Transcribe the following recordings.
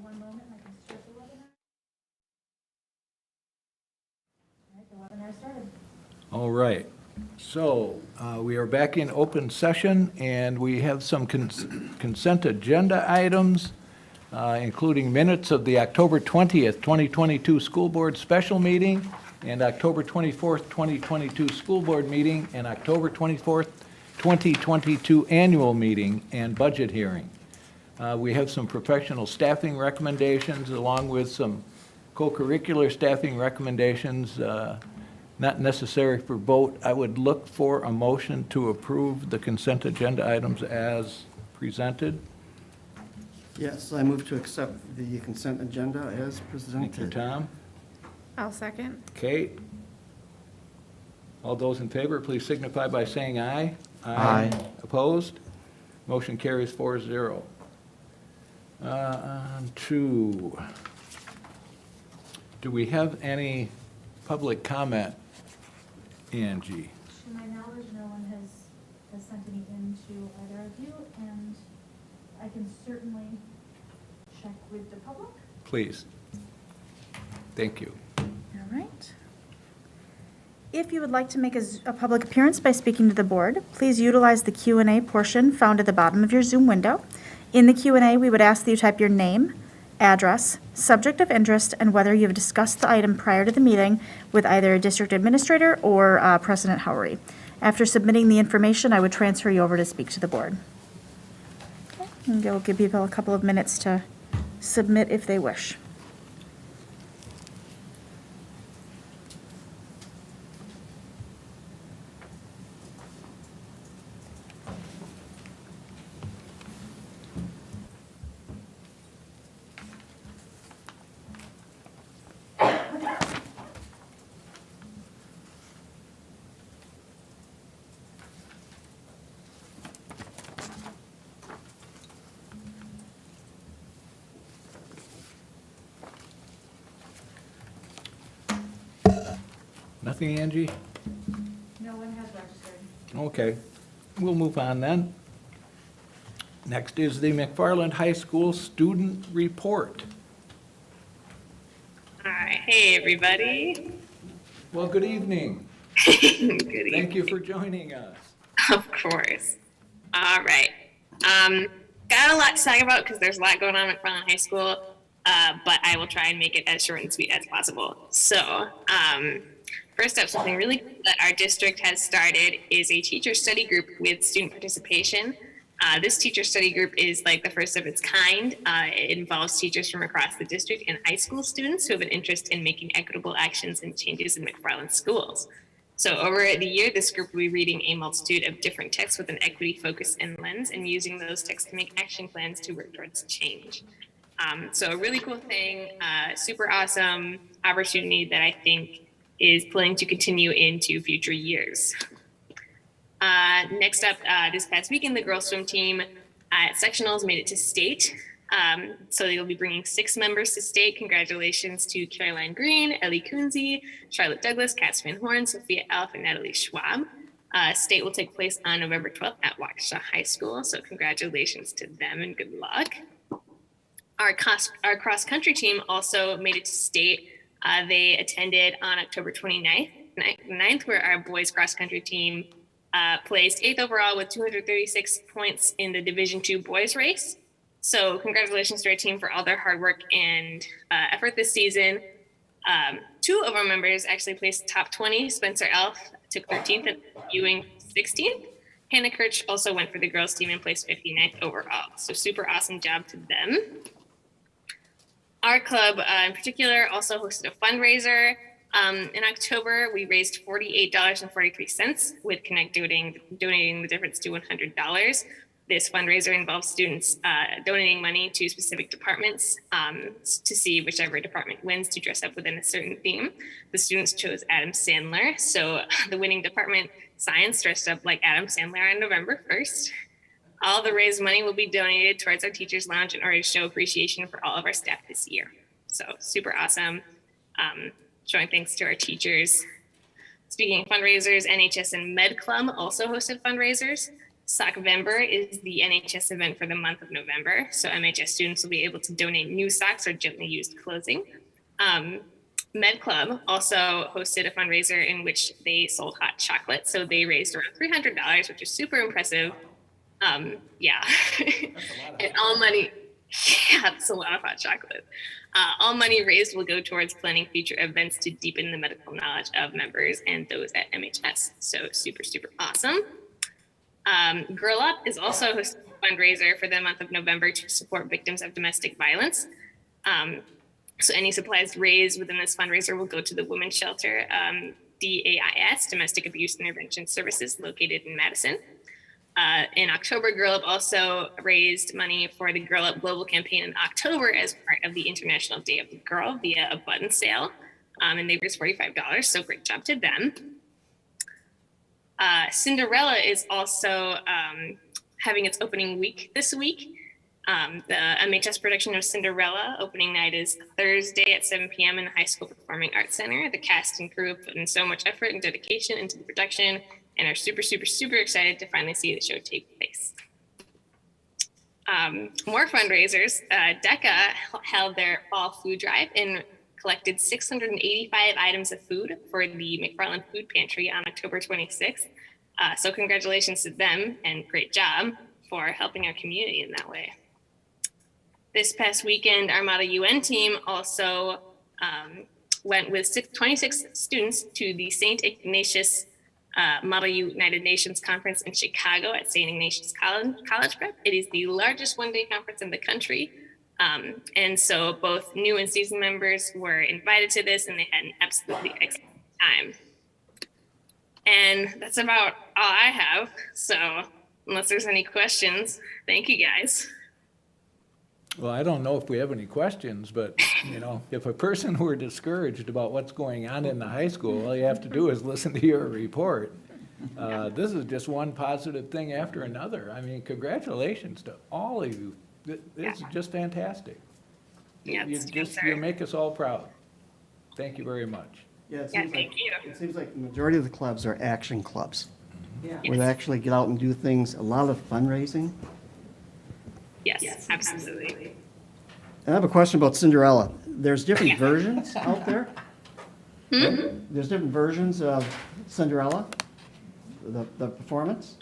one moment and I can start the webinar. All right, the webinar started. All right. So we are back in open session, and we have some consent agenda items, including minutes of the October 20th, 2022 School Board Special Meeting and October 24th, 2022 School Board Meeting and October 24th, 2022 Annual Meeting and Budget Hearing. We have some professional staffing recommendations along with some co-curricular staffing recommendations not necessary for vote. I would look for a motion to approve the consent agenda items as presented. Yes, I move to accept the consent agenda as presented. Thank you, Tom. I'll second. Kate? All those in favor, please signify by saying aye. Aye. Opposed? Motion carries 4-0. On to, do we have any public comment, Angie? To my knowledge, no one has sent any in to either of you, and I can certainly check with the public. Please. Thank you. All right. If you would like to make a public appearance by speaking to the board, please utilize the Q&A portion found at the bottom of your Zoom window. In the Q&A, we would ask that you type your name, address, subject of interest, and whether you have discussed the item prior to the meeting with either a district administrator or President Howery. After submitting the information, I would transfer you over to speak to the board. Okay. And we'll give people a couple of minutes to submit if they wish. Nothing, Angie? No one has registered. Okay, we'll move on then. Next is the McFarland High School Student Report. All right. Hey, everybody. Well, good evening. Good evening. Thank you for joining us. Of course. All right. Got a lot to talk about because there's a lot going on at McFarland High School, but I will try and make it as short and sweet as possible. So, first up, something really cool that our district has started is a teacher study group with student participation. This teacher study group is like the first of its kind. It involves teachers from across the district and high school students who have an interest in making equitable actions and changes in McFarland schools. So over the year, this group will be reading a multitude of different texts with an equity focus and lens and using those texts to make action plans to work towards change. So a really cool thing, super awesome opportunity that I think is planning to continue into future years. Next up, this past weekend, the girls swim team at sectionals made it to state. So they will be bringing 6 members to state. Congratulations to Caroline Green, Ellie Kunze, Charlotte Douglas, Kat Van Horn, Sophia Elf, and Natalie Schwab. State will take place on November 12th at Waukesha High School. So congratulations to them and good luck. Our cross country team also made it to state. They attended on October 29th, where our boys cross country team placed 8th overall with 236 points in the Division II boys race. So congratulations to our team for all their hard work and effort this season. 2 of our members actually placed top 20. Spencer Elf took 13th and Ewing 16th. Hannah Kirch also went for the girls team and placed 59th overall. So super awesome job to them. Our club in particular also hosted a fundraiser. In October, we raised $48.43 with Connect donating the difference to $100. This fundraiser involves students donating money to specific departments to see whichever department wins to dress up within a certain theme. The students chose Adam Sandler. So the winning department, science, dressed up like Adam Sandler on November 1st. All the raised money will be donated towards our teachers' lounge in order to show appreciation for all of our staff this year. So super awesome. Showing thanks to our teachers. Speaking of fundraisers, NHS and Med Club also hosted fundraisers. Sockvember is the NHS event for the month of November. So MHS students will be able to donate new socks or gently used clothing. Med Club also hosted a fundraiser in which they sold hot chocolate. So they raised around $300, which is super impressive. Yeah. And all money, yeah, that's a lot of hot chocolate. All money raised will go towards planning future events to deepen the medical knowledge of members and those at MHS. So super, super awesome. Girl Up is also hosting a fundraiser for the month of November to support victims of domestic violence. So any supplies raised within this fundraiser will go to the Women's Shelter, DAIS, Domestic Abuse Intervention Services, located in Madison. In October, Girl Up also raised money for the Girl Up Global campaign in October as part of the International Day of the Girl via a button sale. And they raised $45, so great job to them. Cinderella is also having its opening week this week. The MHS production of Cinderella opening night is Thursday at 7 p.m. in the High School Performing Arts Center. The cast and crew have put in so much effort and dedication into the production and are super, super, super excited to finally see the show take place. More fundraisers. DECA held their fall food drive and collected 685 items of food for the McFarland Food Pantry on October 26th. So congratulations to them and great job for helping our community in that way. This past weekend, our Model UN team also went with 26 students to the St. Ignatius Model United Nations Conference in Chicago at St. Ignatius College Prep. It is the largest one-day conference in the country. And so both new and seasoned members were invited to this, and they had an absolutely excellent time. And that's about all I have. So unless there's any questions, thank you guys. Well, I don't know if we have any questions, but, if a person were discouraged about what's going on in the high school, all you have to do is listen to your report. This is just one positive thing after another. I mean, congratulations to all of you. It's just fantastic. Yeah, You make us all proud. Thank you very much. Yeah, it Yeah, seems thank like, you. it seems like the majority of the clubs are action clubs, Yeah. where they actually get out and do things, a lot of fundraising. Yes, absolutely. And I have a question about Cinderella. There's different versions out there? There's different versions of Cinderella, the performance?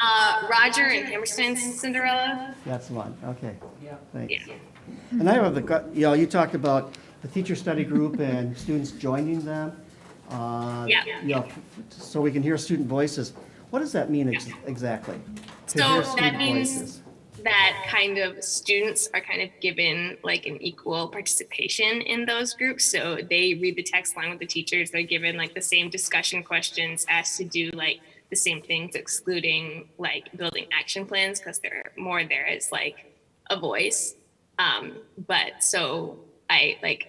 Roger and Hammerstein's Cinderella. That's the one, okay. Yeah. Thanks. Yeah. And I have you talked about the teacher study group and students joining them. Yeah. So we can hear student voices. What does that mean exactly? To So hear that student means voices? that kind of students are kind of given like an equal participation in those groups. So they read the text along with the teachers. They're given like the same discussion questions, asked to do like the same things, excluding like building action plans, because they're more there as like a voice. But so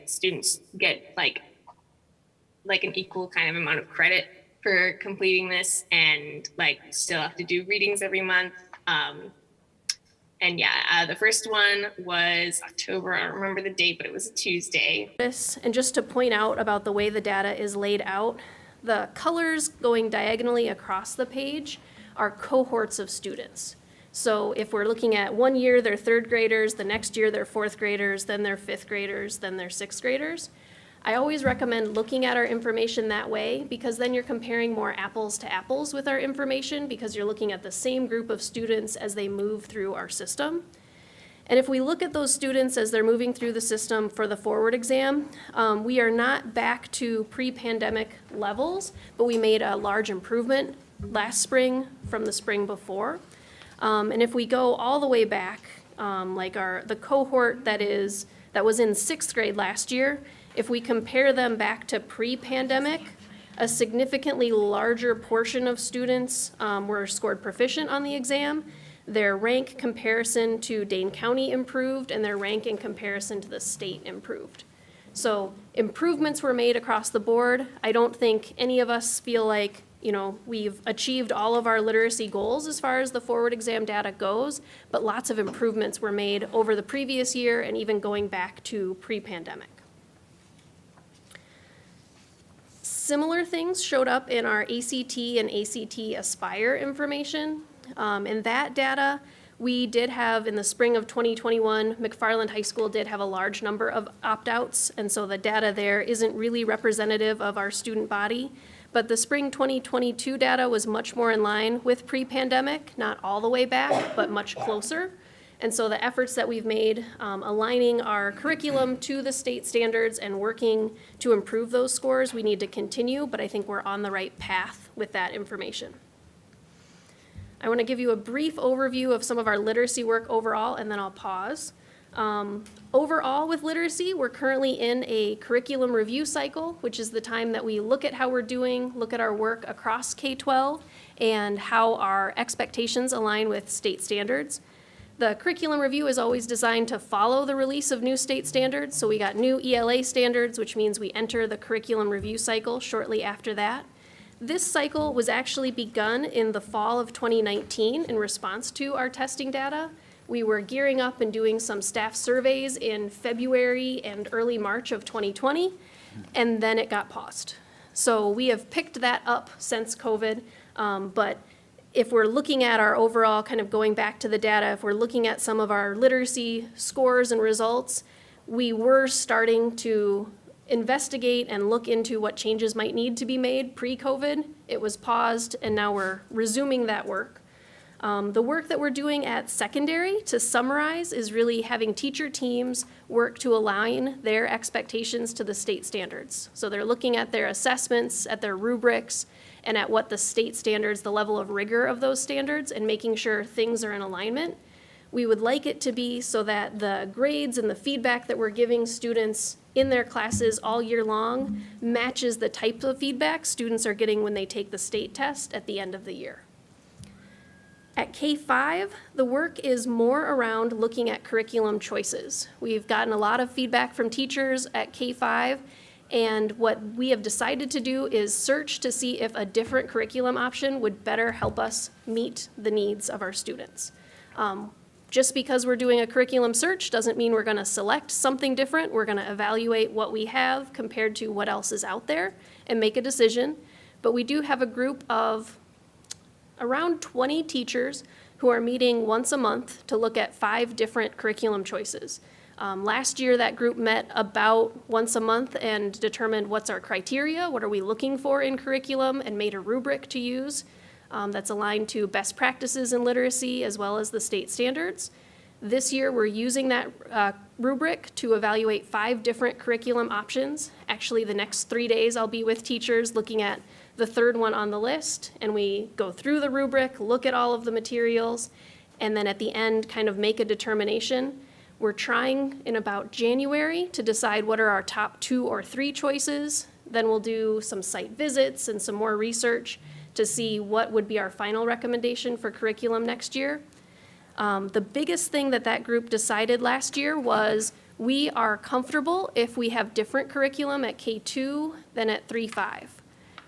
students get like an equal kind of amount of credit for completing this, and like still have to do readings every month. And the first one was October. I don't remember the date, but it was a Tuesday. And just to point out about the way the data is laid out, the colors going diagonally across the page are cohorts of students. So if we're looking at 1 year, they're third graders, the next year they're fourth graders, then they're fifth graders, then they're sixth graders. I always recommend looking at our information that way, because then you're comparing more apples to apples with our information, because you're looking at the same group of students as they move through our system. And if we look at those students as they're moving through the system for the forward exam, we are not back to pre-pandemic levels, but we made a large improvement last spring from the spring before. And if we go all the way back, the cohort that was in sixth grade last year, if we compare them back to pre-pandemic, a significantly larger portion of students were scored proficient on the exam. Their rank comparison to Dane County improved, and their rank in comparison to the state improved. So improvements were made across the board. I don't think any of us feel like we've achieved all of our literacy goals as far as the forward exam data goes, but lots of improvements were made over the previous year and even going back to pre-pandemic. Similar things showed up in our ACT and ACT Aspire information. And that data, we did have in the spring of 2021, McFarland High School did have a large number of opt-outs, and so the data there isn't really representative of our student body. But the spring 2022 data was much more in line with pre-pandemic, not all the way back, but much closer. And so the efforts that we've made, aligning our curriculum to the state standards and working to improve those scores, we need to continue, but I think we're on the right path with that information. I want to give you a brief overview of some of our literacy work overall, and then I'll pause. Overall with literacy, we're currently in a curriculum review cycle, which is the time that we look at how we're doing, look at our work across K-12, and how our expectations align with state standards. The curriculum review is always designed to follow the release of new state standards, so we got new ELA standards, which means we enter the curriculum review cycle shortly after that. This cycle was actually begun in the fall of 2019 in response to our testing data. We were gearing up and doing some staff surveys in February and early March of 2020, and then it got paused. So we have picked that up since COVID, but if we're looking at our overall, kind of going back to the data, if we're looking at some of our literacy scores and results, we were starting to investigate and look into what changes might need to be made pre-COVID. It was paused, and now we're resuming that work. The work that we're doing at secondary, to summarize, is really having teacher teams work to align their expectations to the state standards. So they're looking at their assessments, at their rubrics, and at what the state standards, the level of rigor of those standards, and making sure things are in alignment. We would like it to be so that the grades and the feedback that we're giving students in their classes all year long matches the type of feedback students are getting when they take the state test at the end of the year. At K-5, the work is more around looking at curriculum choices. We've gotten a lot of feedback from teachers at K-5, and what we have decided to do is search to see if a different curriculum option would better help us meet the needs of our students. Just because we're doing a curriculum search doesn't mean we're going to select something different. We're going to evaluate what we have compared to what else is out there and make a decision. But we do have a group of around 20 teachers who are meeting once a month to look at 5 different curriculum choices. Last year, that group met about once a month and determined what's our criteria, what are we looking for in curriculum, and made a rubric to use that's aligned to best practices in literacy as well as the state standards. This year, we're using that rubric to evaluate 5 different curriculum options. Actually, the next 3 days, I'll be with teachers looking at the 3rd one on the list, and we go through the rubric, look at all of the materials, and then at the end, kind of make a determination. We're trying in about January to decide what are our top 2 or 3 choices. Then we'll do some site visits and some more research to see what would be our final recommendation for curriculum next year. The biggest thing that group decided last year was we are comfortable if we have different curriculum at K2 than at 3-5.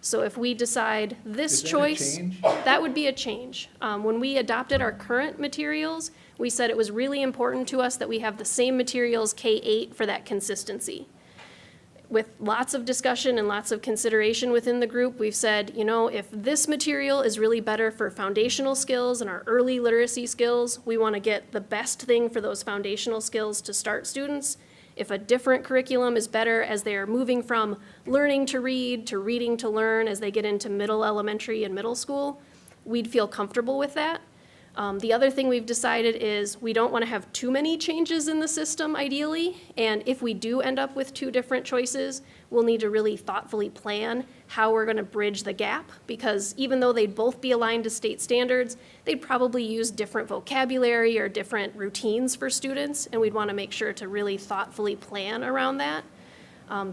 So if we decide this Is that a choice, change? that would be a change. When we adopted our current materials, we said it was really important to us that we have the same materials K-8 for that consistency. With lots of discussion and lots of consideration within the group, we've said, you know, if this material is really better for foundational skills and our early literacy skills, we want to get the best thing for those foundational skills to start students. If a different curriculum is better as they are moving from learning to read to reading to learn as they get into middle elementary and middle school, we'd feel comfortable with that. The other thing we've decided is we don't want to have too many changes in the system ideally, and if we do end up with 2 different choices, we'll need to really thoughtfully plan how we're going to bridge the gap, because even though they'd both be aligned to state standards, they'd probably use different vocabulary or different routines for students, and we'd want to make sure to really thoughtfully plan around that.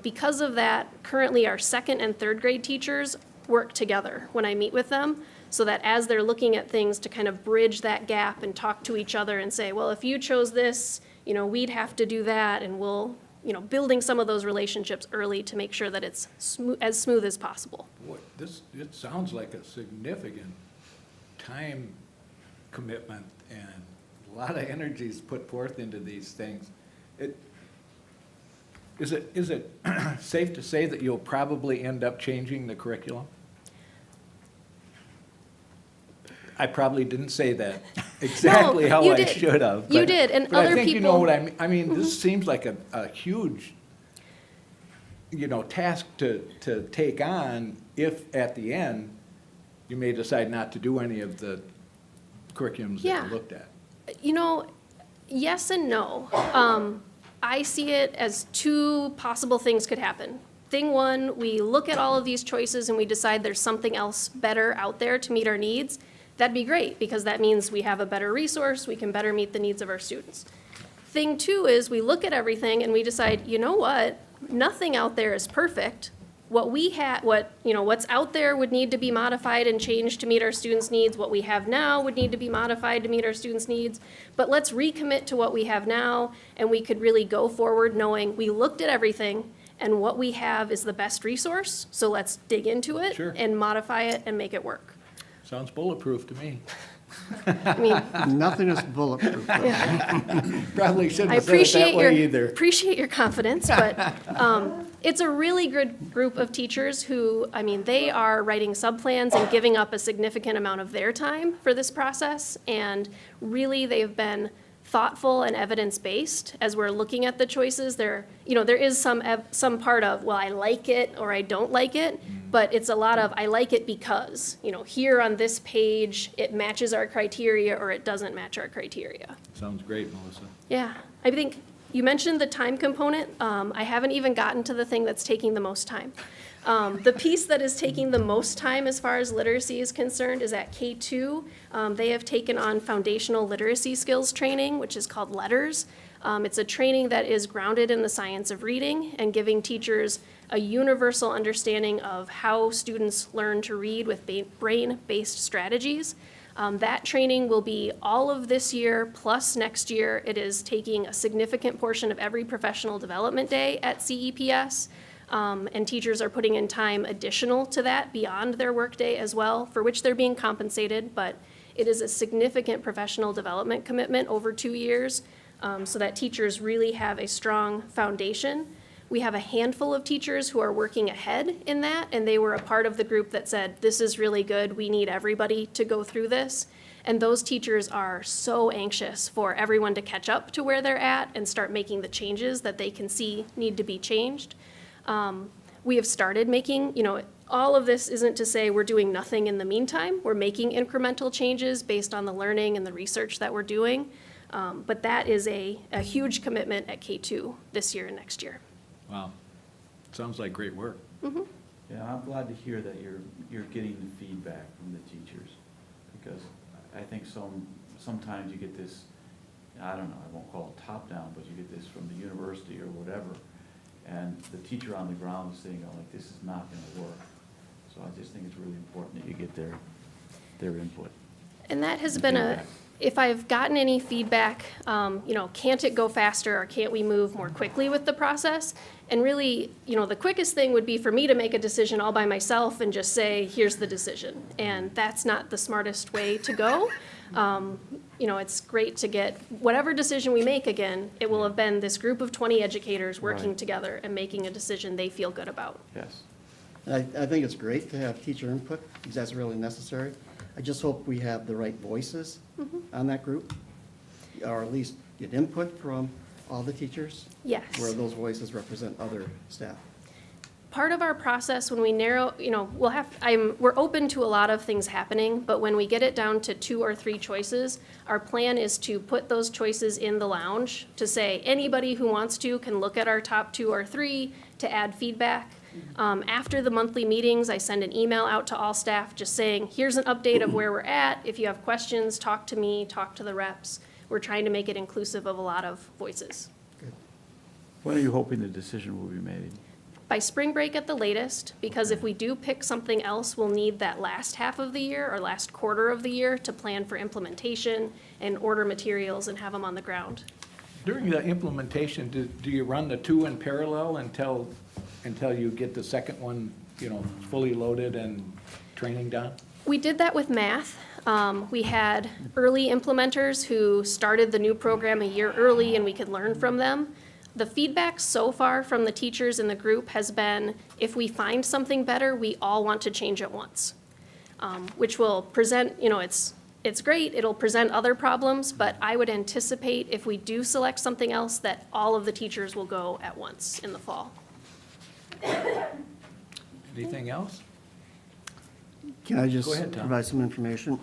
Because of that, currently our 2nd and 3rd grade teachers work together when I meet with them, so that as they're looking at things to kind of bridge that gap and talk to each other and say, well, if you chose this, you know, we'd have to do that, and we'll, you know, building some of those relationships early to make sure that it's as smooth as possible. It sounds like a significant time commitment and a lot of energy is put forth into these things. Is it safe to say that you'll probably end up changing the curriculum? I probably didn't say that exactly how you I did. should have. You but- did, and but other I think you know people- what I mean. I mean, this seems like a huge, task to take on if at the end you may decide not to do any of the curriculums that Yeah. you looked at. Yes and no. I see it as two possible things could happen. Thing one, we look at all of these choices and we decide there's something else better out there to meet our needs. That'd be great, because that means we have a better resource, we can better meet the needs of our students. Thing two is we look at everything and we decide, you know what? Nothing out there is perfect. What's out there would need to be modified and changed to meet our students' needs. What we have now would need to be modified to meet our students' needs. But let's recommit to what we have now, and we could really go forward knowing we looked at everything and what we have is the best resource. So let's dig into it Sure. and modify it and make it work. Sounds bulletproof to me. I mean, Nothing is bulletproof. Probably shouldn't I have said it that way either. appreciate your confidence, but it's a really good group of teachers who, I mean, they are writing sub-plans and giving up a significant amount of their time for this process, and really they've been thoughtful and evidence-based as we're looking at the choices. There is some part of, well, I like it or I don't like it, but it's a lot of, I like it because, here on this page, it matches our criteria or it doesn't match our criteria. Sounds great, Melissa. Yeah, I think you mentioned the time component. I haven't even gotten to the thing that's taking the most time. The piece that is taking the most time as far as literacy is concerned is at K2. They have taken on foundational literacy skills training, which is called LETTERS. It's a training that is grounded in the science of reading and giving teachers a universal understanding of how students learn to read with brain-based strategies. That training will be all of this year plus next year. It is taking a significant portion of every professional development day at CEPS. And teachers are putting in time additional to that beyond their workday as well, for which they're being compensated, but it is a significant professional development commitment over 2 years, so that teachers really have a strong foundation. We have a handful of teachers who are working ahead in that, and they were a part of the group that said, this is really good, we need everybody to go through this. And those teachers are so anxious for everyone to catch up to where they're at and start making the changes that they can see need to be changed. We have started making, all of this isn't to say we're doing nothing in the meantime. We're making incremental changes based on the learning and the research that we're doing. But that is a huge commitment at K2 this year and next year. Wow. Sounds like great work. Yeah, I'm glad to hear that you're getting the feedback from the teachers, because I think sometimes you get this, I don't know, I won't call it top-down, but you get this from the university or whatever, and the teacher on the ground is saying, like, this is not gonna work. So I just think it's really important that you get their input. And that has And been feedback. if I've gotten any feedback, can't it go faster or can't we move more quickly with the process? And really, the quickest thing would be for me to make a decision all by myself and just say, here's the decision. And that's not the smartest way to go. It's great to get whatever decision we make again, it will have been this group of 20 educators working Right. together and making a decision they feel good about. Yes. I think it's great to have teacher input, because that's really necessary. I just hope we have the right voices on that group, or at least get input from all the teachers, Yes. where those voices represent other staff. Part of our process when we narrow, we're open to a lot of things happening, but when we get it down to 2 or 3 choices, our plan is to put those choices in the lounge to say anybody who wants to can look at our top 2 or 3 to add feedback. After the monthly meetings, I send an email out to all staff just saying, here's an update of where we're at. If you have questions, talk to me, talk to the reps. We're trying to make it inclusive of a lot of voices. When are you hoping the decision will be made? By spring break at the latest, because if we do pick something else, we'll need that last half of the year or last quarter of the year to plan for implementation and order materials and have them on the ground. During the implementation, do you run the 2 in parallel until you get the second one, fully loaded and training done? We did that with math. We had early implementers who started the new program a year early and we could learn from them. The feedback so far from the teachers in the group has been, if we find something better, we all want to change at once, which will present, it's great, it'll present other problems, but I would anticipate if we do select something else, that all of the teachers will go at once in the fall. Anything else? Can I just Go ahead, Tom. provide some information?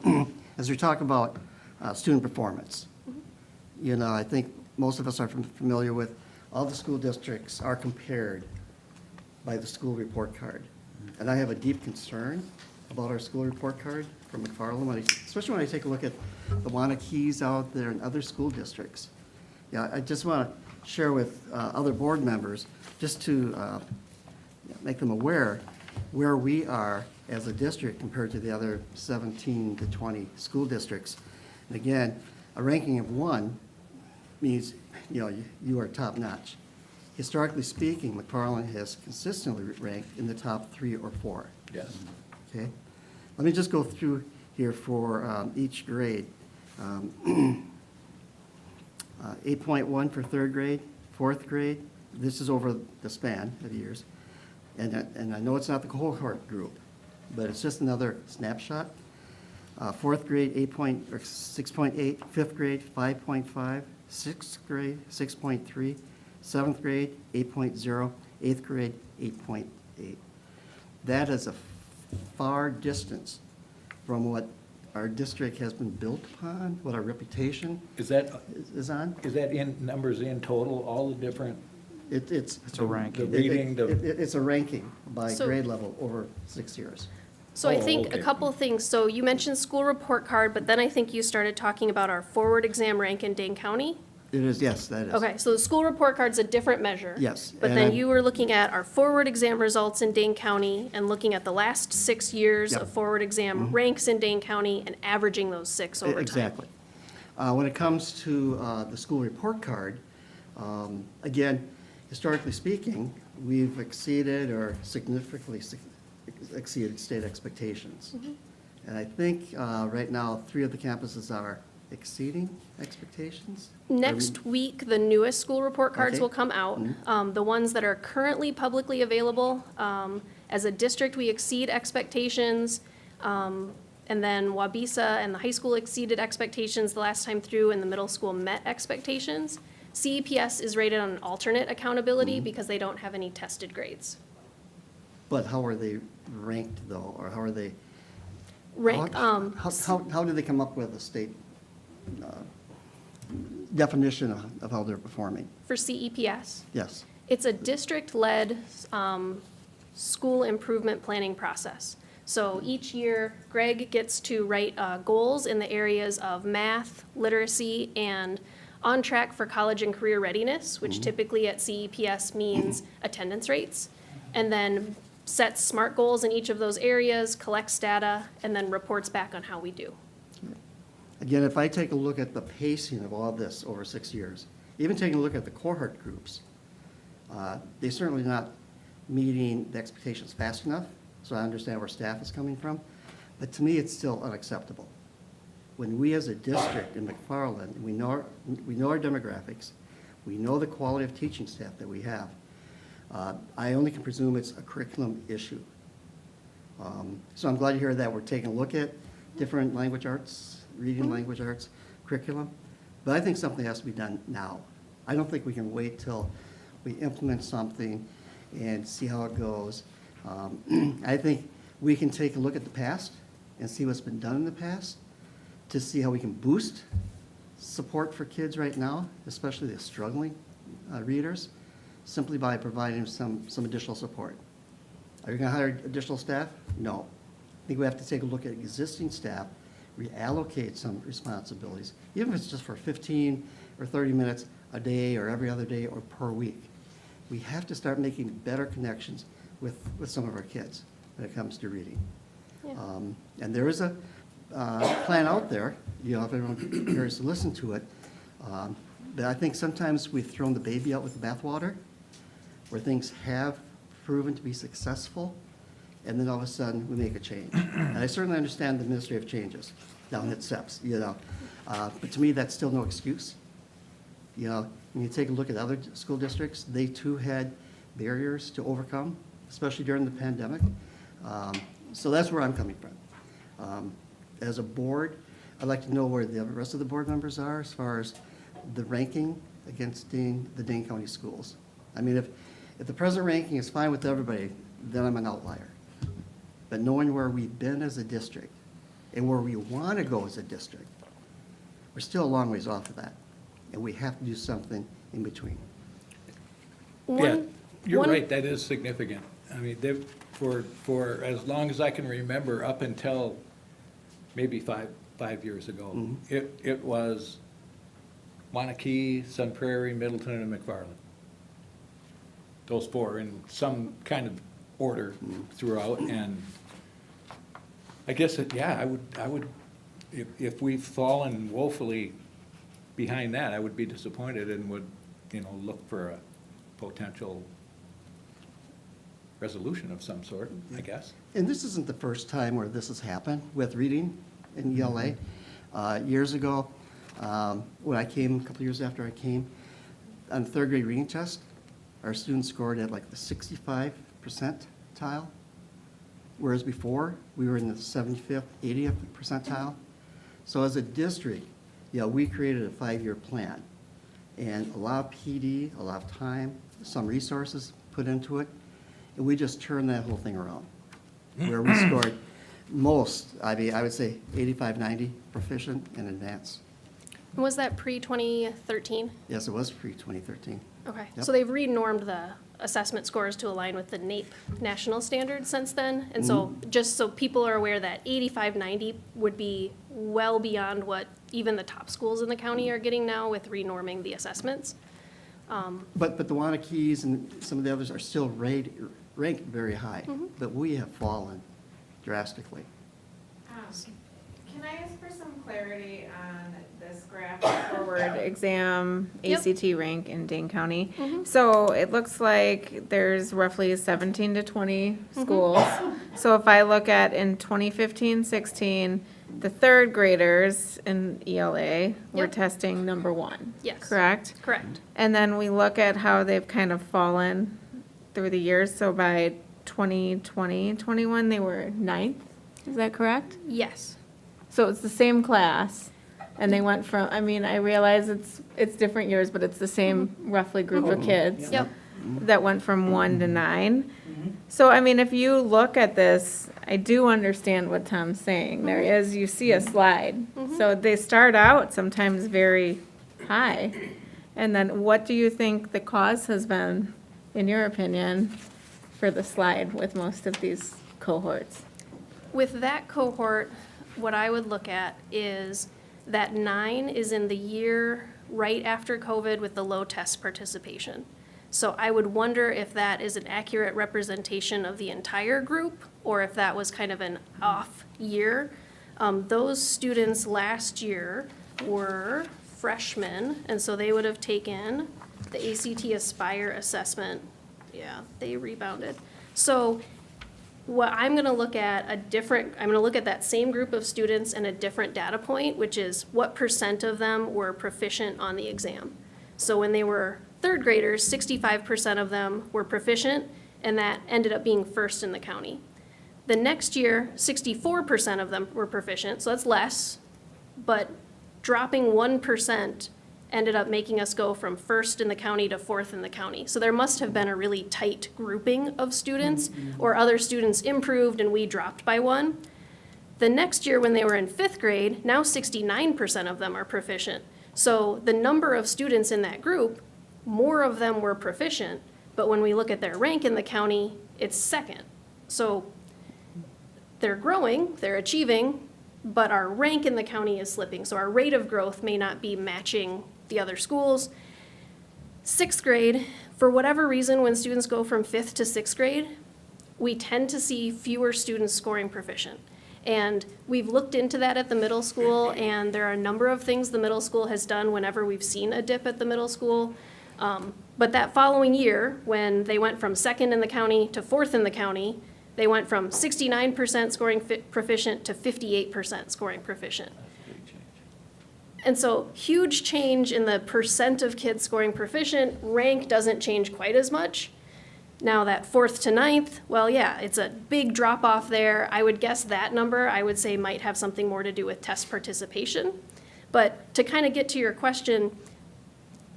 As we talk about student performance, you know, I think most of us are familiar with all the school districts are compared by the school report card. And I have a deep concern about our school report card from McFarland, especially when I take a look at the Wanakees out there and other school districts. Yeah, I just want to share with other board members, just to make them aware where we are as a district compared to the other 17 to 20 school districts. And again, a ranking of 1 means, you know, you are top notch. Historically speaking, McFarland has consistently ranked in the top 3 or 4. Yes. Okay? Let me just go through here for each grade. 8.1 for 3rd grade, 4th grade. This is over the span of years. And I know it's not the cohort group, but it's just another snapshot. 4th grade, 6.8, 5th grade, 5.5, 6th grade, 6.3, 7th grade, 8.0, 8th grade, 8.8. That is a far distance from what our district has been built upon, what our reputation Is that is on. in numbers in total, all the different, It's a ranking. the reading, It's a ranking by So- grade level over 6 years. So I Oh, think okay. a couple things. So you mentioned school report card, but then I think you started talking about our forward exam rank in Dane County. It is, yes, that is. Okay, so the school report card's a different measure. Yes, But and then I- you were looking at our forward exam results in Dane County and looking at the last 6 years Yep. of forward exam ranks in Dane County and averaging those 6 over time. Exactly. When it comes to the school report card, again, historically speaking, we've exceeded or significantly exceeded state expectations. And I think right now, 3 of the campuses are exceeding expectations. Next week, the newest school report cards Okay. will come out. The ones that are currently publicly available, as a district, we exceed expectations. And then Wabisa and the high school exceeded expectations the last time through, and the middle school met expectations. CEPS is rated on alternate accountability because they don't have any tested grades. But how are they ranked, though, or how are they? Rank, How do they come up with a state definition of how they're performing? for CEPS, Yes. it's a district-led school improvement planning process. So each year, Greg gets to write goals in the areas of math, literacy, and on track for college and career readiness, which typically at CEPS means attendance rates, and then sets SMART goals in each of those areas, collects data, and then reports back on how we do. Again, if I take a look at the pacing of all this over 6 years, even taking a look at the cohort groups, they're certainly not meeting the expectations fast enough, so I understand where staff is coming from, but to me, it's still unacceptable. When we as a district in McFarland, we know our demographics, we know the quality of teaching staff that we have, I only can presume it's a curriculum issue. So I'm glad to hear that we're taking a look at different language arts, reading language arts curriculum, but I think something has to be done now. I don't think we can wait till we implement something and see how it goes. I think we can take a look at the past and see what's been done in the past to see how we can boost support for kids right now, especially the struggling readers, simply by providing some additional support. Are you going to hire additional staff? No. I think we have to take a look at existing staff, reallocate some responsibilities, even if it's just for 15 or 30 minutes a day or every other day or per week. We have to start making better connections with some of our kids when it comes to reading. Yeah. And there is a plan out there, you know, if everyone cares to listen to it. But I think sometimes we've thrown the baby out with the bathwater, where things have proven to be successful, and then all of a sudden, we make a change. And I certainly understand the administrative changes down at SEPS, you know. But to me, that's still no excuse. You know, when you take a look at other school districts, they too had barriers to overcome, especially during the pandemic. So that's where I'm coming from. As a board, I'd like to know where the rest of the board members are as far as the ranking against the Dane County schools. I mean, if the present ranking is fine with everybody, then I'm an outlier. But knowing where we've been as a district and where we want to go as a district, we're still a long ways off of that. And we have to do something in between. Yeah, you're one- right, that is significant. I mean, for as long as I can remember, up until maybe five years ago, Mhm. it was Wanakee, Sun Prairie, Middleton, and McFarland. Those four in some kind of order throughout, and I guess, I would, if we've fallen woefully behind that, I would be disappointed and would, look for a potential resolution of some sort, I guess. And this isn't the first time where this has happened with reading in ELA. Years ago, when I came, a couple years after I came, on the third grade reading test, our students scored at like the 65 percentile, whereas before, we were in the 75th, 80th percentile. So as a district, we created a 5-year plan, and a lot of PD, a lot of time, some resources put into it, and we just turned that whole thing around, where we scored most, I would say 85, 90 proficient and advanced. Was that pre-2013? Yes, it was pre-2013. Okay, Yep. so they've renormed the assessment scores to align with the NAEP national standards since then. And so, just so people are aware that 85, 90 would be well beyond what even the top schools in the county are getting now with renorming the assessments. But the Wanakees and some of the others are still ranked very high, but we have fallen drastically. Can I ask for some clarity on this graph forward exam Yep. ACT rank in Dane County? Mhm. So it looks like there's roughly 17 to 20 schools. So if I look at in 2015-16, the third graders in ELA were Yep. testing number 1. Yes. Correct? Correct. And then we look at how they've kind of fallen through the years. So by 2020, 21, they were 9th. Is that correct? Yes. So it's the same class, and they went from, I mean, I realize it's different years, but it's the same roughly group of kids Yep. that went from 1 to 9. So, I mean, if you look at this, I do understand what Tom's saying. There is, you see a slide. So they start out sometimes very high. And then what do you think the cause has been, in your opinion, for the slide with most of these cohorts? With that cohort, what I would look at is that 9 is in the year right after COVID with the low test participation. So I would wonder if that is an accurate representation of the entire group, or if that was kind of an off year. Those students last year were freshmen, and so they would have taken the ACT Aspire assessment. Yeah, they rebounded. So what I'm gonna look at I'm gonna look at that same group of students and a different data point, which is what % of them were proficient on the exam. So when they were third graders, 65% of them were proficient, and that ended up being first in the county. The next year, 64% of them were proficient, so that's less, but dropping 1% ended up making us go from first in the county to fourth in the county. So there must have been a really tight grouping of students, or other students improved and we dropped by 1. The next year when they were in 5th grade, now 69% of them are proficient. So the number of students in that group, more of them were proficient, but when we look at their rank in the county, it's second. So they're growing, they're achieving, but our rank in the county is slipping. So our rate of growth may not be matching the other schools. 6th grade, for whatever reason, when students go from 5th to 6th grade, we tend to see fewer students scoring proficient. And we've looked into that at the middle school, and there are a number of things the middle school has done whenever we've seen a dip at the middle school. But that following year, when they went from 2nd in the county to 4th in the county, they went from 69% scoring proficient to 58% scoring proficient. And so huge change in the % of kids scoring proficient. Rank doesn't change quite as much. Now that 4th to 9th, well, yeah, it's a big drop off there. I would guess that number, I would say, might have something more to do with test participation. But to kind of get to your question,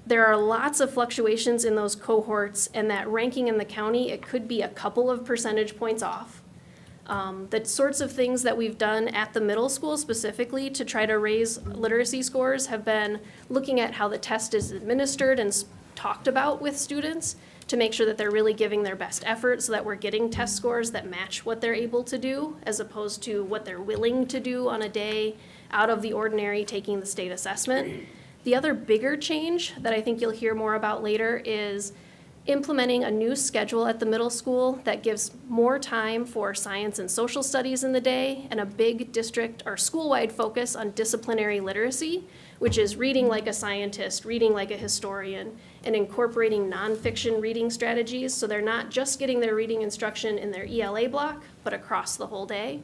there are lots of fluctuations in those cohorts, and that ranking in the county, it could be a couple of percentage points off. The sorts of things that we've done at the middle school specifically to try to raise literacy scores have been looking at how the test is administered and talked about with students to make sure that they're really giving their best effort so that we're getting test scores that match what they're able to do as opposed to what they're willing to do on a day out of the ordinary taking the state assessment. The other bigger change that I think you'll hear more about later is implementing a new schedule at the middle school that gives more time for science and social studies in the day and a big district or school-wide focus on disciplinary literacy, which is reading like a scientist, reading like a historian, and incorporating nonfiction reading strategies so they're not just getting their reading instruction in their ELA block, but across the whole day.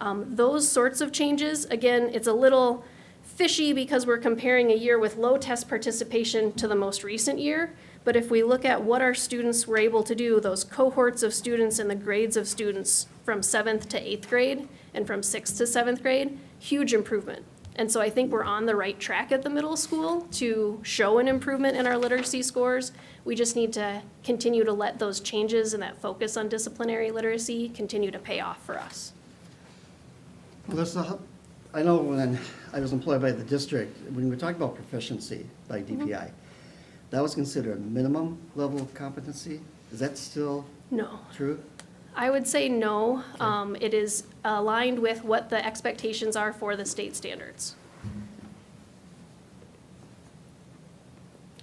Those sorts of changes, again, it's a little fishy because we're comparing a year with low test participation to the most recent year. But if we look at what our students were able to do, those cohorts of students and the grades of students from 7th to 8th grade and from 6th to 7th grade, huge improvement. And so I think we're on the right track at the middle school to show an improvement in our literacy scores. We just need to continue to let those changes and that focus on disciplinary literacy continue to pay off for us. Melissa, I know when I was employed by the district, when we talked about proficiency by DPI, that was considered a minimum level of competency. Is that still No. true? I would say no. It is aligned with what the expectations are for the state standards.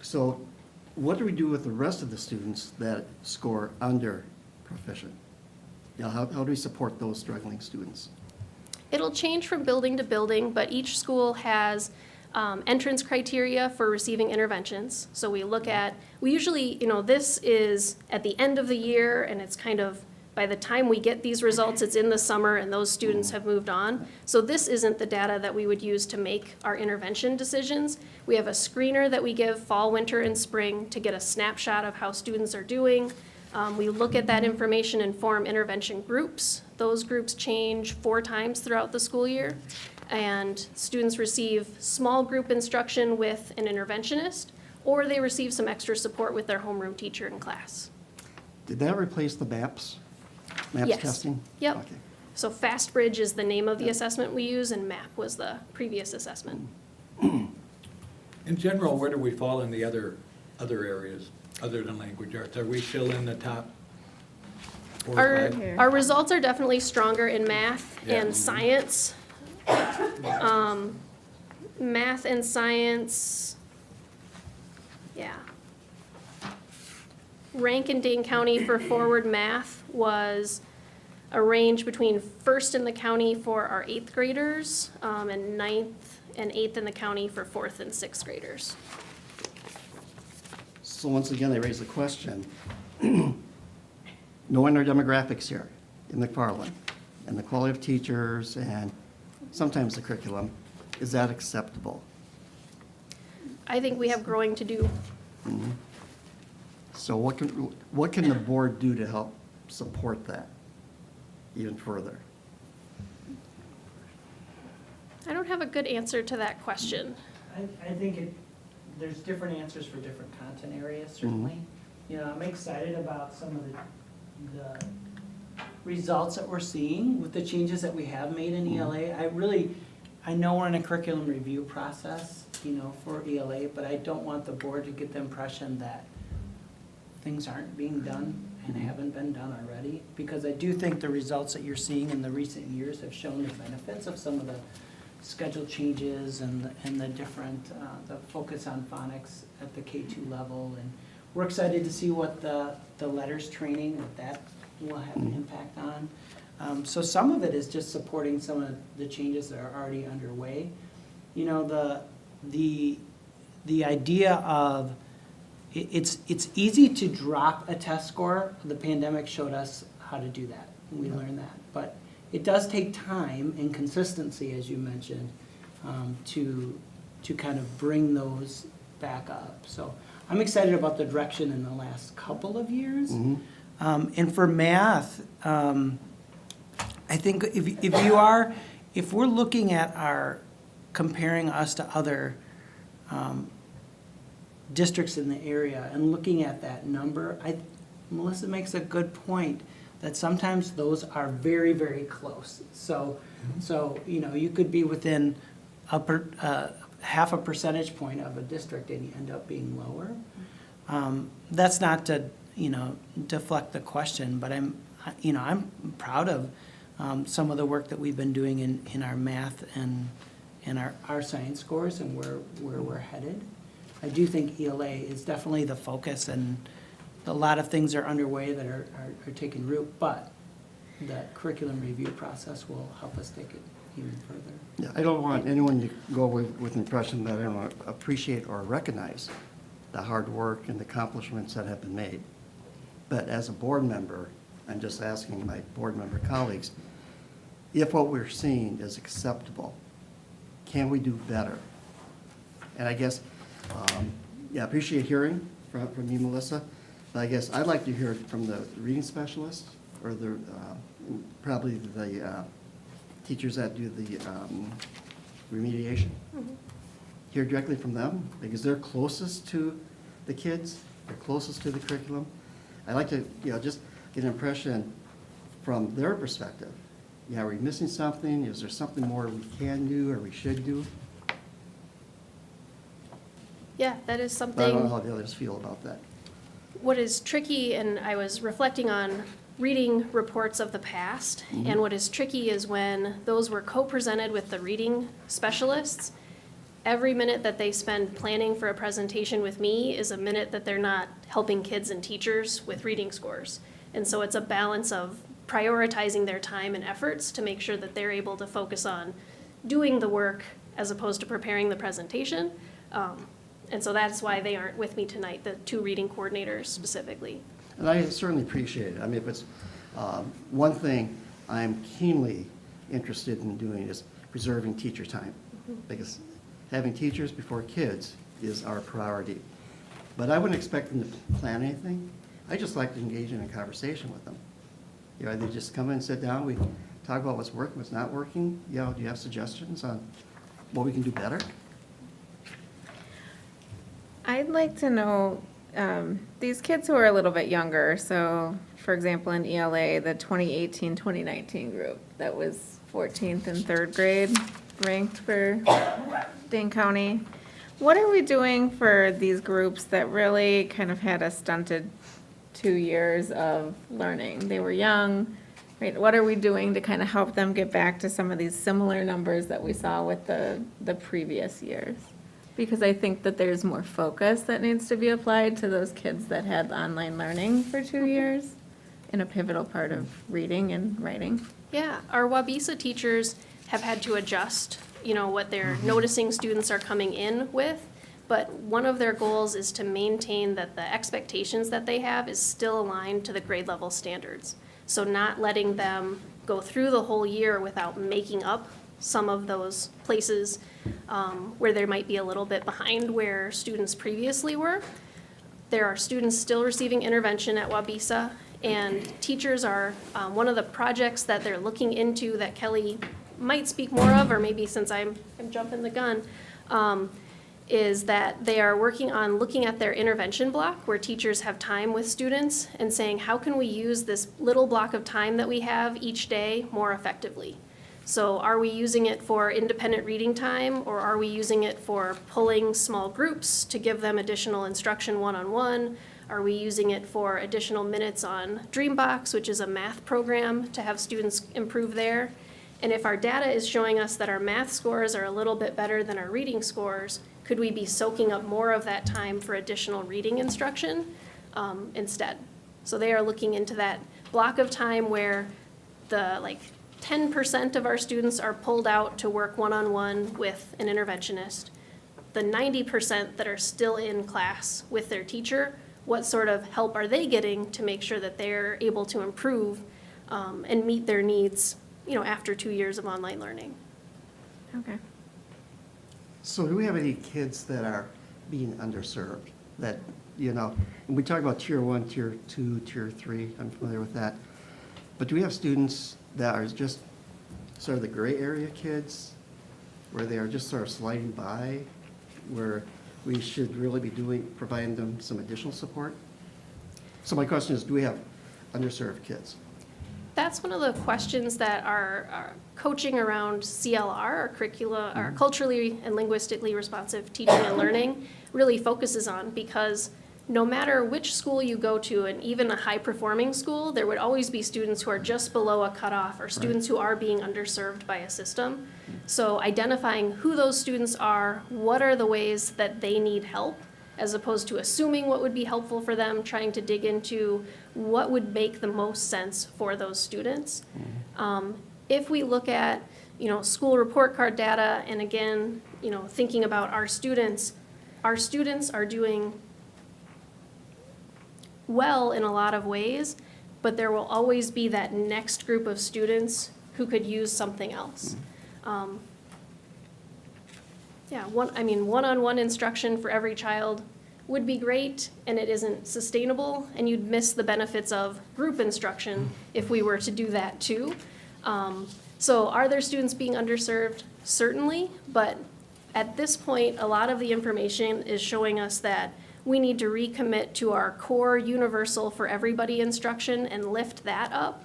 So what do we do with the rest of the students that score under proficient? You know, how do we support those struggling students? It'll change from building to building, but each school has entrance criteria for receiving interventions. So we look at, we usually, this is at the end of the year, and it's kind of, by the time we get these results, it's in the summer and those students have moved on. So this isn't the data that we would use to make our intervention decisions. We have a screener that we give fall, winter, and spring to get a snapshot of how students are doing. We look at that information and form intervention groups. Those groups change 4 times throughout the school year. And students receive small group instruction with an interventionist, or they receive some extra support with their homeroom teacher in class. Did that replace the MAPS? MAPS Yes. testing? Yep. Okay. So FastBridge is the name of the assessment we use, and MAP was the previous assessment. In general, where do we fall in the other areas, other than language arts? Are we still in the top 4 or 5? Our results are definitely stronger in math and science. Math and science, yeah. Rank in Dane County for forward math was a range between 1st in the county for our 8th graders, and 9th and 8th in the county for 4th and 6th graders. So once again, I raise the question, knowing our demographics here in McFarland and the quality of teachers and sometimes the curriculum, is that acceptable? I think we have growing to do. So what can the board do to help support that even further? I don't have a good answer to that question. I think there's different answers for different content areas, certainly. I'm excited about some of the results that we're seeing with the changes that we have made in ELA. I know we're in a curriculum review process, for ELA, but I don't want the board to get the impression that things aren't being done and haven't been done already, because I do think the results that you're seeing in the recent years have shown the benefits of some of the schedule changes and the different, the focus on phonics at the K2 level. And we're excited to see what the letters training, what that will have an impact on. So some of it is just supporting some of the changes that are already underway. The idea of, it's easy to drop a test score. The pandemic showed us how to do that. We learned that. But it does take time and consistency, as you mentioned, to kind of bring those back up. So I'm excited about the direction in the last couple of years. And for math, I think if we're looking at comparing us to other districts in the area and looking at that number, Melissa makes a good point that sometimes those are very, very close. So, you could be within half a percentage point of a district and you end up being lower. That's not to, deflect the question, but I'm proud of some of the work that we've been doing in our math and our science scores and where we're headed. I do think ELA is definitely the focus, and a lot of things are underway that are taking root, but the curriculum review process will help us take it even further. Yeah, I don't want anyone to go away with the impression that I don't appreciate or recognize the hard work and the accomplishments that have been made. But as a board member, I'm just asking my board member colleagues, if what we're seeing is acceptable, can we do better? And I guess, I appreciate hearing from you, Melissa, but I guess I'd like to hear it from the reading specialist or probably the teachers that do the remediation. Mm-hmm. Hear directly from them, because they're closest to the kids, they're closest to the curriculum. I'd like to, just get an impression from their perspective. Are we missing something? Is there something more we can do or we should do? Yeah, that is But I don't know something. how the others feel about that. What is tricky, and I was reflecting on reading reports of the past, and what is tricky is when those were co-presented with the reading specialists, every minute that they spend planning for a presentation with me is a minute that they're not helping kids and teachers with reading scores. And so it's a balance of prioritizing their time and efforts to make sure that they're able to focus on doing the work as opposed to preparing the presentation. And so that's why they aren't with me tonight, the two reading coordinators specifically. And I certainly appreciate it. I mean, if it's one thing I'm keenly interested in doing is preserving teacher time. Because having teachers before kids is our priority. But I wouldn't expect them to plan anything. I just like to engage in a conversation with them. They just come in and sit down, we talk about what's working, what's not working. Do you have suggestions on what we can do better? I'd like to know, these kids who are a little bit younger, so for example, in ELA, the 2018-2019 group that was 14th and 3rd grade ranked for Dane County. What are we doing for these groups that really kind of had a stunted 2 years of learning? They were young, right? What are we doing to kind of help them get back to some of these similar numbers that we saw with the previous years? Because I think that there's more focus that needs to be applied to those kids that had online learning for 2 years in a pivotal part of reading and writing. Yeah, our Wabisa teachers have had to adjust, what they're noticing students are coming in with. But one of their goals is to maintain that the expectations that they have is still aligned to the grade level standards. So not letting them go through the whole year without making up some of those places where they might be a little bit behind where students previously were. There are students still receiving intervention at Wabisa, and teachers are, one of the projects that they're looking into that Kelly might speak more of, or maybe since I'm jumping the gun, is that they are working on looking at their intervention block where teachers have time with students and saying, how can we use this little block of time that we have each day more effectively? So are we using it for independent reading time, or are we using it for pulling small groups to give them additional instruction one-on-one? Are we using it for additional minutes on Dreambox, which is a math program, to have students improve there? And if our data is showing us that our math scores are a little bit better than our reading scores, could we be soaking up more of that time for additional reading instruction instead? So they are looking into that block of time where the 10% of our students are pulled out to work one-on-one with an interventionist. The 90% that are still in class with their teacher, what sort of help are they getting to make sure that they're able to improve and meet their needs, after 2 years of online learning? Okay. So do we have any kids that are being underserved that, you know, and we talk about tier 1, tier 2, tier 3, I'm familiar with that. But do we have students that are just sort of the gray area kids, where they are just sort of sliding by, where we should really be providing them some additional support? So my question is, do we have underserved kids? That's one of the questions that our coaching around CLR, our curricula, our culturally and linguistically responsive teaching and learning, really focuses on, because no matter which school you go to, and even a high-performing school, there would always be students who are just below a cutoff, or students who are being underserved by a system. So identifying who those students are, what are the ways that they need help, as opposed to assuming what would be helpful for them, trying to dig into what would make the most sense for those students. If we look at, school report card data, and again, thinking about our students are doing well in a lot of ways, but there will always be that next group of students who could use something else. One-on-one instruction for every child would be great, and it isn't sustainable, and you'd miss the benefits of group instruction if we were to do that too. So are there students being underserved? Certainly, but at this point, a lot of the information is showing us that we need to recommit to our core universal for everybody instruction and lift that up,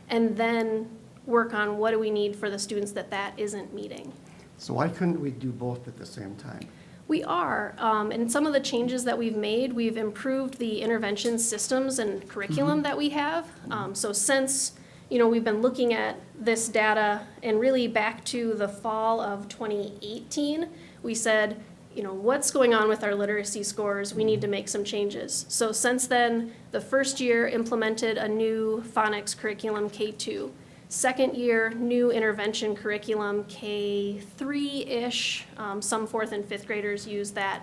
and then work on what do we need for the students that isn't meeting. So why couldn't we do both at the same time? We are, and some of the changes that we've made, we've improved the intervention systems and curriculum that we have. So since, we've been looking at this data, and really back to the fall of 2018, we said, what's going on with our literacy scores? We need to make some changes. So since then, the first year implemented a new phonics curriculum, K2. Second year, new intervention curriculum, K3-ish. Some 4th and 5th graders use that.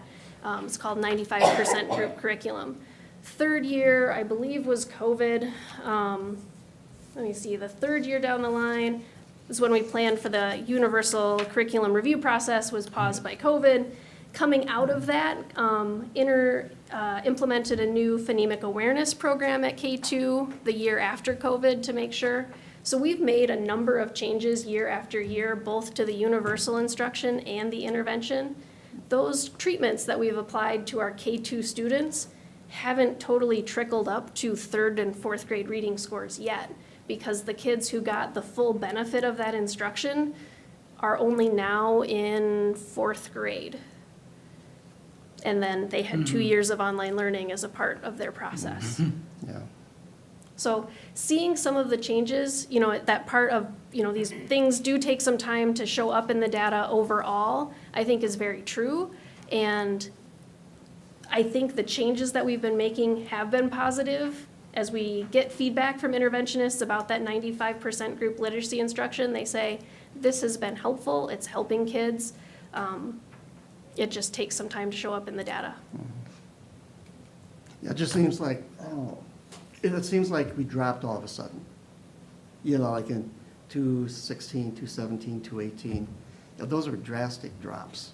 It's called 95% group curriculum. Third year, I believe, was COVID. Let me see, the third year down the line is when we planned for the universal curriculum review process, was paused by COVID. Coming out of that, implemented a new phonemic awareness program at K2 the year after COVID to make sure. So we've made a number of changes year after year, both to the universal instruction and the intervention. Those treatments that we've applied to our K2 students haven't totally trickled up to 3rd and 4th grade reading scores yet, because the kids who got the full benefit of that instruction are only now in 4th grade. And then they had 2 years of online learning as a part of their process. Yeah. So seeing some of the changes, that part of, these things do take some time to show up in the data overall, I think is very true. And I think the changes that we've been making have been positive. As we get feedback from interventionists about that 95% group literacy instruction, they say, this has been helpful, it's helping kids. It just takes some time to show up in the data. Yeah, it just seems like, I don't know, it seems like we dropped all of a sudden. Like in 2016, 2017, 2018. Those are drastic drops.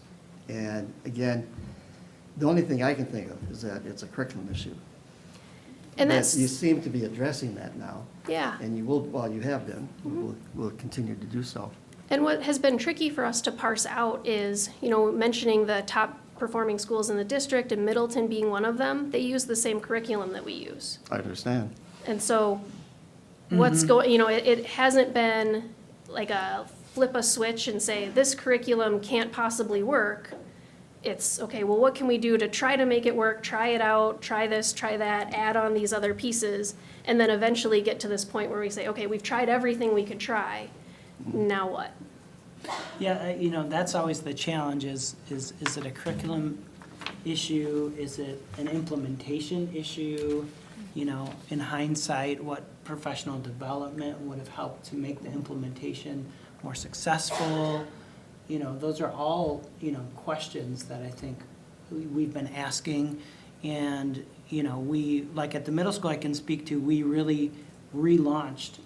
And again, the only thing I can think of is that it's a curriculum issue. And But that's, you seem to be addressing that now. yeah. And you will, you have been, will continue to do so. And what has been tricky for us to parse out is, mentioning the top performing schools in the district, and Middleton being one of them, they use the same curriculum that we use. I understand. And so what's going, it hasn't been like a flip a switch and say, this curriculum can't possibly work. It's, okay, well, what can we do to try to make it work, try it out, try this, try that, add on these other pieces, and then eventually get to this point where we say, okay, we've tried everything we could try, now what? Yeah, that's always the challenge is it a curriculum issue? Is it an implementation issue? In hindsight, what professional development would have helped to make the implementation more successful? Those are all, questions that I think we've been asking. And, we, like at the middle school I can speak to, we really relaunched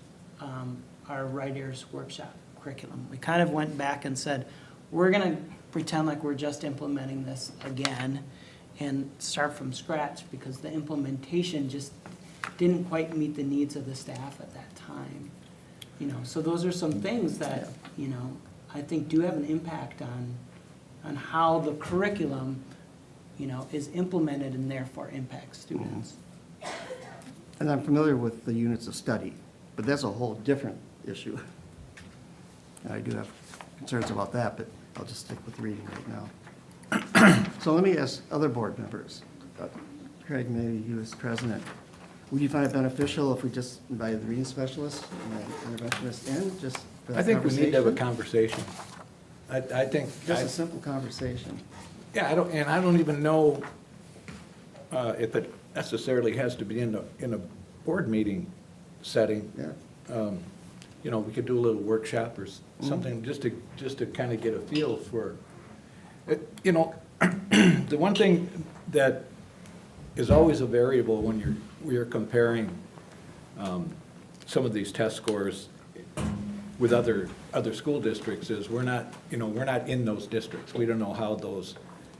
our Writers Workshop curriculum. We kind of went back and said, we're going to pretend like we're just implementing this again. and start from scratch because the implementation just didn't quite meet the needs of the staff at that time. You know, so those are some things that, you know, I think do have an impact on how the curriculum, you know, is implemented and therefore impacts students. And I'm familiar with the units of study, but that's a whole different issue. And I do have concerns about that, but I'll just stick with reading right now. So let me ask other board members. Craig, maybe you as president, would you find it beneficial if we just invited the reading specialist and the interventionist in, just for that I think we need to have a conversation? conversation. I think. Just a simple conversation. Yeah, I don't even know if it necessarily has to be in a board meeting setting. Yeah. You know, we could do a little workshop or something, just to kind of get a feel for, you know, the one thing that is always a variable when you're comparing some of these test scores with other school districts is we're not in those districts. We don't know how those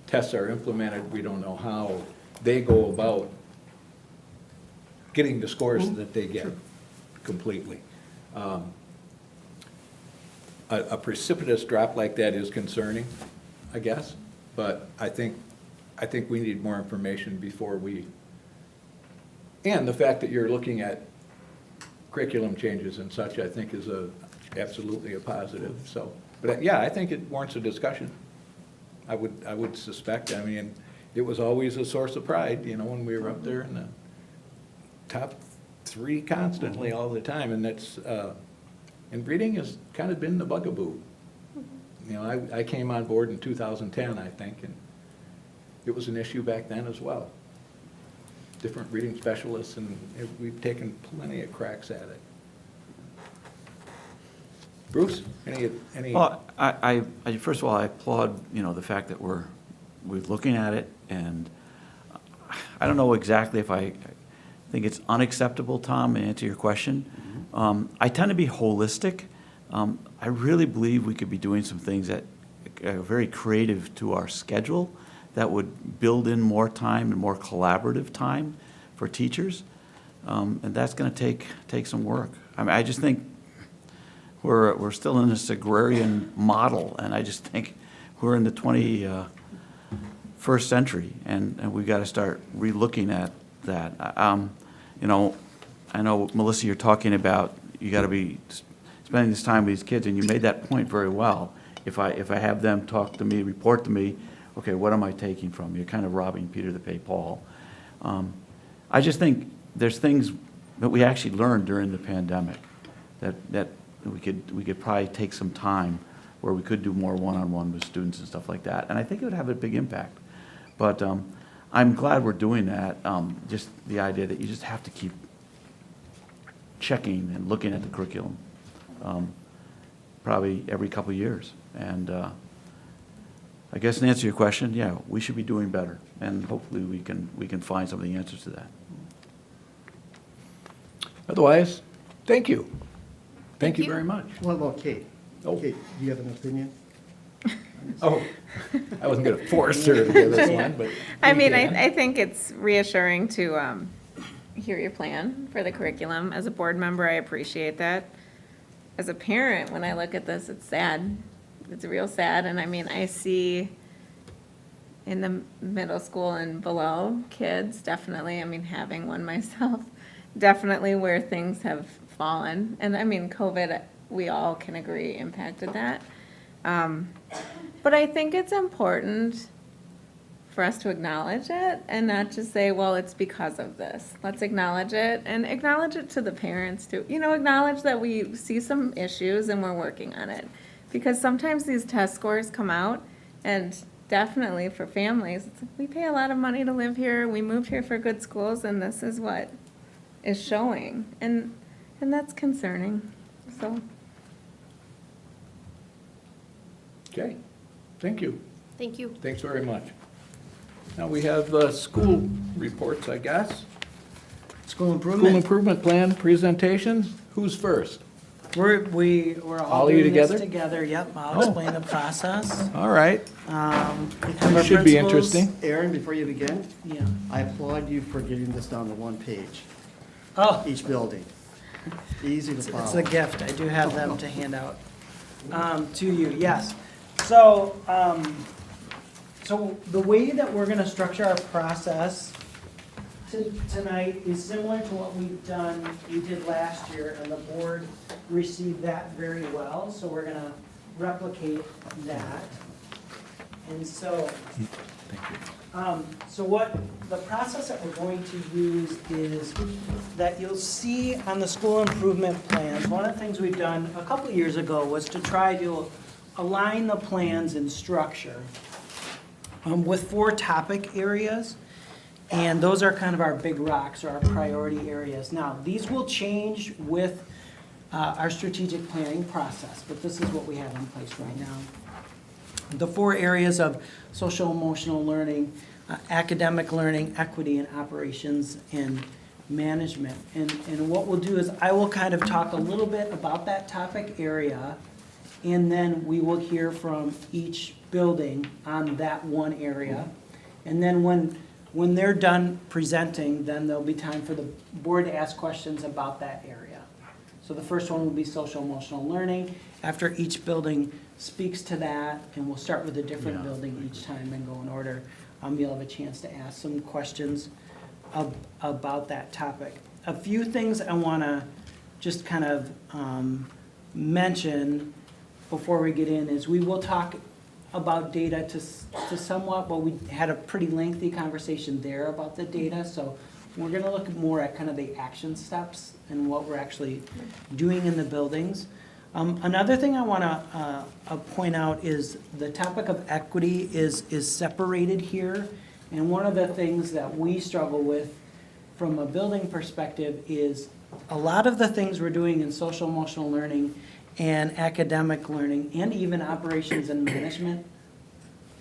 tests are implemented. We don't know how they go about getting the scores that they get completely. A precipitous drop like that is concerning, I guess, but I think we need more information before we, and the fact that you're looking at curriculum changes and such, I think is absolutely a positive, so. But yeah, I think it warrants a discussion. I would suspect, I mean, it was always a source of pride, you know, when we were up there in the top 3 constantly all the time, and that's, and reading has kind of been the bugaboo. You know, I came on board in 2010, I think, and it was an issue back then as well. Different reading specialists, and we've taken plenty of cracks at it. Bruce, any? Well, I first of all, I applaud, you know, the fact that we're looking at it, and I don't know exactly if I think it's unacceptable, Tom, to answer your question. I tend to be holistic. I really believe we could be doing some things that are very creative to our schedule that would build in more time and more collaborative time for teachers. And that's going to take some work. I mean, I just think we're still in this agrarian model, and I just think we're in the 21st century, and we've got to start relooking at that. You know, I know, Melissa, you're talking about you got to be spending this time with these kids, and you made that point very well. If I have them talk to me, report to me, okay, what am I taking from you? You're kind of robbing Peter to pay Paul. I just think there's things that we actually learned during the pandemic that we could probably take some time where we could do more one-on-one with students and stuff like that. And I think it would have a big impact. But I'm glad we're doing that. Just the idea that you just have to keep checking and looking at the curriculum probably every couple of years. And I guess to answer your question, yeah, we should be doing better. And hopefully we can find some of the answers to that. Otherwise, thank you. Thank you very much. What about Kate? Oh. Kate, do you have an opinion? Oh, I wasn't going to force her to give this one, but. I mean, you can. I think it's reassuring to hear your plan for the curriculum. As a board member, I appreciate that. As a parent, when I look at this, it's sad. It's real sad. And I mean, I see in the middle school and below kids, definitely, I mean, having one myself, definitely where things have fallen. And I mean, COVID, we all can agree, impacted that. But I think it's important for us to acknowledge it and not just say, well, it's because of this. Let's acknowledge it and acknowledge it to the parents too. You know, acknowledge that we see some issues and we're working on it. Because sometimes these test scores come out, and definitely for families, it's like, we pay a lot of money to live here, we moved here for good schools, and this is what is showing. And that's concerning, so. Okay, thank you. Thank you. Thanks very much. Now we have school reports, I guess. School School improvement plan presentation. Who's first? We're All all of you doing this together? together, yep, I'll Oh. explain the process. All right. We have This our should be principals- interesting. Aaron, before you begin, Yeah. I applaud you for getting this down to one page, Oh, each building. Easy to it's follow. a gift, I do have them to hand out to you, yes. So, so the way that we're gonna structure our process tonight is similar to what we did last year, and the board received that very well, so we're gonna replicate that. And so, so what, the process that we're going to use is that you'll see on the school improvement plans, one of the things we've done a couple of years ago was to try to align the plans in structure with 4 topic areas. And those are kind of our big rocks or our priority areas. Now, these will change with our strategic planning process, but this is what we have in place right now. The 4 areas of social emotional learning, academic learning, equity and operations, and management. And what we'll do is I will kind of talk a little bit about that topic area, and then we will hear from each building on that one area. And then when they're done presenting, then there'll be time for the board to ask questions about that area. So the first one will be social emotional learning. After each building speaks to that, and we'll start with a different building each time and go in order, you'll have a chance to ask some questions about that topic. A few things I want to just kind of mention before we get in is we will talk about data to somewhat, but we had a pretty lengthy conversation there about the data, so we're gonna look more at kind of the action steps and what we're actually doing in the buildings. Another thing I wanna point out is the topic of equity is separated here, and one of the things that we struggle with from a building perspective is a lot of the things we're doing in social emotional learning and academic learning, and even operations and management,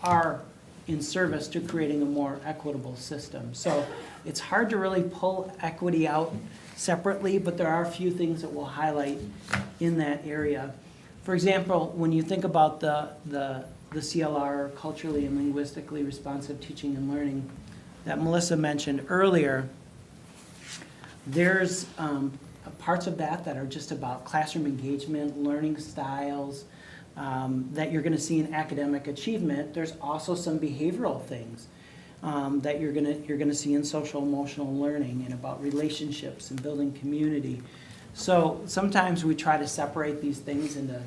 are in service to creating a more equitable system. So it's hard to really pull equity out separately, but there are a few things that we'll highlight in that area. For example, when you think about the CLR, culturally and linguistically responsive teaching and learning, that Melissa mentioned earlier, there's parts of that that are just about classroom engagement, learning styles, that you're gonna see in academic achievement. There's also some behavioral things that you're gonna see in social emotional learning, and about relationships and building community. So sometimes we try to separate these things into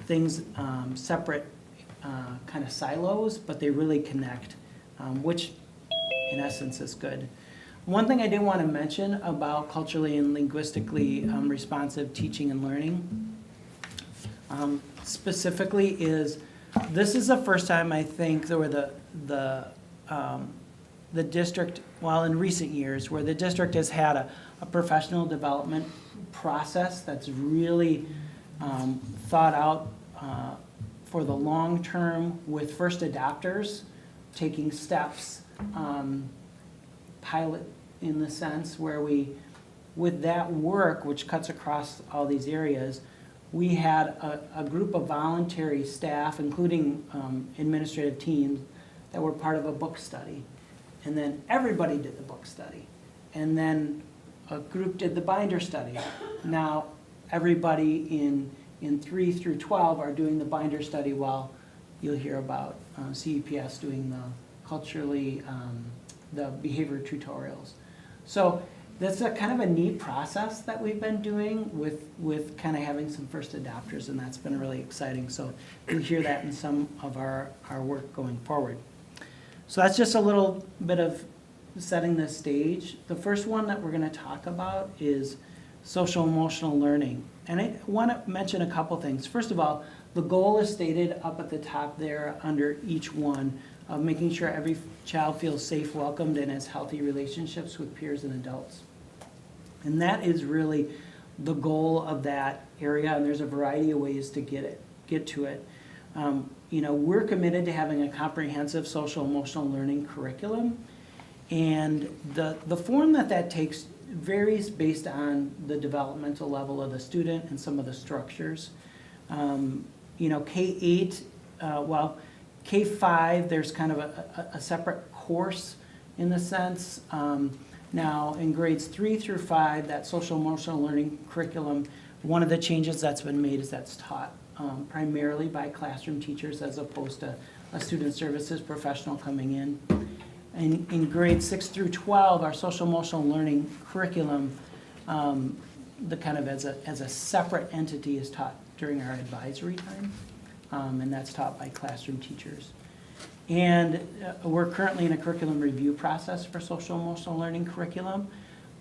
things, separate kind of silos, but they really connect, which in essence is good. One thing I did want to mention about culturally and linguistically responsive teaching and learning specifically is, this is the first time I think there were the district, well, in recent years, where the district has had a professional development process that's really thought out for the long term, with first adopters taking steps, pilot in the sense where we, with that work, which cuts across all these areas, we had a group of voluntary staff, including administrative teams, that were part of a book study. And then everybody did the book study. And then a group did the binder study. Now, everybody in 3 through 12 are doing the binder study, while you'll hear about CEPS doing the culturally, the behavior tutorials. So that's a kind of a neat process that we've been doing with kind of having some first adopters, and that's been really exciting. So you'll hear that in some of our work going forward. So that's just a little bit of setting the stage. The first one that we're going to talk about is social emotional learning. And I want to mention a couple things. First of all, the goal is stated up at the top there under each one, of making sure every child feels safe, welcomed, and has healthy relationships with peers and adults. And that is really the goal of that area, and there's a variety of ways to get to it. You know, we're committed to having a comprehensive social emotional learning curriculum, and the form that takes varies based on the developmental level of the student and some of the structures. K-8, K-5, there's kind of a separate course in the sense. Now, in grades 3 through 5, that social emotional learning curriculum, one of the changes that's been made is that's taught primarily by classroom teachers as opposed to a student services professional coming in. And in grades 6 through 12, our social emotional learning curriculum, the kind of as a separate entity is taught during our advisory time, and that's taught by classroom teachers. And we're currently in a curriculum review process for social emotional learning curriculum.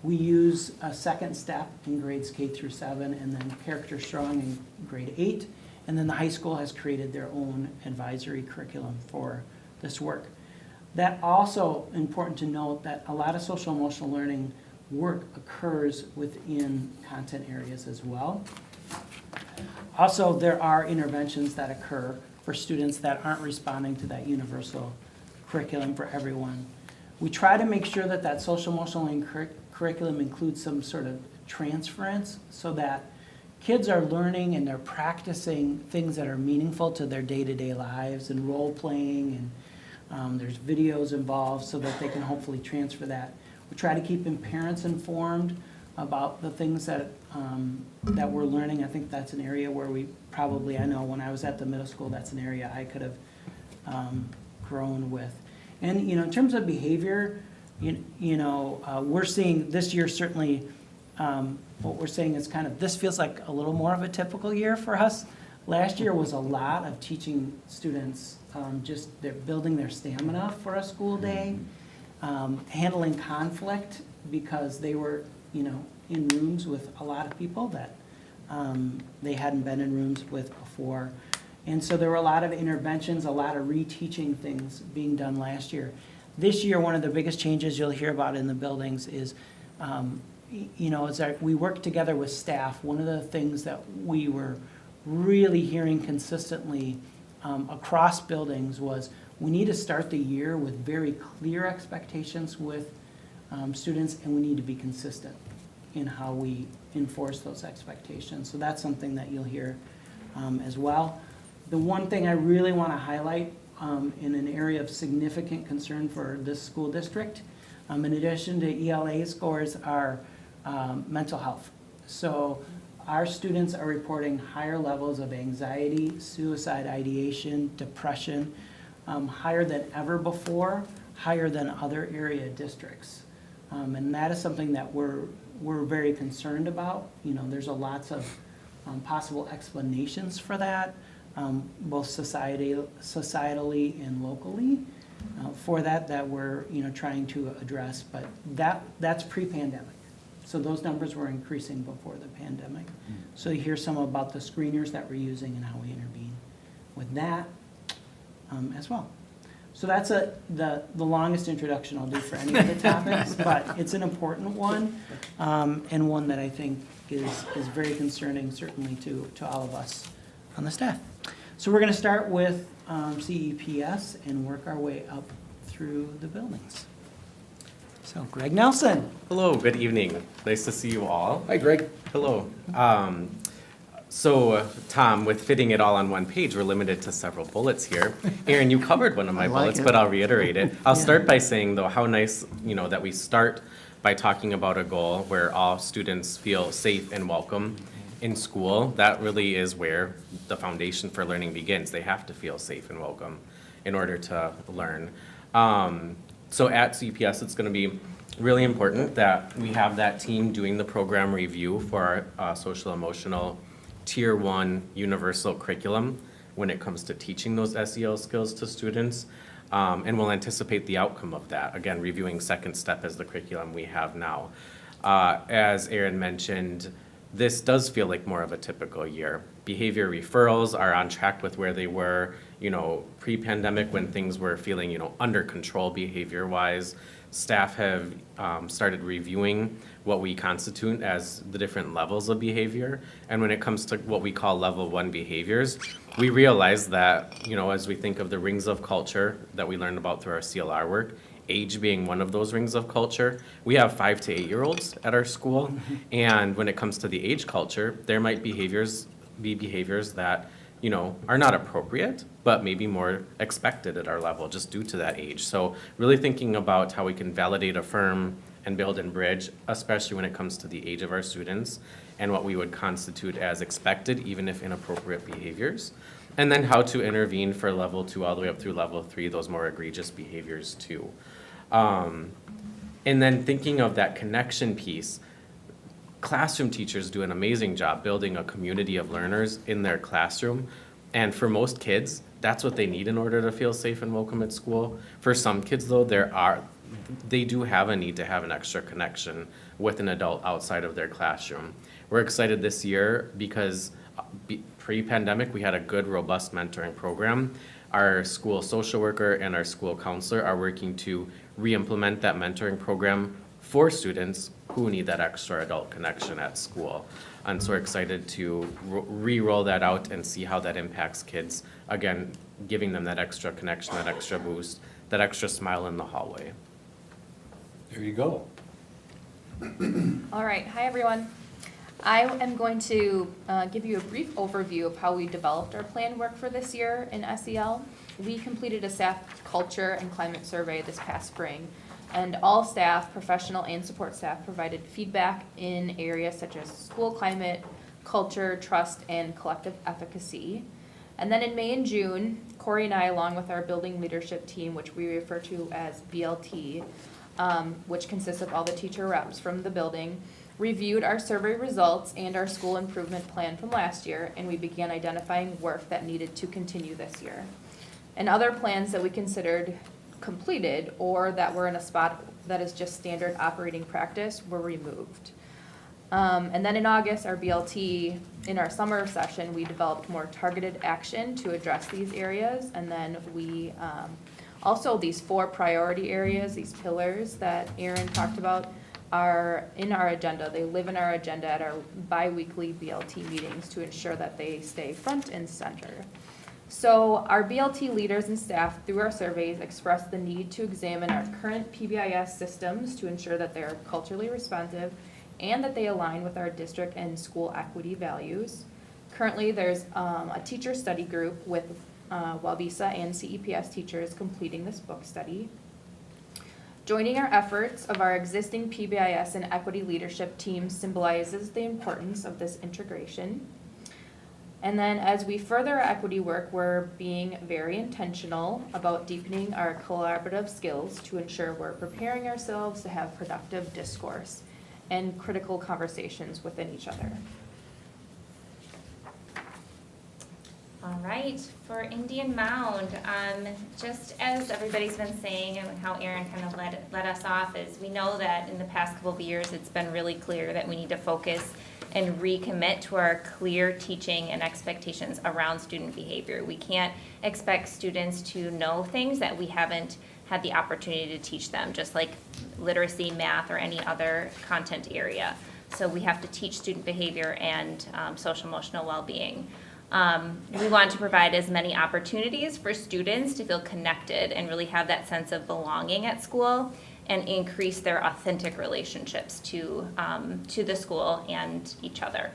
We use a second step in grades K through 7, and then Character Strong in grade 8. And then the high school has created their own advisory curriculum for this work. That also important to note that a lot of social emotional learning work occurs within content areas as well. Also, there are interventions that occur for students that aren't responding to that universal curriculum for everyone. We try to make sure that that social emotional learning curriculum includes some sort of transference so that kids are learning and they're practicing things that are meaningful to their day-to-day lives and role-playing, and there's videos involved so that they can hopefully transfer that. We try to keep parents informed about the things that we're learning. I think that's an area where we probably, I know when I was at the middle school, that's an area I could have grown with. And, in terms of behavior, we're seeing this year certainly, what we're saying is kind of, this feels like a little more of a typical year for us. Last year was a lot of teaching students, just they're building their stamina for a school day, handling conflict because they were, in rooms with a lot of people that they hadn't been in rooms with before. And so there were a lot of interventions, a lot of reteaching things being done last year. This year, one of the biggest changes you'll hear about in the buildings is, is that we work together with staff. One of the things that we were really hearing consistently across buildings was we need to start the year with very clear expectations with students, and we need to be consistent in how we enforce those expectations. So that's something that you'll hear as well. The one thing I really want to highlight in an area of significant concern for this school district, in addition to ELA scores, are mental health. So our students are reporting higher levels of anxiety, suicide ideation, depression, higher than ever before, higher than other area districts. And that is something that we're very concerned about. There's lots of possible explanations for that, both societally and locally, for that we're trying to address. But that's pre-pandemic. So those numbers were increasing before the pandemic. So you hear some about the screeners that we're using and how we intervene with that as well. So that's the longest introduction I'll do for any of the topics, but it's an important one, and one that I think is very concerning, certainly to all of us on the staff. So we're going to start with CEPS and work our way up through the buildings. So Greg Nelson. Hello, good evening. Nice to see you all. Hi, Greg. Hello. So, Tom, with fitting it all on one page, we're limited to several bullets here. Aaron, you covered one of my bullets, but I'll reiterate it. I'll start by saying, though, how nice, that we start by talking about a goal where all students feel safe and welcome in school. That really is where the foundation for learning begins. They have to feel safe and welcome in order to learn. So at CPS, it's going to be really important that we have that team doing the program review for our social emotional Tier 1 universal curriculum when it comes to teaching those SEL skills to students. And we'll anticipate the outcome of that. Again, reviewing second step as the curriculum we have now. As Aaron mentioned, this does feel like more of a typical year. Behavior referrals are on track with where they were, pre-pandemic when things were feeling, under control behavior-wise. Staff have started reviewing what we constitute as the different levels of behavior. And when it comes to what we call level 1 behaviors, we realize that, as we think of the rings of culture that we learned about through our CLR work, age being one of those rings of culture. We have 5 to 8-year-olds at our school, and when it comes to the age culture, there might be behaviors that, you know, are not appropriate, but maybe more expected at our level just due to that age. So really thinking about how we can validate, affirm, and build and bridge, especially when it comes to the age of our students and what we would constitute as expected, even if inappropriate behaviors. And then how to intervene for level 2 all the way up through level 3, those more egregious behaviors too. And then thinking of that connection piece, classroom teachers do an amazing job building a community of learners in their classroom. And for most kids, that's what they need in order to feel safe and welcome at school. For some kids though, they do have a need to have an extra connection with an adult outside of their classroom. We're excited this year because pre-pandemic, we had a good, robust mentoring program. Our school social worker and our school counselor are working to re-implement that mentoring program for students who need that extra adult connection at school. And so we're excited to re-roll that out and see how that impacts kids. Again, giving them that extra connection, that extra boost, that extra smile in the hallway. There you go. All right, hi everyone. I am going to give you a brief overview of how we developed our planned work for this year in SEL. We completed a staff culture and climate survey this past spring, and all staff, professional and support staff, provided feedback in areas such as school climate, culture, trust, and collective efficacy. And then in May and June, Corey and I, along with our building leadership team, which we refer to as BLT, which consists of all the teacher reps from the building, reviewed our survey results and our school improvement plan from last year, and we began identifying work that needed to continue this year. And other plans that we considered completed or that were in a spot that is just standard operating practice were removed. And then in August, our BLT, in our summer session, we developed more targeted action to address these areas. And then we also, these 4 priority areas, these pillars that Aaron talked about, are in our agenda. They live in our agenda at our bi-weekly BLT meetings to ensure that they stay front and center. So our BLT leaders and staff, through our surveys, expressed the need to examine our current PBIS systems to ensure that they are culturally responsive and that they align with our district and school equity values. Currently, there's a teacher study group with Wabisa and CEPS teachers completing this book study. Joining our efforts of our existing PBIS and equity leadership team symbolizes the importance of this integration. And then as we further our equity work, we're being very intentional about deepening our collaborative skills to ensure we're preparing ourselves to have productive discourse and critical conversations within each other. All right, for Indian Mound, just as everybody's been saying and how Aaron kind of led us off is we know that in the past couple of years it's been really clear that we need to focus and recommit to our clear teaching and expectations around student behavior. We can't expect students to know things that we haven't had the opportunity to teach them, just like literacy, math, or any other content area. So we have to teach student behavior and social emotional well-being. We want to provide as many opportunities for students to feel connected and really have that sense of belonging at school and increase their authentic relationships to the school and each other.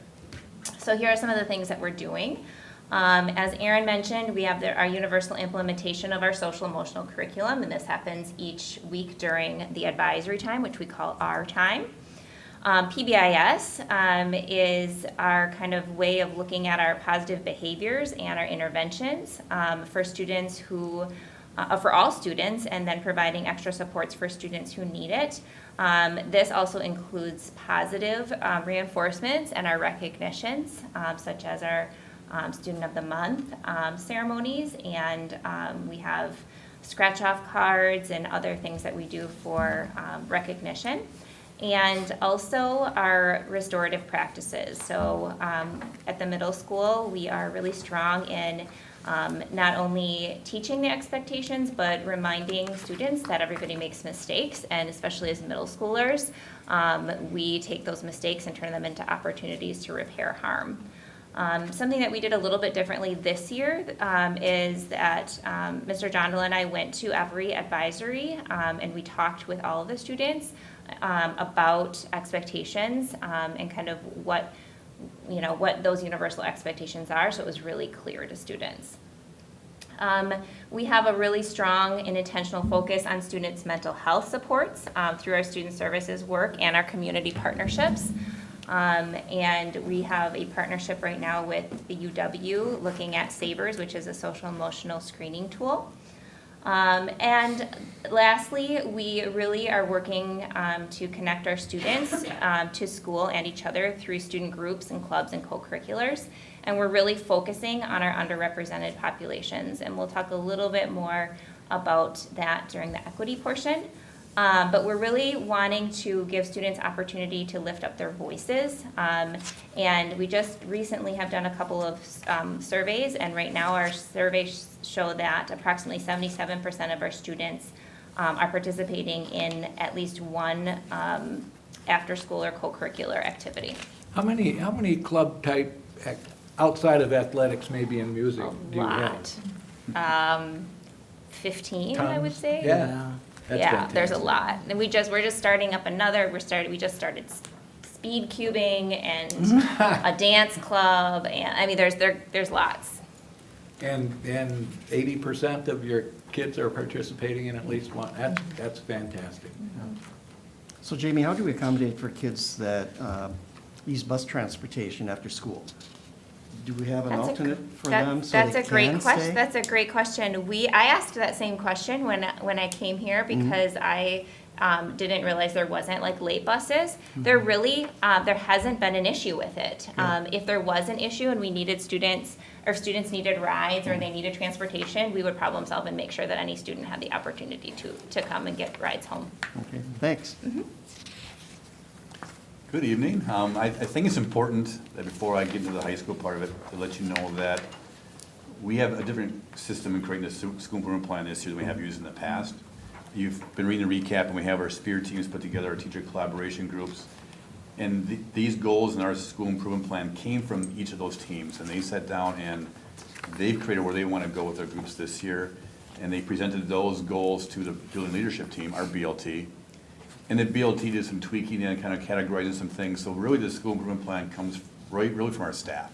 So here are some of the things that we're doing. As Aaron mentioned, we have our universal implementation of our social emotional curriculum, and this happens each week during the advisory time, which we call our time. PBIS is our kind of way of looking at our positive behaviors and our interventions for students who, for all students, and then providing extra supports for students who need it. This also includes positive reinforcements and our recognitions, such as our Student of the Month ceremonies, and we have scratch-off cards and other things that we do for recognition. And also our restorative practices. So at the middle school, we are really strong in not only teaching the expectations, but reminding students that everybody makes mistakes, and especially as middle schoolers, we take those mistakes and turn them into opportunities to repair harm. Something that we did a little bit differently this year is that Mr. Jondal and I went to every advisory and we talked with all of the students about expectations and kind of what those universal expectations are, so it was really clear to students. We have a really strong and intentional focus on students' mental health supports through our student services work and our community partnerships. And we have a partnership right now with the UW looking at SABRS, which is a social emotional screening tool. And lastly, we really are working to connect our students to school and each other through student groups and clubs and co-curriculars. And we're really focusing on our underrepresented populations. And we'll talk a little bit more about that during the equity portion. But we're really wanting to give students opportunity to lift up their voices. And we just recently have done a couple of surveys, and right now our surveys show that approximately 77% of our students are participating in at least one after-school or co-curricular activity. How many club type, outside of athletics, maybe in music, do you have? 15, I would say. Yeah. That's Yeah, fantastic. there's a lot. And we're just starting up another, we just started speed cubing and a dance club, and, I mean, there's lots. And 80% of your kids are participating in at least one. That's fantastic. So Jamie, how do we accommodate for kids that use bus transportation after school? Do we have an alternate for them so they can stay? That's a great question. I asked that same question when I came here because I didn't realize there wasn't like late buses. There really, there hasn't been an issue with it. If there was an issue and we needed students needed rides or they needed transportation, we would problem solve and make sure that any student had the opportunity to come and get rides home. Okay, thanks. Good evening. I think it's important that before I get into the high school part of it, to let you know that we have a different system in creating a school improvement plan this year than we have used in the past. You've been reading the recap, and we have our SPEAR teams put together, our teacher collaboration groups. And these goals in our school improvement plan came from each of those teams, and they sat down and they've created where they want to go with their groups this year. And they presented those goals to the building leadership team, our BLT. And the BLT did some tweaking and kind of categorizing some things. So really the school improvement plan comes really from our staff.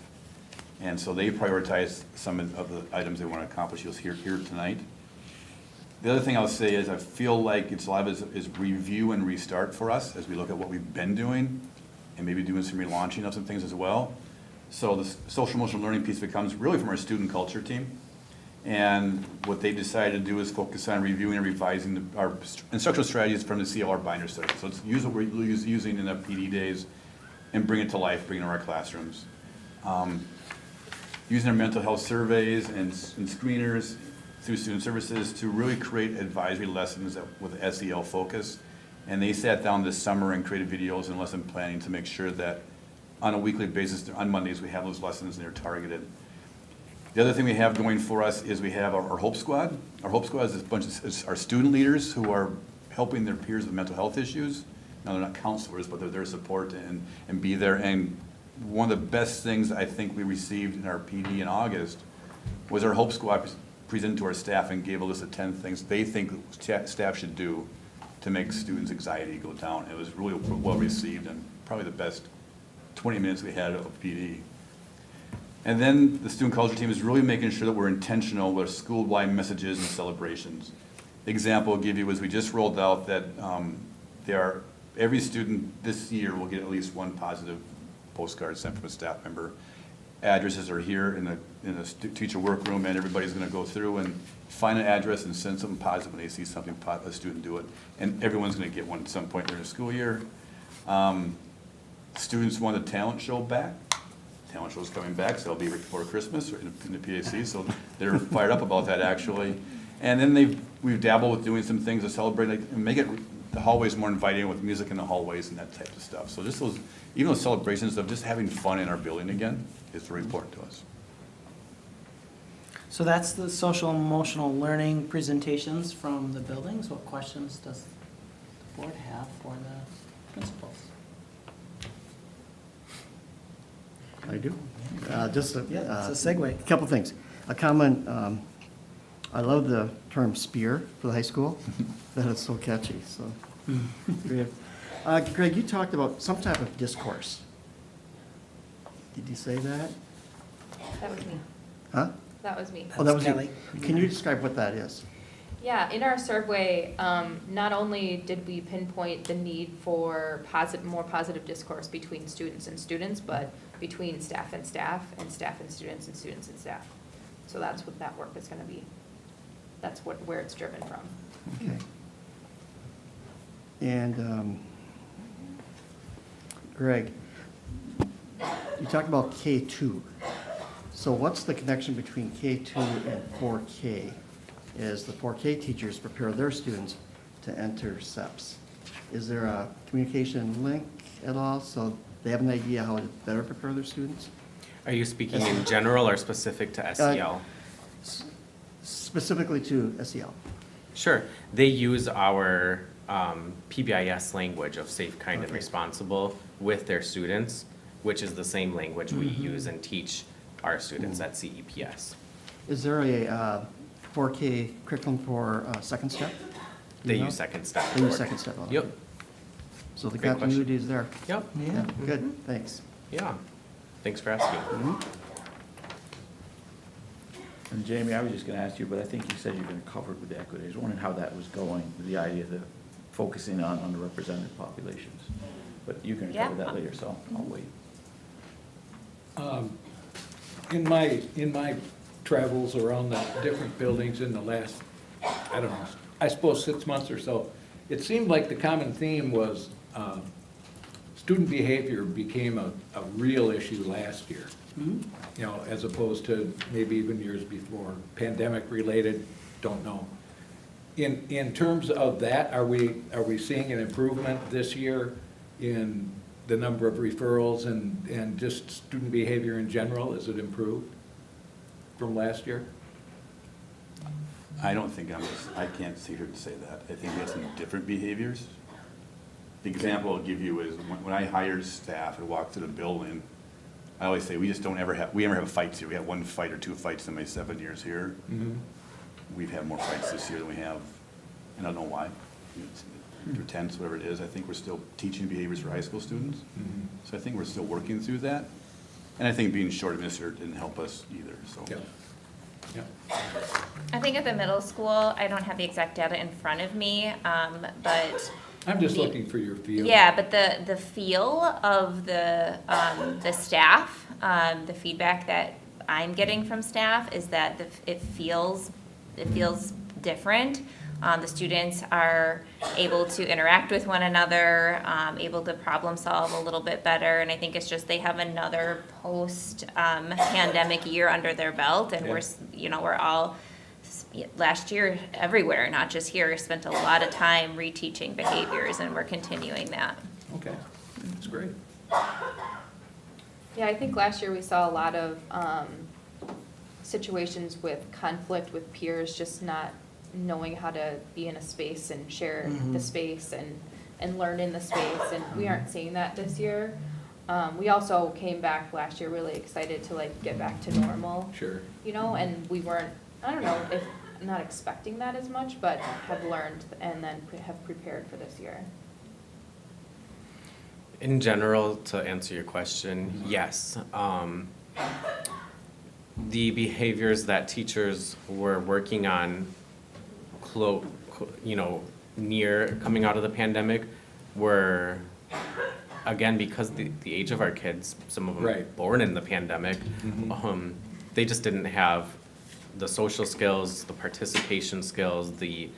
And so they prioritize some of the items they want to accomplish. You'll hear here tonight. The other thing I'll say is I feel like it's a lot of it is review and restart for us as we look at what we've been doing and maybe doing some relaunching of some things as well. So the social emotional learning piece becomes really from our student culture team. And what they decided to do is focus on reviewing and revising our instructional strategies from the CLR binder study. So it's use what we're using in the PD days and bring it to life, bring it to our classrooms. Using our mental health surveys and screeners through student services to really create advisory lessons with SEL focus. And they sat down this summer and created videos and lesson planning to make sure that on a weekly basis, on Mondays, we have those lessons and they're targeted. The other thing we have going for us is we have our Hope Squad. Our Hope Squad is a bunch of our student leaders who are helping their peers with mental health issues. Now, they're not counselors, but they're there to support and be there. And one of the best things I think we received in our PD in August was our Hope Squad presented to our staff and gave a list of 10 things they think staff should do to make students' anxiety go down. It was really well received and probably the best 20 minutes we had of PD. And then the student culture team is really making sure that we're intentional with school-wide messages and celebrations. The example I'll give you is we just rolled out that every student this year will get at least one positive postcard sent from a staff member. Addresses are here in the teacher workroom, and everybody's going to go through and find an address and send something positive when they see something a student do it. And everyone's going to get one at some point during the school year. Students want the talent show back. Talent show's coming back, so it'll be before Christmas or in the PAC, so they're fired up about that actually. And then we've dabbled with doing some things to celebrate, like make the hallways more inviting with music in the hallways and that type of stuff. So just even those celebrations of just having fun in our building again is very important to us. So that's the social emotional learning presentations from the buildings. What questions does the board have for the principals? I do. Just a. Yeah, it's a segue. A couple things. A comment, I love the term spear for the high school. That is so catchy, so. Great. Greg, you talked about some type of discourse. Did you say that? That was me. Huh? That was me. Oh, that was you. Kelly. Can you describe what that is? Yeah, in our survey, not only did we pinpoint the need for more positive discourse between students and students, but between staff and staff, and staff and students, and students and staff. So that's what that work is gonna be. That's where it's driven from. Okay. And Greg, you talked about K2. So what's the connection between K2 and 4K? As the 4K teachers prepare their students to enter SEPs? Is there a communication link at all, so they have an idea how to better prepare their students? Are you speaking in general or specific to SEL? Specifically to SEL. Sure. They use our PBIS language of safe, kind, and Okay. responsible with their students, which is the same language we use and teach our students at CEPS. Is there a 4K curriculum for second step? They You know? use second step. They use second step. okay. Yep. So the Great question. continuity is there. Yep. Yeah, good, thanks. Yeah. Thanks for asking. And Jamie, I was just gonna ask you, but I think you said you're gonna cover it with the equity. I was wondering how that was going, with the idea of focusing on underrepresented populations. But you can cover that later, so I'll wait. In my travels around the different buildings in the last, I don't know, I suppose 6 months or so, it seemed like the common theme was student behavior became a real issue last year. You know, as opposed to maybe even years before, pandemic related, don't know. In terms of that, are we seeing an improvement this year in the number of referrals and just student behavior in general? Is it improved from last year? I don't think I can't sit here to say that. I think we have some different behaviors. The example I'll give you is when I hired staff and walked through the building, I always say, we never have fights here. We had 1 fight or 2 fights in my 7 years here. We've had more fights this year than we have, and I don't know why. Through tenths, whatever it is, I think we're still teaching behaviors for high school students. So I think we're still working through that. And I think being short administered didn't help us either, so. Yeah. I think at the middle school, I don't have the exact data in front of me, but. I'm just looking for your feel. Yeah, but the feel of the staff, the feedback that I'm getting from staff is that it feels different. The students are able to interact with one another, able to problem solve a little bit better, and I think it's just they have another post-pandemic year under their belt, and we're all last year everywhere, not just here, spent a lot of time reteaching behaviors, and we're continuing that. Okay, that's great. Yeah, I think last year we saw a lot of situations with conflict with peers, just not knowing how to be in a space and share the space and learn in the space, and we aren't seeing that this year. We also came back last year really excited to like get back to normal. Sure. You know, and we weren't, I don't know if, not expecting that as much, but have learned and then have prepared for this year. In general, to answer your question, yes. The behaviors that teachers were working on near coming out of the pandemic were, again, because the age of our kids, some of them born in the pandemic, they just didn't have the social skills, the participation skills, the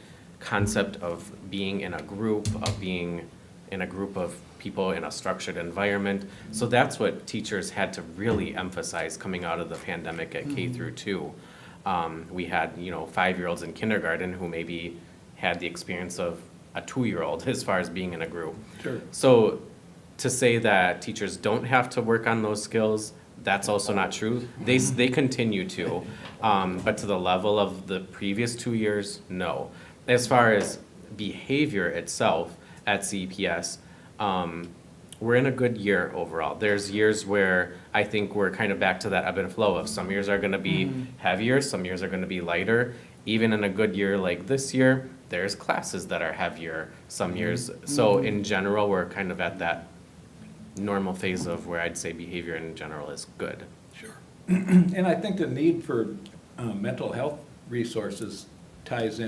concept of being in a group, of being in a group of people in a structured environment. So that's what teachers had to really emphasize coming out of the pandemic at K through 2. We had, 5-year-olds in kindergarten who maybe had the experience of a 2-year-old as far as being in a group. Sure. So to say that teachers don't have to work on those skills, that's also not true. They continue to, but to the level of the previous 2 years, no. As far as behavior itself at CEPS, we're in a good year overall. There's years where I think we're kind of back to that ebb and flow of some years are gonna be heavier, some years are gonna be lighter. Even in a good year like this year, there's classes that are heavier some years. So in general, we're kind of at that normal phase of where I'd say behavior in general is good. Sure. And I think the need for mental health resources ties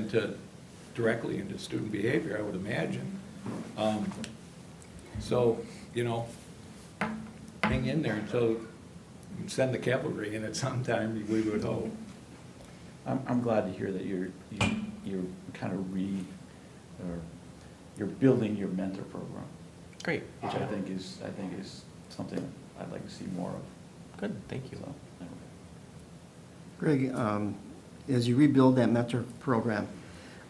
directly into student behavior, I would imagine. So, hang in there until, send the cavalry in at some time, we would hope. I'm glad to hear that you're kind of you're building your mentor program, Great. which I think is something I'd like to see more of. Good, thank you. So, anyway. Greg, as you rebuild that mentor program,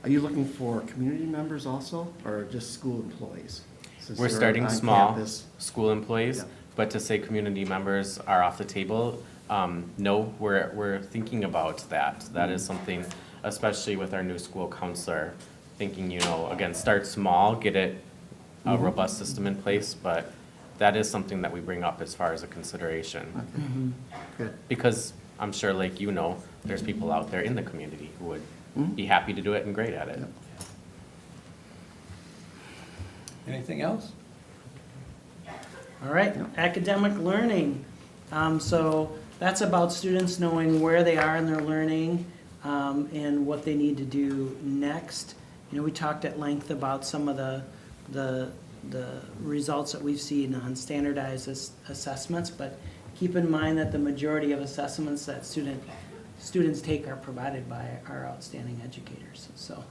are you looking for community members also, or just school employees? Since We're they're starting on small, campus? school employees, Yeah. but to say community members are off the table, no, we're thinking about that. That is something, especially with our new school counselor, thinking, again, start small, get a robust system in place, but that is something that we bring up as far as a consideration. Okay. Good. Because I'm sure, like there's people out there in the community who would be happy to do it and great at it. Yep. Anything else? All right, academic learning. So that's about students knowing where they are in their learning and what they need to do next. We talked at length about some of the results that we've seen on standardized assessments, but keep in mind that the majority of assessments that students take are provided by our outstanding educators, so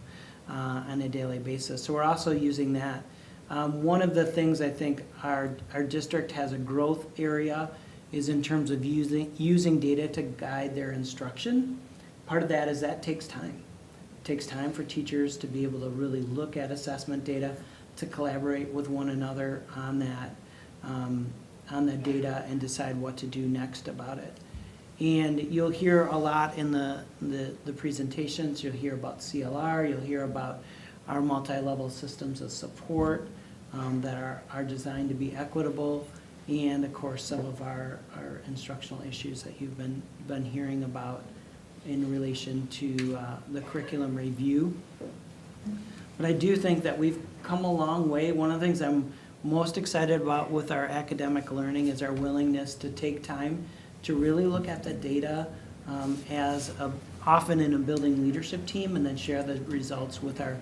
on a daily basis. So we're also using that. One of the things I think our district has a growth area is in terms of using data to guide their instruction. Part of that is that takes time. It takes time for teachers to be able to really look at assessment data, to collaborate with one another on the data and decide what to do next about it. And you'll hear a lot in the presentations. You'll hear about CLR, you'll hear about our multi-level systems of support that are designed to be equitable, and of course some of our instructional issues that you've been hearing about in relation to the curriculum review. But I do think that we've come a long way. One of the things I'm most excited about with our academic learning is our willingness to take time to really look at the data often in a building leadership team, and then share the results with our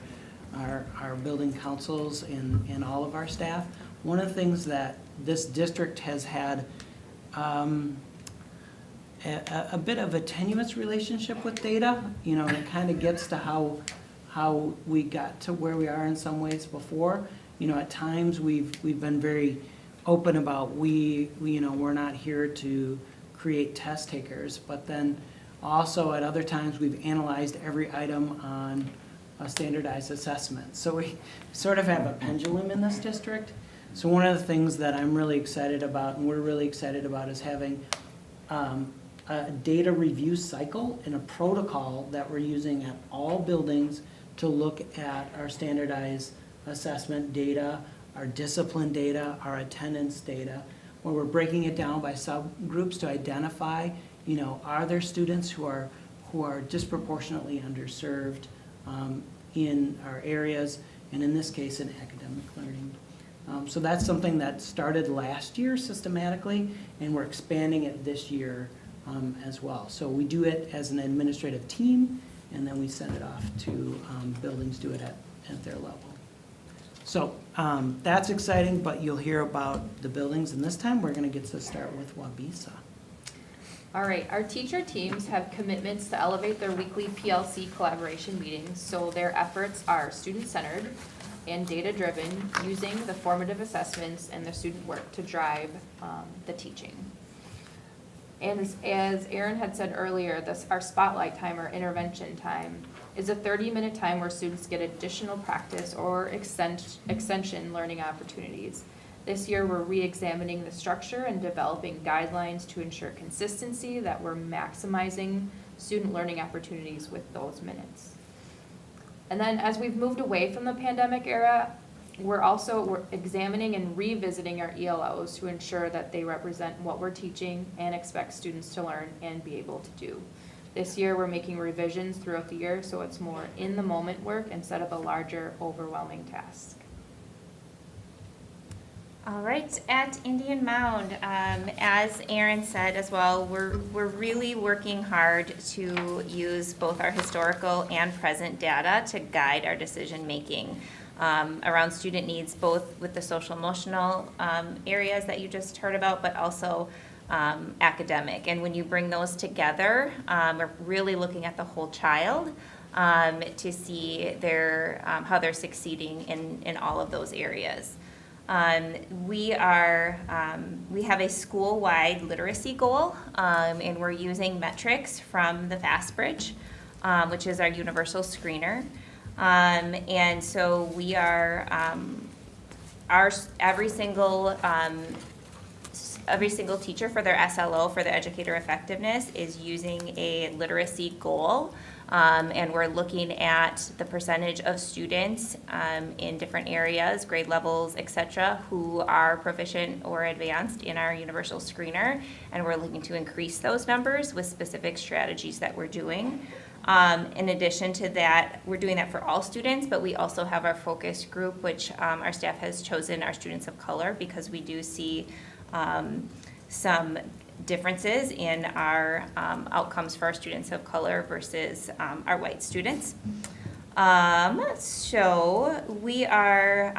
building councils and all of our staff. One of the things that this district has had a bit of a tenuous relationship with data, and it kind of gets to how we got to where we are in some ways before. At times we've been very open about we're not here to create test takers, but then also at other times we've analyzed every item on a standardized assessment. So we sort of have a pendulum in this district. So one of the things that I'm really excited about, and we're really excited about, is having a data review cycle and a protocol that we're using at all buildings to look at our standardized assessment data, our discipline data, our attendance data, where we're breaking it down by subgroups to identify, are there students who are disproportionately underserved in our areas, and in this case in academic learning. So that's something that started last year systematically, and we're expanding it this year as well. So we do it as an administrative team, and then we send it off to buildings do it at their level. So that's exciting, but you'll hear about the buildings, and this time we're going to get to start with Wabisa. All right, our teacher teams have commitments to elevate their weekly PLC collaboration meetings, so their efforts are student-centered and data-driven, using the formative assessments and the student work to drive the teaching. And as Erin had said earlier, our spotlight time or intervention time is a 30-minute time where students get additional practice or extension learning opportunities. This year, we're re-examining the structure and developing guidelines to ensure consistency, that we're maximizing student learning opportunities with those minutes. And then as we've moved away from the pandemic era, We're examining and revisiting our ELOs to ensure that they represent what we're teaching and expect students to learn and be able to do. This year, we're making revisions throughout the year, so it's more in-the-moment work instead of a larger, overwhelming task. All right, at Indian Mound, as Aaron said as well, we're really working hard to use both our historical and present data to guide our decision-making around student needs, both with the social emotional areas that you just heard about, but also academic. And when you bring those together, we're really looking at the whole child to see how they're succeeding in all of those areas. We have a school-wide literacy goal, and we're using metrics from the FastBridge, which is our universal screener. And so we are, every single teacher for their SLO, for their educator effectiveness, is using a literacy goal. And we're looking at the percentage of students in different areas, grade levels, et cetera, who are proficient or advanced in our universal screener. And we're looking to increase those numbers with specific strategies that we're doing. In addition to that, we're doing that for all students, but we also have our focus group, which our staff has chosen our students of color, because we do see some differences in our outcomes for our students of color versus our white students. So we are,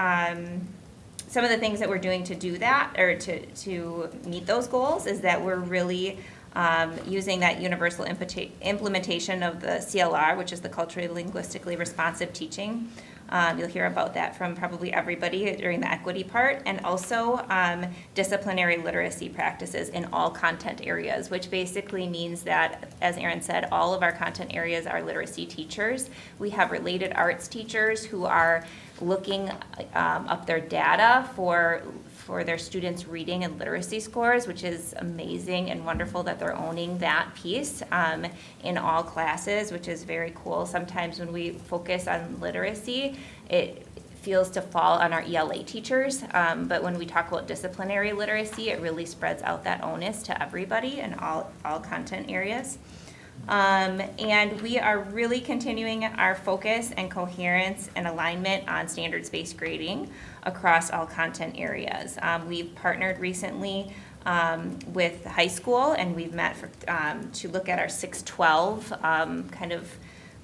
some of the things that we're doing to do that, or to meet those goals, is that we're really using that universal implementation of the CLR, which is the culturally linguistically responsive teaching. You'll hear about that from probably everybody during the equity part, and also disciplinary literacy practices in all content areas, which basically means that, as Aaron said, all of our content areas are literacy teachers. We have related arts teachers who are looking up their data for their students' reading and literacy scores, which is amazing and wonderful that they're owning that piece in all classes, which is very cool. Sometimes when we focus on literacy, it feels to fall on our ELA teachers, but when we talk about disciplinary literacy, it really spreads out that onus to everybody in all content areas. And we are really continuing our focus and coherence and alignment on standards-based grading across all content areas. We've partnered recently with high school, and we've met to look at our 612 kind of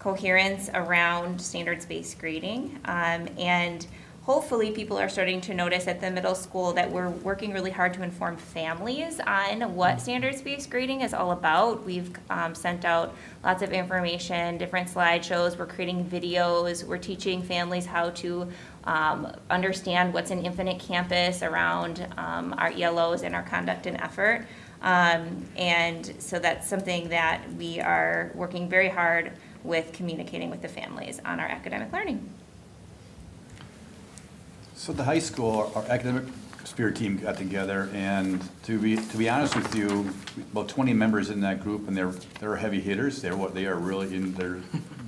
coherence around standards-based grading. And hopefully people are starting to notice at the middle school that we're working really hard to inform families on what standards-based grading is all about. We've sent out lots of information, different slideshows, we're creating videos, we're teaching families how to understand what's in Infinite Campus around our ELOs and our conduct and effort. And so that's something that we are working very hard with communicating with the families on our academic learning. So at the high school, our academic spirit team got together, and to be honest with you, about 20 members in that group, and they're heavy hitters. They are really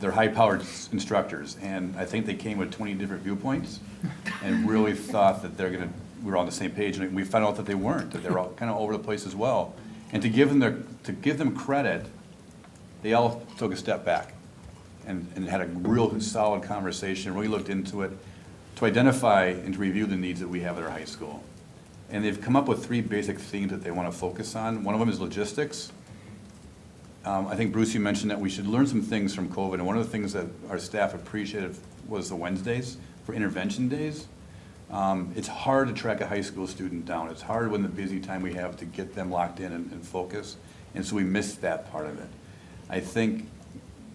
they're high-powered instructors, and I think they came with 20 different viewpoints, and really thought that we were on the same page, and we found out that they weren't. That they were all kind of over the place as well. And to give them credit, they all took a step back, and had a real solid conversation. Really looked into it, to identify and to review the needs that we have at our high school. And they've come up with 3 basic themes that they want to focus on. One of them is logistics. I think, Bruce, you mentioned that we should learn some things from COVID, and one of the things that our staff appreciated was the Wednesdays for intervention days. It's hard to track a high school student down. It's hard when the busy time we have to get them locked in and focus, and so we missed that part of it. I think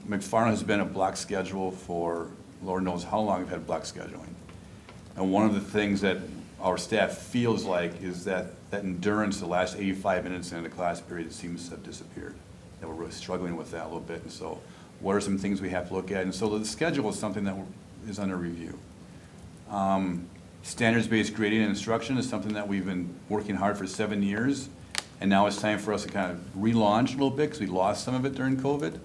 McFarland has been a block schedule for Lord knows how long we've had block scheduling. And one of the things that our staff feels like is that endurance, the last 85 minutes in the class period, seems to have disappeared. That we're really struggling with that a little bit. And so what are some things we have to look at? And so the schedule is something that is under review. Standards-based grading and instruction is something that we've been working hard for 7 years. And now it's time for us to kind of relaunch a little bit, because we lost some of it during COVID.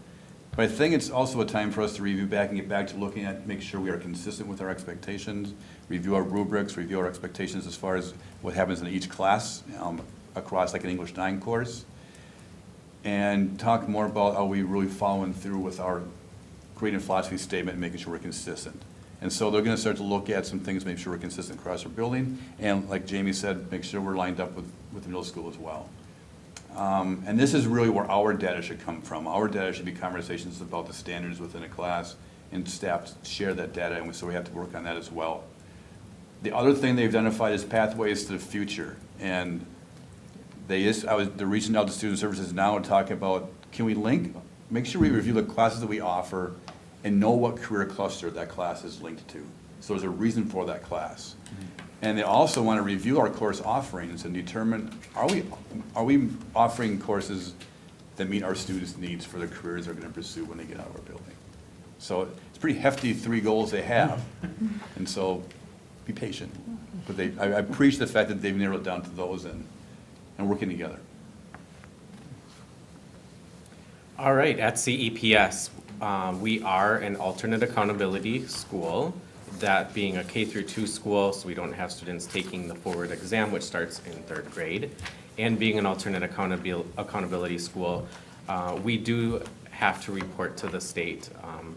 But I think it's also a time for us to review back and get back to looking at, make sure we are consistent with our expectations, review our rubrics, review our expectations as far as what happens in each class, across like an English 9 course, and talk more about are we really following through with our grading philosophy statement and making sure we're consistent. And so they're gonna start to look at some things, make sure we're consistent across our building, and like Jamie said, make sure we're lined up with the middle school as well. And this is really where our data should come from. Our data should be conversations about the standards within a class, and staff share that data, and so we have to work on that as well. The other thing they've identified is pathways to the future, and they're reaching out to student services now and talking about, can we make sure we review the classes that we offer and know what career cluster that class is linked to. So there's a reason for that class. And they also want to review our course offerings and determine, are we offering courses that meet our students' needs for the careers they're going to pursue when they get out of our building? So it's pretty hefty 3 goals they have. And so be patient. But I appreciate the fact that they've narrowed it down to those and working together. All right, at CEPS, we are an alternate accountability school, that being a K through 2 school, so we don't have students taking the forward exam, which starts in 3rd grade. And being an alternate accountability school, we do have to report to the state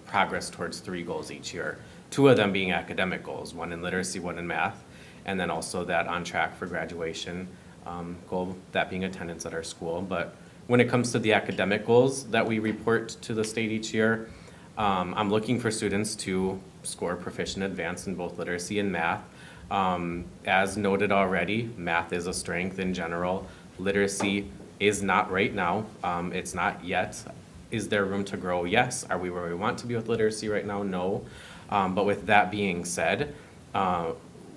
progress towards 3 goals each year. 2 of them being academic goals, 1 in literacy, 1 in math, and then also that on track for graduation goal, that being attendance at our school. But when it comes to the academic goals that we report to the state each year, I'm looking for students to score proficient advanced in both literacy and math. As noted already, math is a strength in general. Literacy is not right now. It's not yet. Is there room to grow? Yes. Are we where we want to be with literacy right now? No. But with that being said,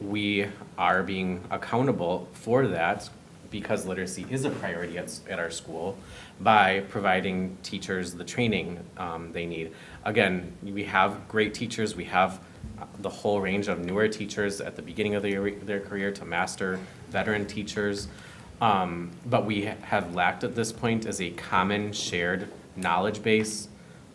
we are being accountable for that, because literacy is a priority at our school, by providing teachers the training they need. Again, we have great teachers. We have the whole range of newer teachers at the beginning of their career to master veteran teachers. But we have lacked at this point is a common shared knowledge base,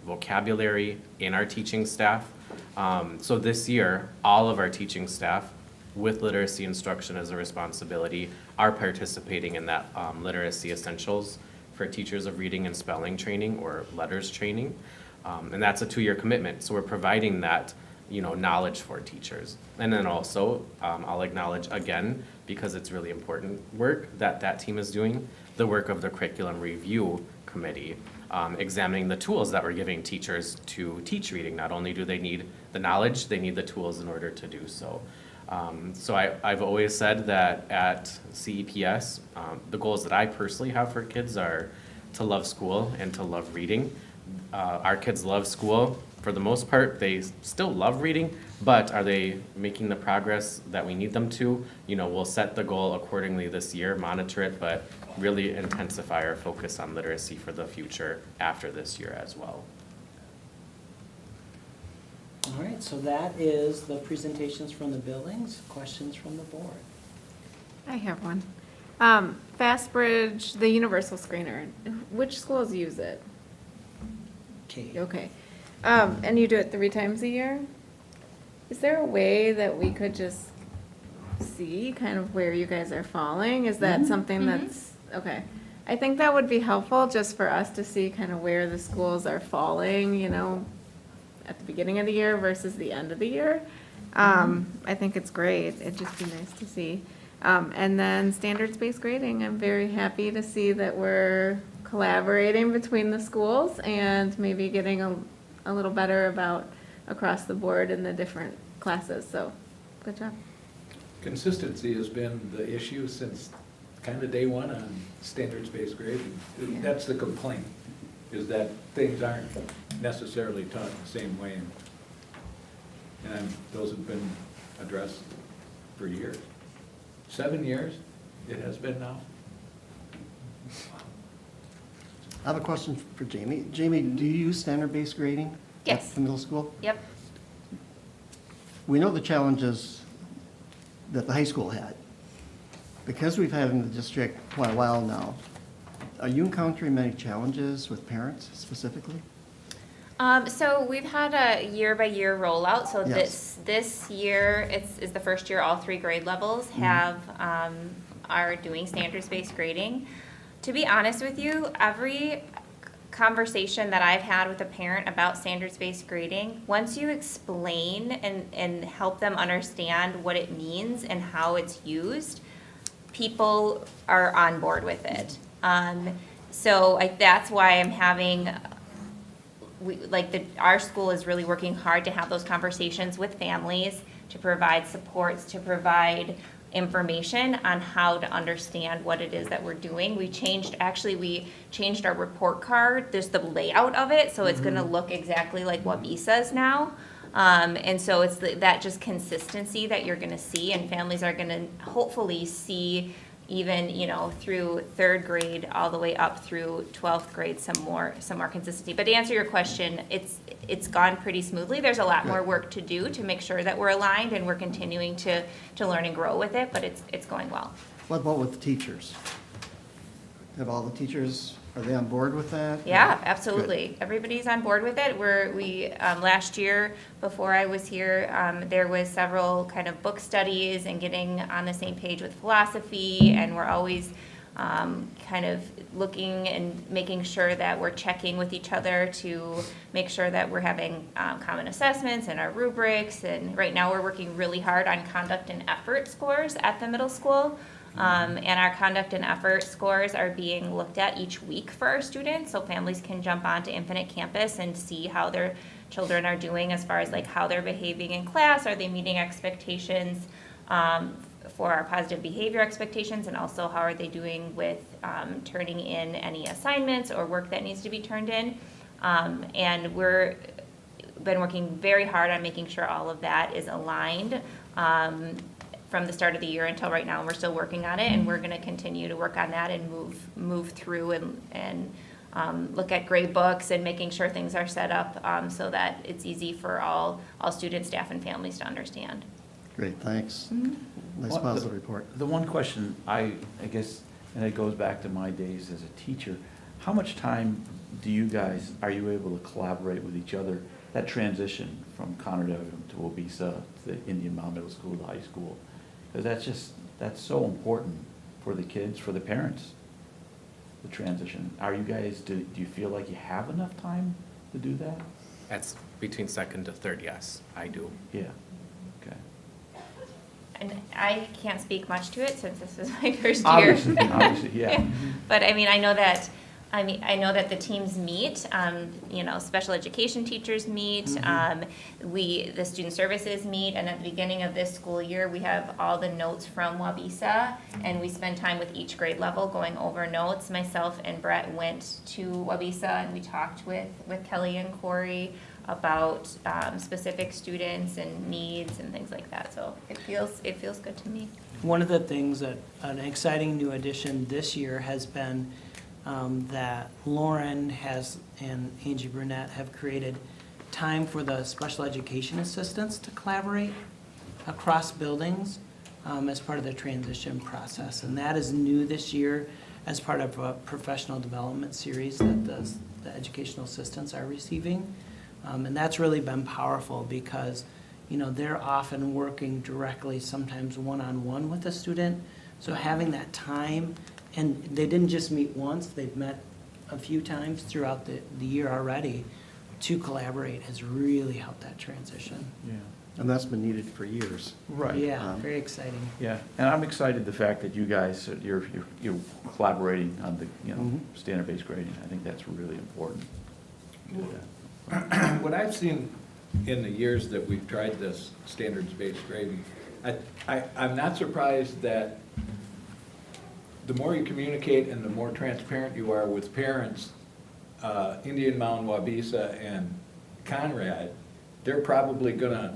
vocabulary in our teaching staff. So this year, all of our teaching staff with literacy instruction as a responsibility are participating in that literacy essentials for teachers of reading and spelling training, or letters training. And that's a 2-year commitment. So we're providing that, knowledge for teachers. And then also, I'll acknowledge again, because it's really important work that team is doing, the work of the curriculum review committee, examining the tools that we're giving teachers to teach reading. Not only do they need the knowledge, they need the tools in order to do so. So I've always said that at CEPS, the goals that I personally have for kids are to love school and to love reading. Our kids love school for the most part. They still love reading, but are they making the progress that we need them to? We'll set the goal accordingly this year, monitor it, but really intensify our focus on literacy for the future after this year as well. All right, so that is the presentations from the buildings. Questions from the board? I have one. Fastbridge, the universal screener, which schools use it? Okay. And you do it 3 times a year? Is there a way that we could just see kind of where you guys are falling? Is that something that's, okay. I think that would be helpful just for us to see kind of where the schools are falling, at the beginning of the year versus the end of the year. I think it's great. It'd just be nice to see. And then standards-based grading, I'm very happy to see that we're collaborating between the schools and maybe getting a little better about across the board in the different classes. So, good job. Consistency has been the issue since kind of day one on standards-based grading. Yeah. That's the complaint, is that things aren't necessarily taught the same way. And those have been addressed for years. 7 years it has been now. I have a question for Jamie. Jamie, do you use standard-based grading? Yes. At the middle school? Yep. We know the challenges that the high school had. Because we've had in the district quite a while now, are you encountering many challenges with parents specifically? So we've had a year-by-year rollout, so Yes. this year, is the first year all 3 grade levels are doing standards-based grading. To be honest with you, every conversation that I've had with a parent about standards-based grading, once you explain and help them understand what it means and how it's used, people are on board with it. So that's why I'm having, our school is really working hard to have those conversations with families, to provide supports, to provide information on how to understand what it is that we're doing. We changed our report card, there's the layout of it, so it's gonna look exactly like Wabisa's now. And so it's that just consistency that you're gonna see, and families are gonna hopefully see even, through 3rd grade all the way up through 12th grade, some more consistency. But to answer your question, it's gone pretty smoothly. There's a lot more work to do to make sure that we're aligned, and we're continuing to learn and grow with it, but it's going well. What about with the teachers? Have all the teachers, are they on board with that? Yeah, absolutely. Everybody's on board with it. Last year, before I was here, there was several kind of book studies and getting on the same page with philosophy, and we're always kind of looking and making sure that we're checking with each other to make sure that we're having common assessments and our rubrics. And right now, we're working really hard on conduct and effort scores at the middle school. And our conduct and effort scores are being looked at each week for our students, so families can jump onto Infinite Campus and see how their children are doing as far as like how they're behaving in class. Are they meeting expectations for our positive behavior expectations, and also how are they doing with turning in any assignments or work that needs to be turned in. And we're been working very hard on making sure all of that is aligned from the start of the year until right now, and we're still working on it, and we're going to continue to work on that and move through and look at grade books and making sure things are set up so that it's easy for all students, staff, and families to understand. Great, thanks. Nice Well, positive report. The one question I guess, and it goes back to my days as a teacher, how much time are you able to collaborate with each other? That transition from Conradale to Wabisa to the Indian Mound Middle School to high school, because that's so important for the kids, for the parents, the transition. Do you feel like you have enough time to do that? That's between 2nd to 3rd, yes, I do. Yeah, okay. And I can't speak much to it since this is my first year. Obviously, yeah. But I mean, I know that the teams meet, special education teachers meet, the student services meet, and at the beginning of this school year, we have all the notes from Wabisa, and we spend time with each grade level going over notes. Myself and Brett went to Wabisa, and we talked with Kelly and Corey about specific students and needs and things like that, so it feels good to me. One of the things that, an exciting new addition this year has been that Lauren and Angie Brunette have created time for the special education assistants to collaborate across buildings as part of the transition process. And that is new this year as part of a professional development series that the educational assistants are receiving. And that's really been powerful because, they're often working directly, sometimes one-on-one with a student. So having that time, and they didn't just meet once, they've met a few times throughout the year already to collaborate has really helped that transition. Yeah. And that's been needed for years. Right. Yeah, very exciting. Yeah, and I'm excited the fact that you guys, you're collaborating on the, standard-based grading. I think that's really important. What I've seen in the years that we've tried this standards-based grading, I'm not surprised that the more you communicate and the more transparent you are with parents, Indian Mound, Wabisa, and Conrad, they're probably gonna,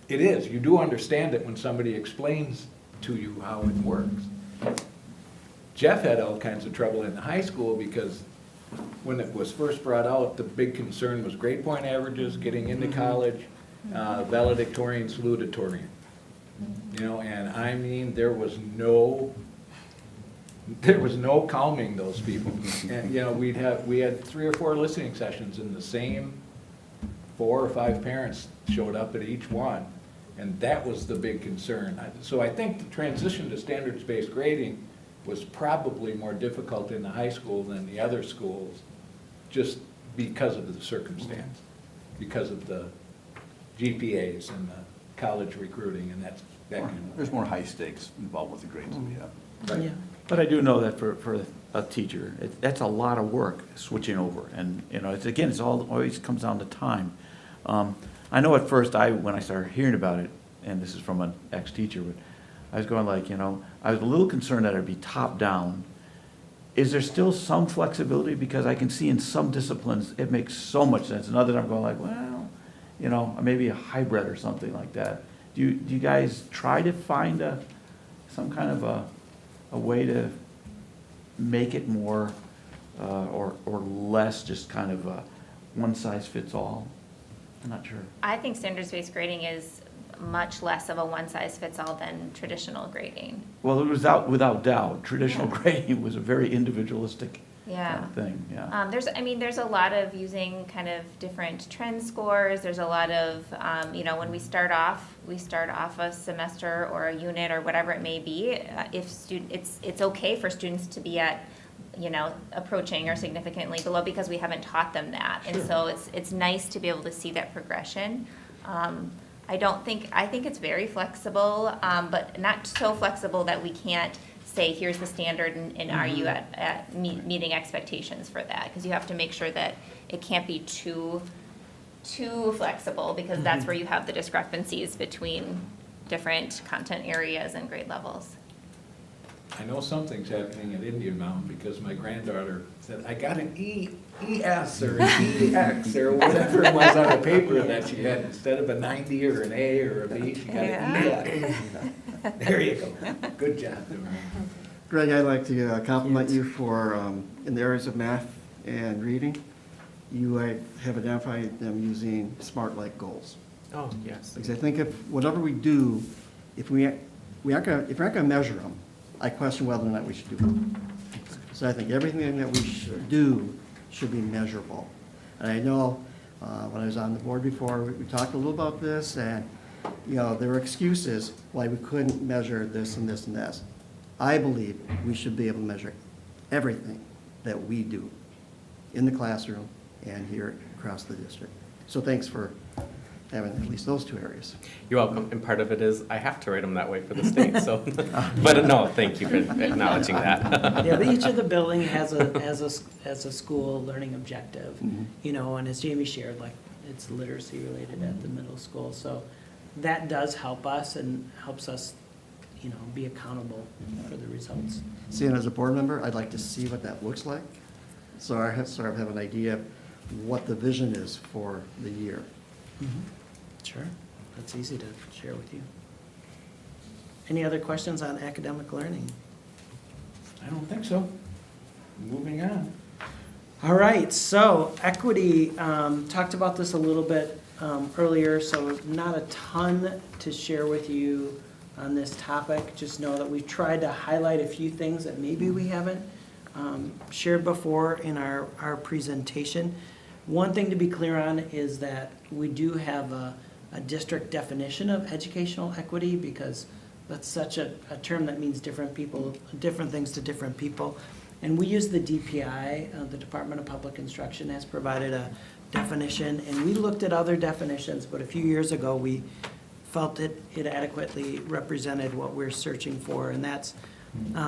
you do understand it when somebody explains to you how it works. Jeff had all kinds of trouble in high school because when it was first brought out, the big concern was grade point averages, getting into college, valedictorian, salutatorian. And I mean, there was no calming those people. And, we had 3 or 4 listening sessions in the same 4 or 5 parents showed up at each one, and that was the big concern. So I think the transition to standards-based grading was probably more difficult in the high school than the other schools, just because of the circumstance, because of the GPAs and the college recruiting and that kind of. There's more high stakes involved with the grades than we have. Right. Yeah. But I do know that for a teacher, that's a lot of work, switching over. And, you know, it's always comes down to time. I know at first when I started hearing about it, and this is from an ex-teacher, but I was going like, you know, I was a little concerned that it'd be top-down. Is there still some flexibility? Because I can see in some disciplines, it makes so much sense. And others I'm going like, well, you know, maybe a hybrid or something like that. Do you guys try to find some kind of a way to make it more or less just kind of a one-size-fits-all? I'm not sure. I think standards-based grading is much less of a one-size-fits-all than traditional grading. Well, it was without doubt. Traditional grading was a very individualistic kind of thing, yeah. There's a lot of using kind of different trend scores. There's a lot of, when we start off a semester or a unit or whatever it may be, it's okay for students to be at, approaching or significantly below because we haven't taught them that. Sure. And so it's nice to be able to see that progression. I think it's very flexible, but not so flexible that we can't say, here's the standard, and are you at meeting expectations for that? Because you have to make sure that it can't be too flexible, because that's where you have the discrepancies between different content areas and grade levels. I know something's happening at Indian Mountain because my granddaughter said, I got an ES or an EX or whatever it was on the paper that she had. Instead of a 90 or an A or a B, she got an EX. There you go. Good job, Dora. Greg, I'd like to compliment you for, in the areas of math and reading, you have identified them using SMART-like goals. Oh, yes. Because I think if whatever we do, if we're not going to measure them, I question whether or not we should do them. So I think everything that we should do should be measurable. And I know when I was on the board before, we talked a little about this, and there were excuses why we couldn't measure this and this and this. I believe we should be able to measure everything that we do in the classroom and here across the district. So thanks for having at least those two areas. You're welcome. And part of it is I have to write them that way for the state. So, but no, thank you for acknowledging that. Yeah, but each of the building has a school learning objective, and as Jamie shared, like it's literacy related at the middle school. So that does help us and helps us, be accountable for the results. See, and as a board member, I'd like to see what that looks like, so I sort of have an idea of what the vision is for the year. Sure, that's easy to share with you. Any other questions on academic learning? I don't think so. Moving on. All right, so equity, talked about this a little bit earlier, so not a ton to share with you on this topic. Just know that we've tried to highlight a few things that maybe we haven't shared before in our presentation. One thing to be clear on is that we do have a district definition of educational equity, because that's such a term that means different things to different people. And we use the DPI, the Department of Public Instruction has provided a definition, and we looked at other definitions, but a few years ago we felt that it adequately represented what we're searching for, and that's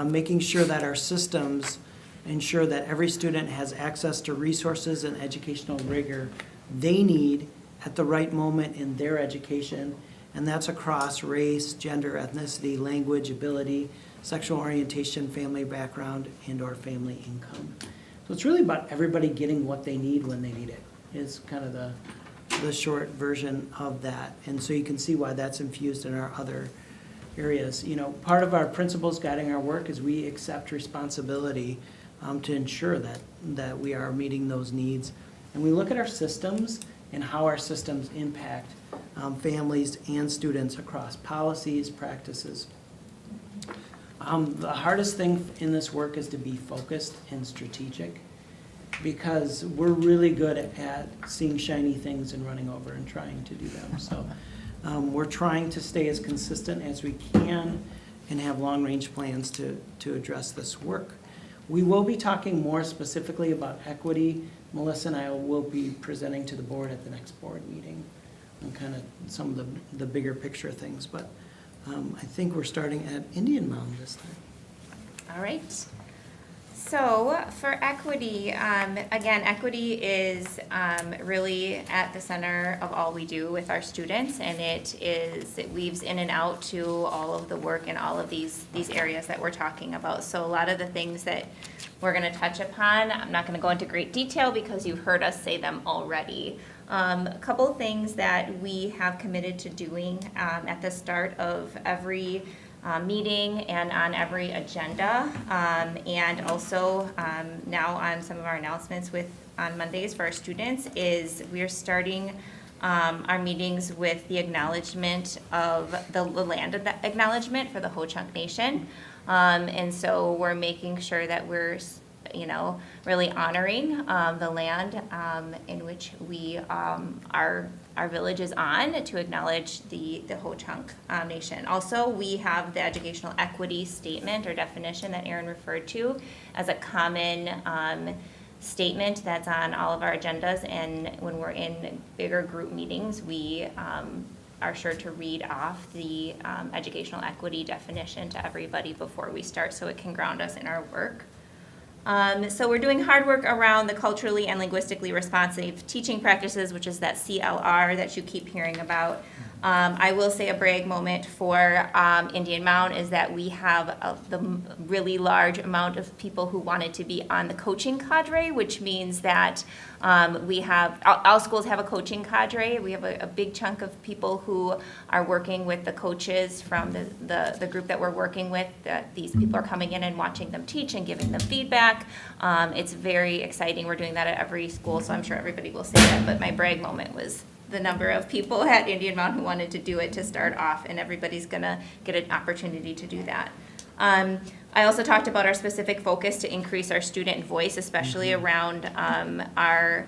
making sure that our systems ensure that every student has access to resources and educational rigor they need at the right moment in their education, and that's across race, gender, ethnicity, language, ability, sexual orientation, family background, and/or family income. So it's really about everybody getting what they need when they need it, is kind of the short version of that. And so you can see why that's infused in our other areas. Part of our principles guiding our work is we accept responsibility to ensure that we are meeting those needs. And we look at our systems and how our systems impact families and students across policies, practices. The hardest thing in this work is to be focused and strategic. because we're really good at seeing shiny things and running over and trying to do them. So we're trying to stay as consistent as we can and have long-range plans to address this work. We will be talking more specifically about equity. Melissa and I will be presenting to the board at the next board meeting on kind of some of the bigger picture things. But I think we're starting at Indian Mound this time. All right. So for equity, again, equity is really at the center of all we do with our students, and it weaves in and out to all of the work in all of these areas that we're talking about. So a lot of the things that we're going to touch upon, I'm not going to go into great detail because you've heard us say them already. A couple of things that we have committed to doing at the start of every meeting and on every agenda, and also now on some of our announcements on Mondays for our students, is we are starting our meetings with the acknowledgement of the land acknowledgement for the Ho-Chunk Nation. And so we're making sure that we're really honoring the land in which our village is on, to acknowledge the Ho-Chunk Nation. Also, we have the educational equity statement or definition that Aaron referred to as a common statement that's on all of our agendas, and when we're in bigger group meetings, we are sure to read off the educational equity definition to everybody before we start, so it can ground us in our work. So we're doing hard work around the culturally and linguistically responsive teaching practices, which is that CLR that you keep hearing about. I will say a brag moment for Indian Mound is that we have the really large amount of people who wanted to be on the coaching cadre, which means that we have, all schools have a coaching cadre. We have a big chunk of people who are working with the coaches from the group that we're working with. These people are coming in and watching them teach and giving them feedback. It's very exciting. We're doing that at every school, so I'm sure everybody will say that, but my brag moment was the number of people at Indian Mound who wanted to do it to start off, and everybody's gonna get an opportunity to do that. I also talked about our specific focus to increase our student voice, especially around our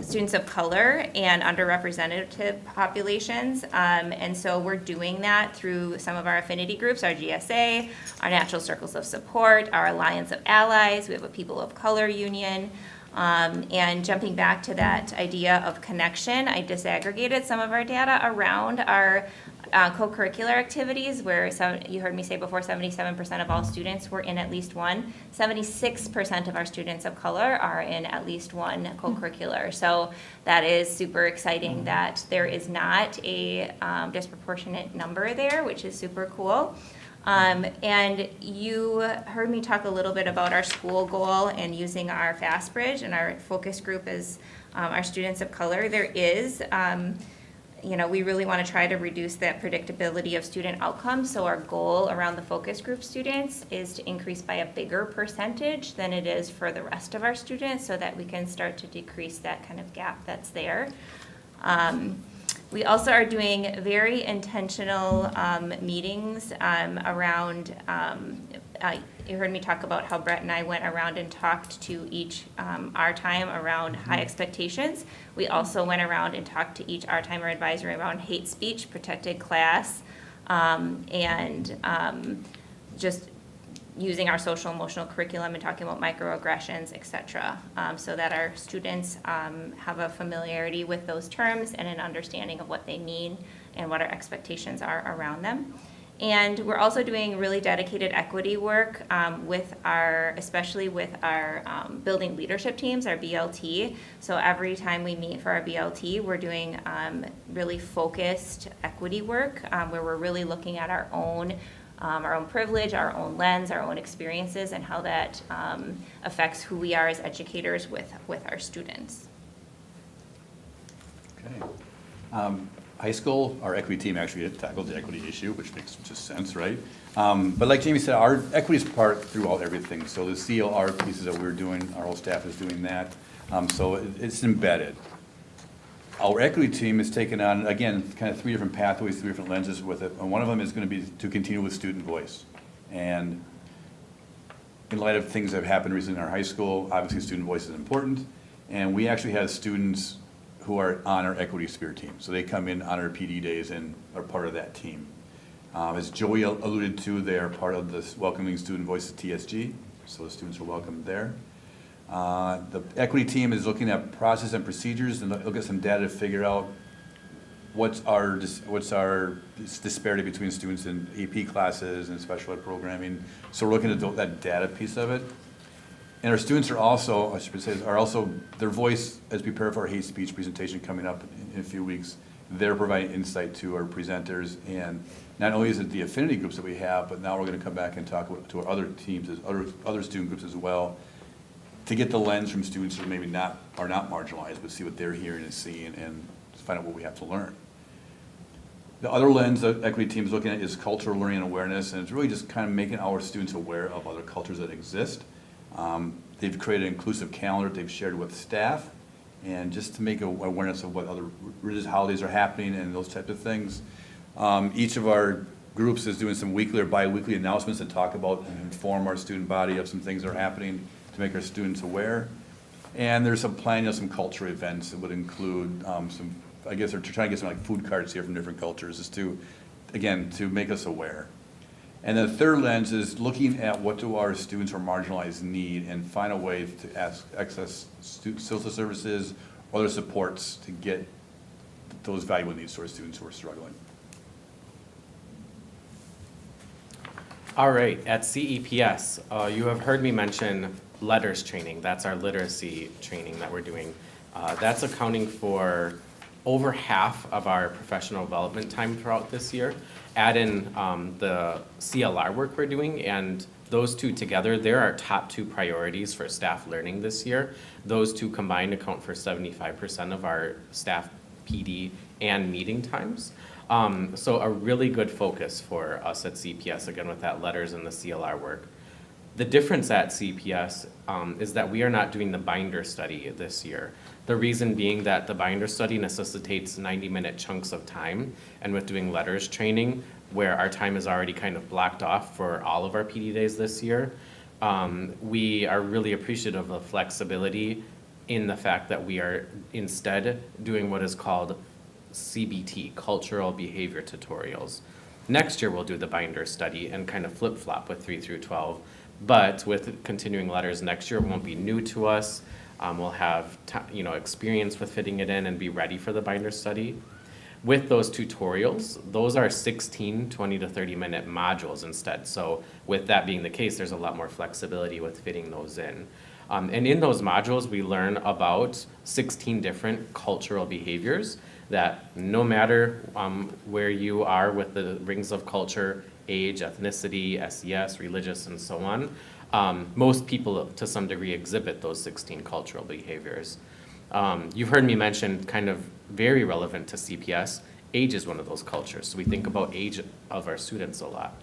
students of color and underrepresented populations. And so we're doing that through some of our affinity groups, our GSA, our Natural Circles of Support, our Alliance of Allies. We have a People of Color Union. And jumping back to that idea of connection, I disaggregated some of our data around our co-curricular activities, where you heard me say before, 77% of all students were in at least one. 76% of our students of color are in at least one co-curricular. So that is super exciting that there is not a disproportionate number there, which is super cool. And you heard me talk a little bit about our school goal and using our Fast Bridge and our focus group as our students of color. There is, we really want to try to reduce that predictability of student outcomes. So our goal around the focus group students is to increase by a bigger percentage than it is for the rest of our students, so that we can start to decrease that kind of gap that's there. We also are doing very intentional meetings around, you heard me talk about how Brett and I went around and talked to each our time around high expectations. We also went around and talked to each our time or advisory around hate speech, protected class, and just using our social emotional curriculum and talking about microaggressions, et cetera, so that our students have a familiarity with those terms and an understanding of what they mean and what our expectations are around them. And we're also doing really dedicated equity work especially with our building leadership teams, our BLT. So every time we meet for our BLT, we're doing really focused equity work where we're really looking at our own privilege, our own lens, our own experiences, and how that affects who we are as educators with our students. Okay. High school, our equity team actually tackled the equity issue, which makes just sense, right? But like Jamie said, our equity is part throughout everything. So the CLR pieces that we're doing, our whole staff is doing that. So it's embedded. Our equity team is taking on, again, kind of 3 different pathways, 3 different lenses with it. And one of them is going to be to continue with student voice. And in light of things that have happened recently in our high school, obviously student voice is important. And we actually have students who are on our equity spirit team. So they come in on our PD days and are part of that team. As Joey alluded to, they are part of this Welcoming Student Voices TSG, so the students are welcome there. The equity team is looking at process and procedures and look at some data to figure out what's our disparity between students in AP classes and special ed programming. So we're looking at that data piece of it. And our students are also, I should say, their voice, as we prepare for our hate speech presentation coming up in a few weeks, they're providing insight to our presenters. And not only is it the affinity groups that we have, but now we're going to come back and talk to our other teams, other student groups as well, to get the lens from students who maybe are not marginalized, but see what they're hearing and seeing and find out what we have to learn. The other lens that equity team is looking at is cultural learning and awareness, and it's really just kind of making our students aware of other cultures that exist. They've created an inclusive calendar they've shared with staff, and just to make awareness of what other religious holidays are happening and those types of things. Each of our groups is doing some weekly or bi-weekly announcements that talk about and inform our student body of some things that are happening to make our students aware. And there's some planning of some cultural events that would include I guess they're trying to get some like food carts here from different cultures, just to, again, to make us aware. And the third lens is looking at what do our students who are marginalized need and find a way to access social services or other supports to get those valuable needs to our students who are struggling. All right, at CEPS, you have heard me mention letters training. That's our literacy training that we're doing. That's accounting for over half of our professional development time throughout this year. Add in the CLR work we're doing, and those two together, they're our top two priorities for staff learning this year. Those two combined account for 75% of our staff PD and meeting times. So a really good focus for us at CPS, again, with that letters and the CLR work. The difference at CPS is that we are not doing the binder study this year. The reason being that the binder study necessitates 90-minute chunks of time, and with doing letters training, where our time is already kind of blocked off for all of our PD days this year, we are really appreciative of flexibility in the fact that we are instead doing what is called CBT, Cultural Behavior Tutorials. Next year we'll do the binder study and kind of flip-flop with 3 through 12, but with continuing letters next year, it won't be new to us. We'll have experience with fitting it in and be ready for the binder study. With those tutorials, those are 16 20 to 30-minute modules instead. So with that being the case, there's a lot more flexibility with fitting those in. And in those modules, we learn about 16 different cultural behaviors that no matter where you are with the rings of culture, age, ethnicity, SES, religious, and so on, most people to some degree exhibit those 16 cultural behaviors. You've heard me mention, kind of very relevant to CPS, age is one of those cultures. So we think about age of our students a lot.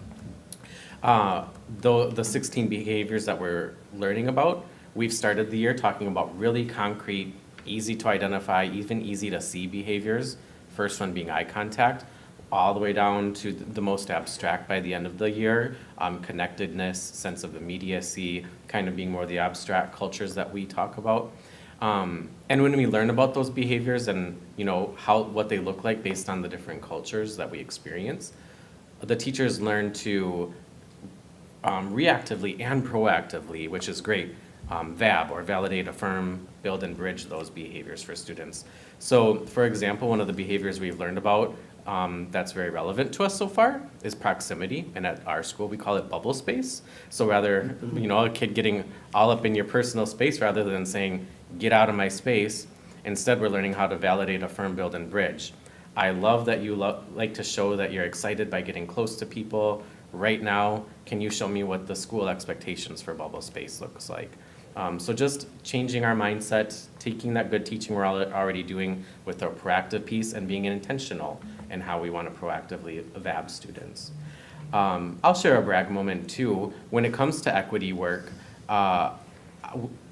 The 16 behaviors that we're learning about, we've started the year talking about really concrete, easy to identify, even easy to see behaviors. First one being eye contact, all the way down to the most abstract by the end of the year, connectedness, sense of immediacy, kind of being more the abstract cultures that we talk about. And when we learn about those behaviors and what they look like based on the different cultures that we experience, the teachers learn to reactively and proactively, which is great, VAB, or validate, affirm, build, and bridge those behaviors for students. So, for example, one of the behaviors we've learned about that's very relevant to us so far is proximity, and at our school we call it bubble space. So rather, a kid getting all up in your personal space rather than saying, get out of my space, instead we're learning how to validate, affirm, build, and bridge. I love that you like to show that you're excited by getting close to people. Right now, can you show me what the school expectations for bubble space looks like? So just changing our mindset, taking that good teaching we're already doing with our proactive piece and being intentional in how we want to proactively VAB students. I'll share a brag moment too. When it comes to equity work,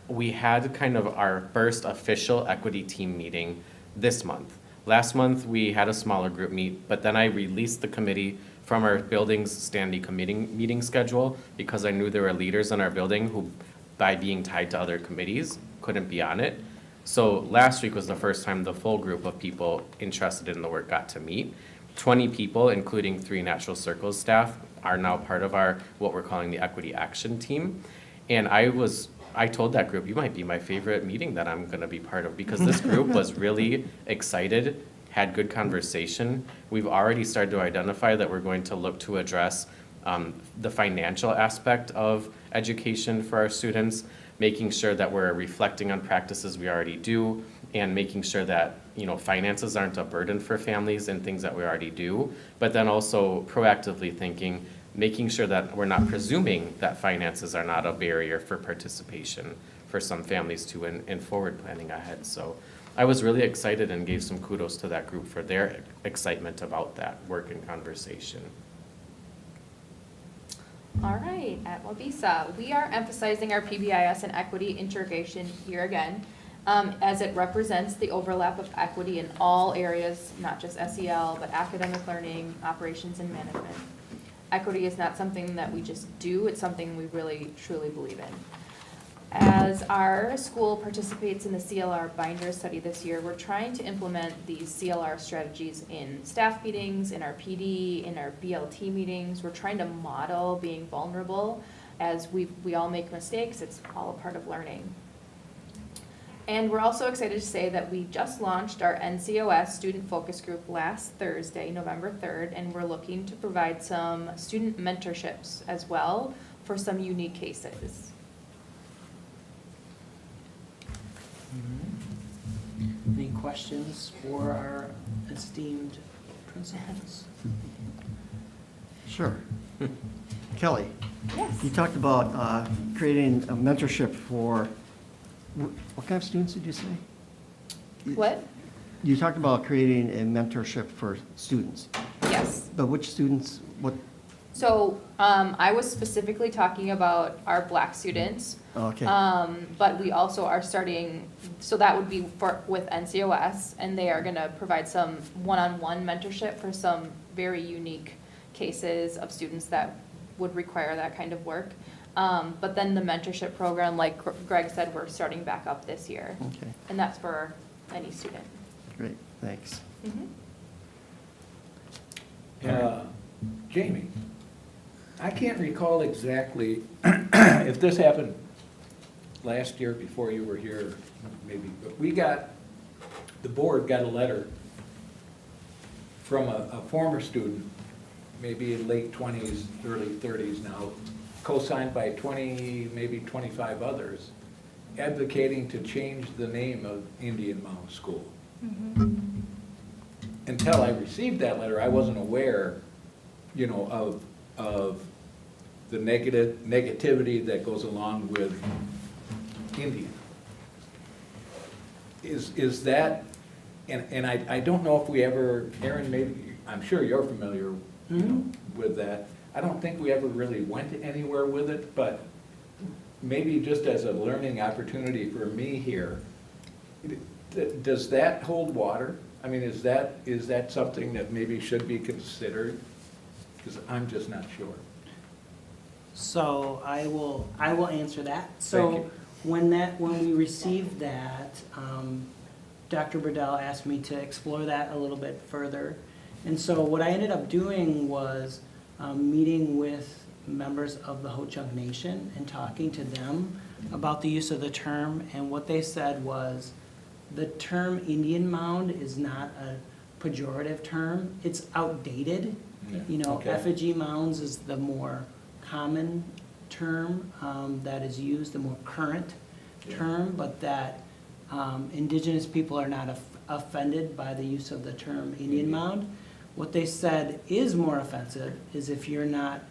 we had kind of our first official equity team meeting this month. Last month, we had a smaller group meet, but then I released the committee from our building's standing committee meeting schedule because I knew there were leaders in our building who, by being tied to other committees, couldn't be on it. So last week was the first time the full group of people interested in the work got to meet. 20 people, including 3 Natural Circles staff, are now part of our, what we're calling the Equity Action Team. And I told that group, you might be my favorite meeting that I'm gonna be part of, because this group was really excited, had good conversation. We've already started to identify that we're going to look to address the financial aspect of education for our students, making sure that we're reflecting on practices we already do, and making sure that, you know, finances aren't a burden for families and things that we already do, but then also proactively thinking, making sure that we're not presuming that finances are not a barrier for participation for some families too, and forward planning ahead. So I was really excited and gave some kudos to that group for their excitement about that work and conversation. All right, at Wabisa, we are emphasizing our PBIS and equity integration here again, as it represents the overlap of equity in all areas, not just SEL, but academic learning, operations, and management. Equity is not something that we just do, it's something we really, truly believe in. As our school participates in the CLR binder study this year, we're trying to implement these CLR strategies in staff meetings, in our PD, in our BLT meetings. We're trying to model being vulnerable. As we all make mistakes, it's all a part of learning. And we're also excited to say that we just launched our NCOS Student Focus Group last Thursday, November 3rd, and we're looking to provide some student mentorships as well for some unique cases. Any questions for our esteemed principals? Sure. Kelly, Yes. you talked about creating a mentorship for, what kind of students did you say? What? You talked about creating a mentorship for students, Yes. but which students, what, So, I was specifically talking about our Black students. okay. But we also are starting, so that would be with NCOS, and they are gonna provide some one-on-one mentorship for some very unique cases of students that would require that kind of work. But then the mentorship program, like Greg said, we're starting back up this year. Okay, And that's for any student. great, thanks. Jamie, I can't recall exactly if this happened last year before you were here, maybe, but the board got a letter from a former student, maybe in late 20s, early 30s now, co-signed by 20, maybe 25 others, advocating to change the name of Indian Mound School. Until I received that letter, I wasn't aware, you know, of the negativity that goes along with Indian. Is that, and I don't know if we ever, Aaron, maybe, I'm sure you're familiar, you know, with that. I don't think we ever really went anywhere with it, but maybe just as a learning opportunity for me here, does that hold water? I mean, is that something that maybe should be considered? Because I'm just not sure. So I will answer that. Thank So you. when we received that, Dr. Burdell asked me to explore that a little bit further. And so what I ended up doing was meeting with members of the Ho-Chunk Nation and talking to them about the use of the term. And what they said was, the term Indian Mound is not a pejorative term. It's outdated. Yeah, You know, okay. effigy mounds is the more common term that is used, the more current term, but that indigenous people are not offended by the use of the term Indian Mound. What they said is more offensive is if you're not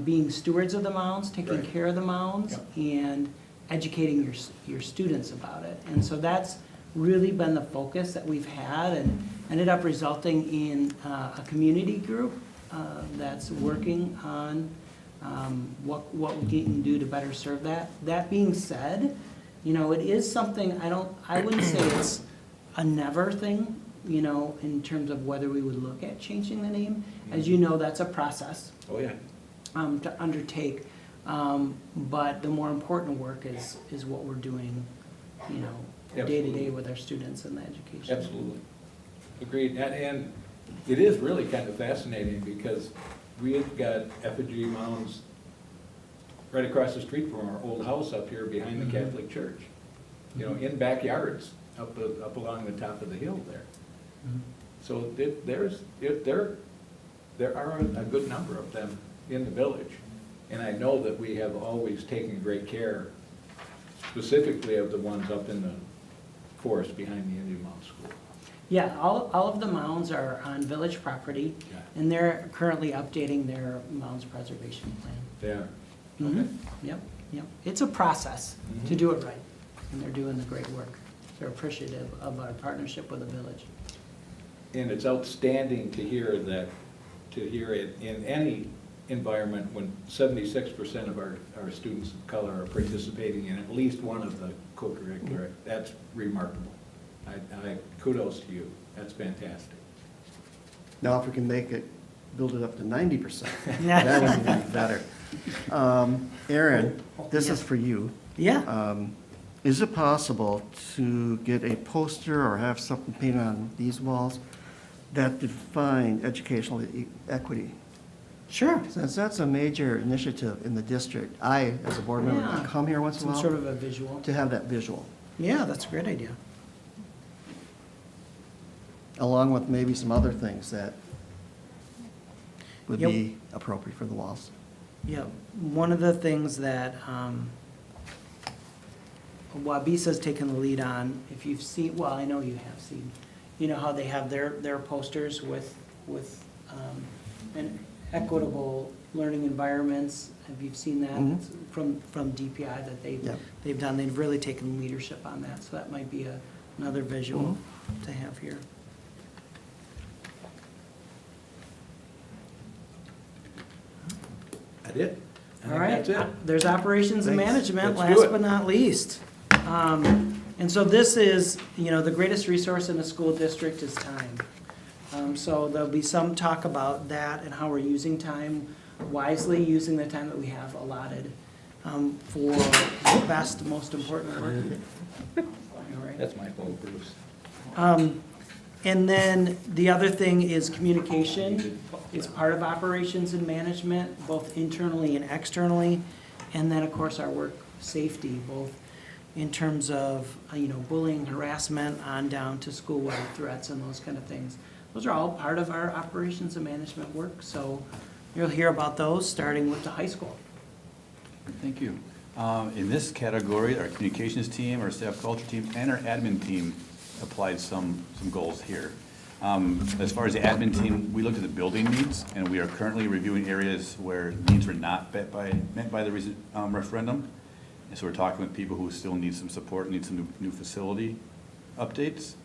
being stewards of the mounds, taking Right. care of the mounds, and educating your students about it. And so that's really been the focus that we've had, and ended up resulting in a community group that's working on what we can do to better serve that. That being said, you know, it is something, I wouldn't say it's a never thing you know, in terms of whether we would look at changing the name. As you know, that's a process Oh, yeah. to undertake. But the more important work is what we're doing, you know, day to day Absolutely. with our students and the education. Absolutely. Agreed. And it is really kind of fascinating because we've got effigy mounds right across the street from our old house up here behind the Catholic Church. You know, in backyards, up along the top of the hill there. So there are a good number of them in the village. And I know that we have always taken great care specifically of the ones up in the forest behind the Indian Mound School. Yeah, all of the mounds are on village property, Yeah. and they're currently updating their mounds preservation plan. They are. Mhm. Okay. Yep. It's a process to do it right, and they're doing the great work. They're appreciative of our partnership with the village. And it's outstanding to hear it in any environment when 76% of our students of color are participating in at least one of the co-curricular. That's remarkable. I kudos to you. That's fantastic. Now, if we can build it up to 90%, Yeah. that would be even better. Aaron, this is for you. Yeah, Is it possible to get a poster or have something painted on these walls that define educational equity? sure. Since that's a major initiative in the district, I, as a board member, Yeah. come here once in a Some while sort of a visual. to have that visual, Yeah, that's a great idea. along with maybe some other things that would Yep. be appropriate for the walls. Yeah, one of the things that Wabisa's taken the lead on, if you've seen, well, I know you have seen, you know how they have their posters with an equitable learning environments. Have you seen that? Mhm. It's from DPI that Yep. they've done? They've really taken leadership on that, so that might be another visual to have here. That it? I All think right, that's it. there's operations and Thanks. management, Let's do last it. but not least. And so this is, you know, the greatest resource in a school district is time. So there'll be some talk about that and how we're using time wisely, using the time that we have allotted for the best, most important work. All right. That's my fault, Bruce. And then the other thing is communication. It's part of operations and management, both internally and externally. And then, of course, our work safety, both in terms of, you know, bullying, harassment, on down to school-wide threats and those kind of things. Those are all part of our operations and management work. So you'll hear about those, starting with the high school. Thank you. In this category, our communications team, our staff culture team, and our admin team applied some goals here. As far as the admin team, we looked at the building needs, and we are currently reviewing areas where needs were not met by the recent referendum. And so we're talking with people who still need some support, need some new facility updates.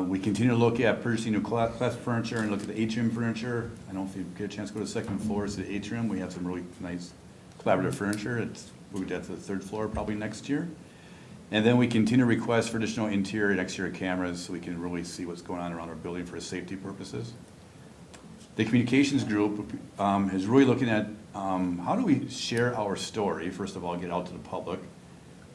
We continue to look at purchasing new class furniture and look at the atrium furniture. I don't know if you get a chance to go to the second floor, to the atrium. We have some really nice collaborative furniture. It's moved out to the third floor probably next year. And then we continue to request for additional interior and exterior cameras so we can really see what's going on around our building for safety purposes. The communications group is really looking at how do we share our story, first of all, get out to the public,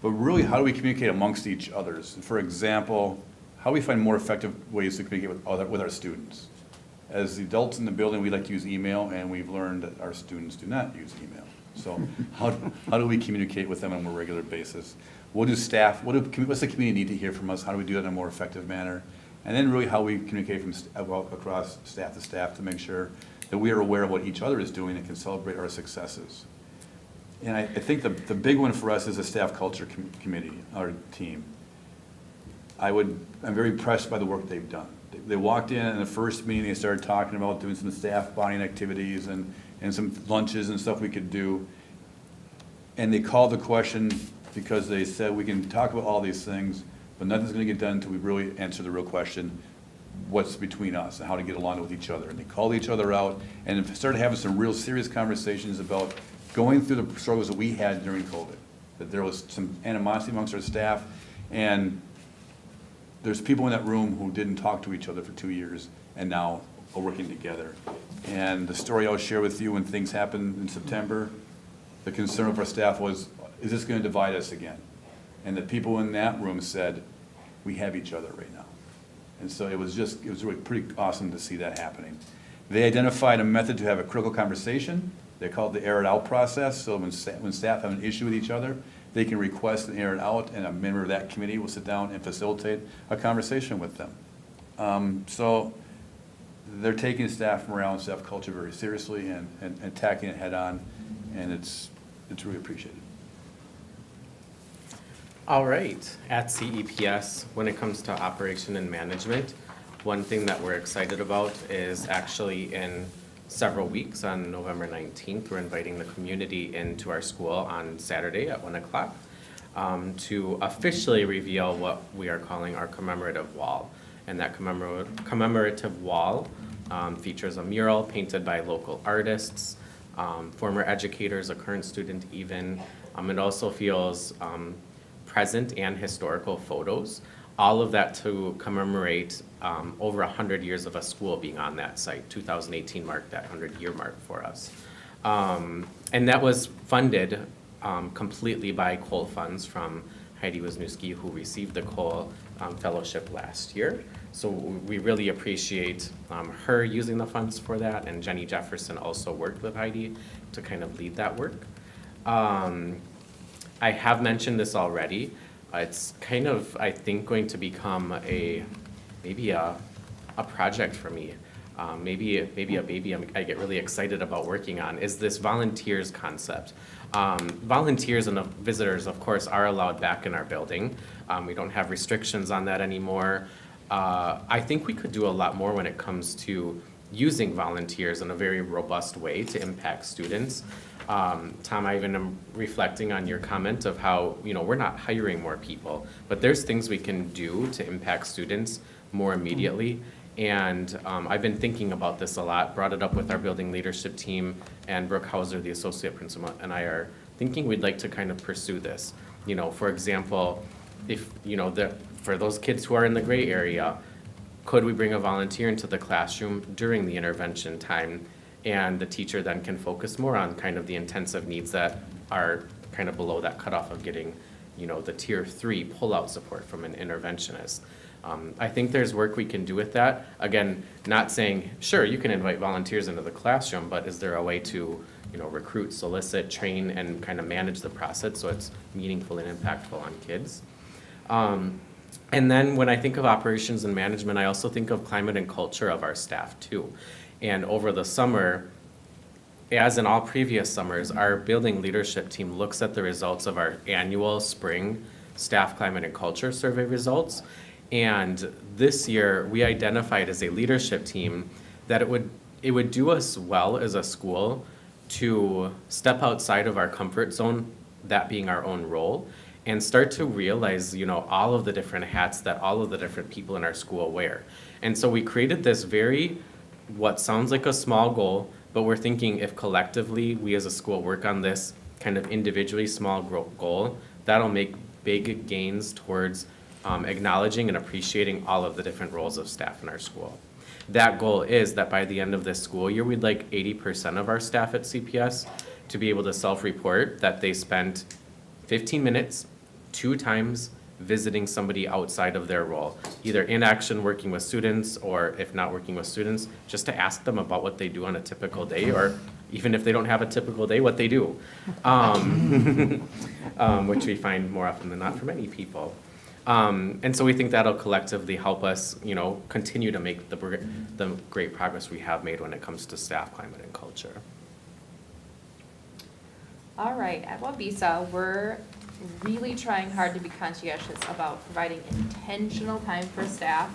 but really how do we communicate amongst each others? For example, how do we find more effective ways to communicate with our students? As the adults in the building, we like to use email, and we've learned that our students do not use email. So how do we communicate with them on a more regular basis? What's the community need to hear from us? How do we do that in a more effective manner? And then really how we communicate across staff to staff to make sure that we are aware of what each other is doing and can celebrate our successes. And I think the big one for us is a staff culture committee, our team. I'm very impressed by the work they've done. They walked in the first meeting, they started talking about doing some staff bonding activities and some lunches and stuff we could do. And they called the question because they said we can talk about all these things, but nothing's gonna get done until we really answer the real question, what's between us and how to get along with each other. And they called each other out and started having some real serious conversations about going through the struggles that we had during COVID. That there was some animosity amongst our staff, and there's people in that room who didn't talk to each other for 2 years and now are working together. And the story I'll share with you when things happened in September, the concern of our staff was, is this going to divide us again? And the people in that room said, we have each other right now. And so it was really pretty awesome to see that happening. They identified a method to have a critical conversation. They called the air it out process. So when staff have an issue with each other, they can request an air it out, and a member of that committee will sit down and facilitate a conversation with them. So they're taking staff morale and staff culture very seriously and tackling it head on, and it's really appreciated. All right, at CEPS, when it comes to operation and management, one thing that we're excited about is actually in several weeks, on November 19th, we're inviting the community into our school on Saturday at 1 o'clock to officially reveal what we are calling our commemorative wall. And that commemorative wall features a mural painted by local artists, former educators, a current student even. It also feels present and historical photos, all of that to commemorate over 100 years of a school being on that site. 2018 marked that 100-year mark for us. And that was funded completely by Cole funds from Heidi Wisniewski, who received the Cole Fellowship last year. So we really appreciate her using the funds for that, and Jenny Jefferson also worked with Heidi to kind of lead that work. I have mentioned this already. It's kind of, I think, going to become maybe a project for me. Maybe a baby I get really excited about working on is this volunteers concept. Volunteers and visitors, of course, are allowed back in our building. We don't have restrictions on that anymore. I think we could do a lot more when it comes to using volunteers in a very robust way to impact students. Tom, I even am reflecting on your comment of how, we're not hiring more people, but there's things we can do to impact students more immediately. And I've been thinking about this a lot, brought it up with our building leadership team, and Brooke Hauser, the associate principal, and I are thinking we'd like to kind of pursue this. For example, if, for those kids who are in the gray area, could we bring a volunteer into the classroom during the intervention time, and the teacher then can focus more on kind of the intensive needs that are kind of below that cutoff of getting, the tier 3 pull-out support from an interventionist. I think there's work we can do with that. Again, not saying, sure, you can invite volunteers into the classroom, but is there a way to, recruit, solicit, train, and kind of manage the process so it's meaningful and impactful on kids? And then when I think of operations and management, I also think of climate and culture of our staff too. And over the summer, as in all previous summers, our building leadership team looks at the results of our annual spring staff climate and culture survey results. And this year, we identified as a leadership team that it would do us well as a school to step outside of our comfort zone, that being our own role, and start to realize, all of the different hats that all of the different people in our school wear. And so we created this what sounds like a small goal, but we're thinking if collectively we as a school work on this kind of individually small goal, that'll make big gains towards acknowledging and appreciating all of the different roles of staff in our school. That goal is that by the end of this school year, we'd like 80% of our staff at CPS to be able to self-report that they spent 15 minutes, 2 times, visiting somebody outside of their role, either in action working with students, or if not working with students, just to ask them about what they do on a typical day, or even if they don't have a typical day, what they do, which we find more often than not for many people. And so we think that'll collectively help us, continue to make the great progress we have made when it comes to staff climate and culture. All right, at Wabisa, we're really trying hard to be conscientious about providing intentional time for staff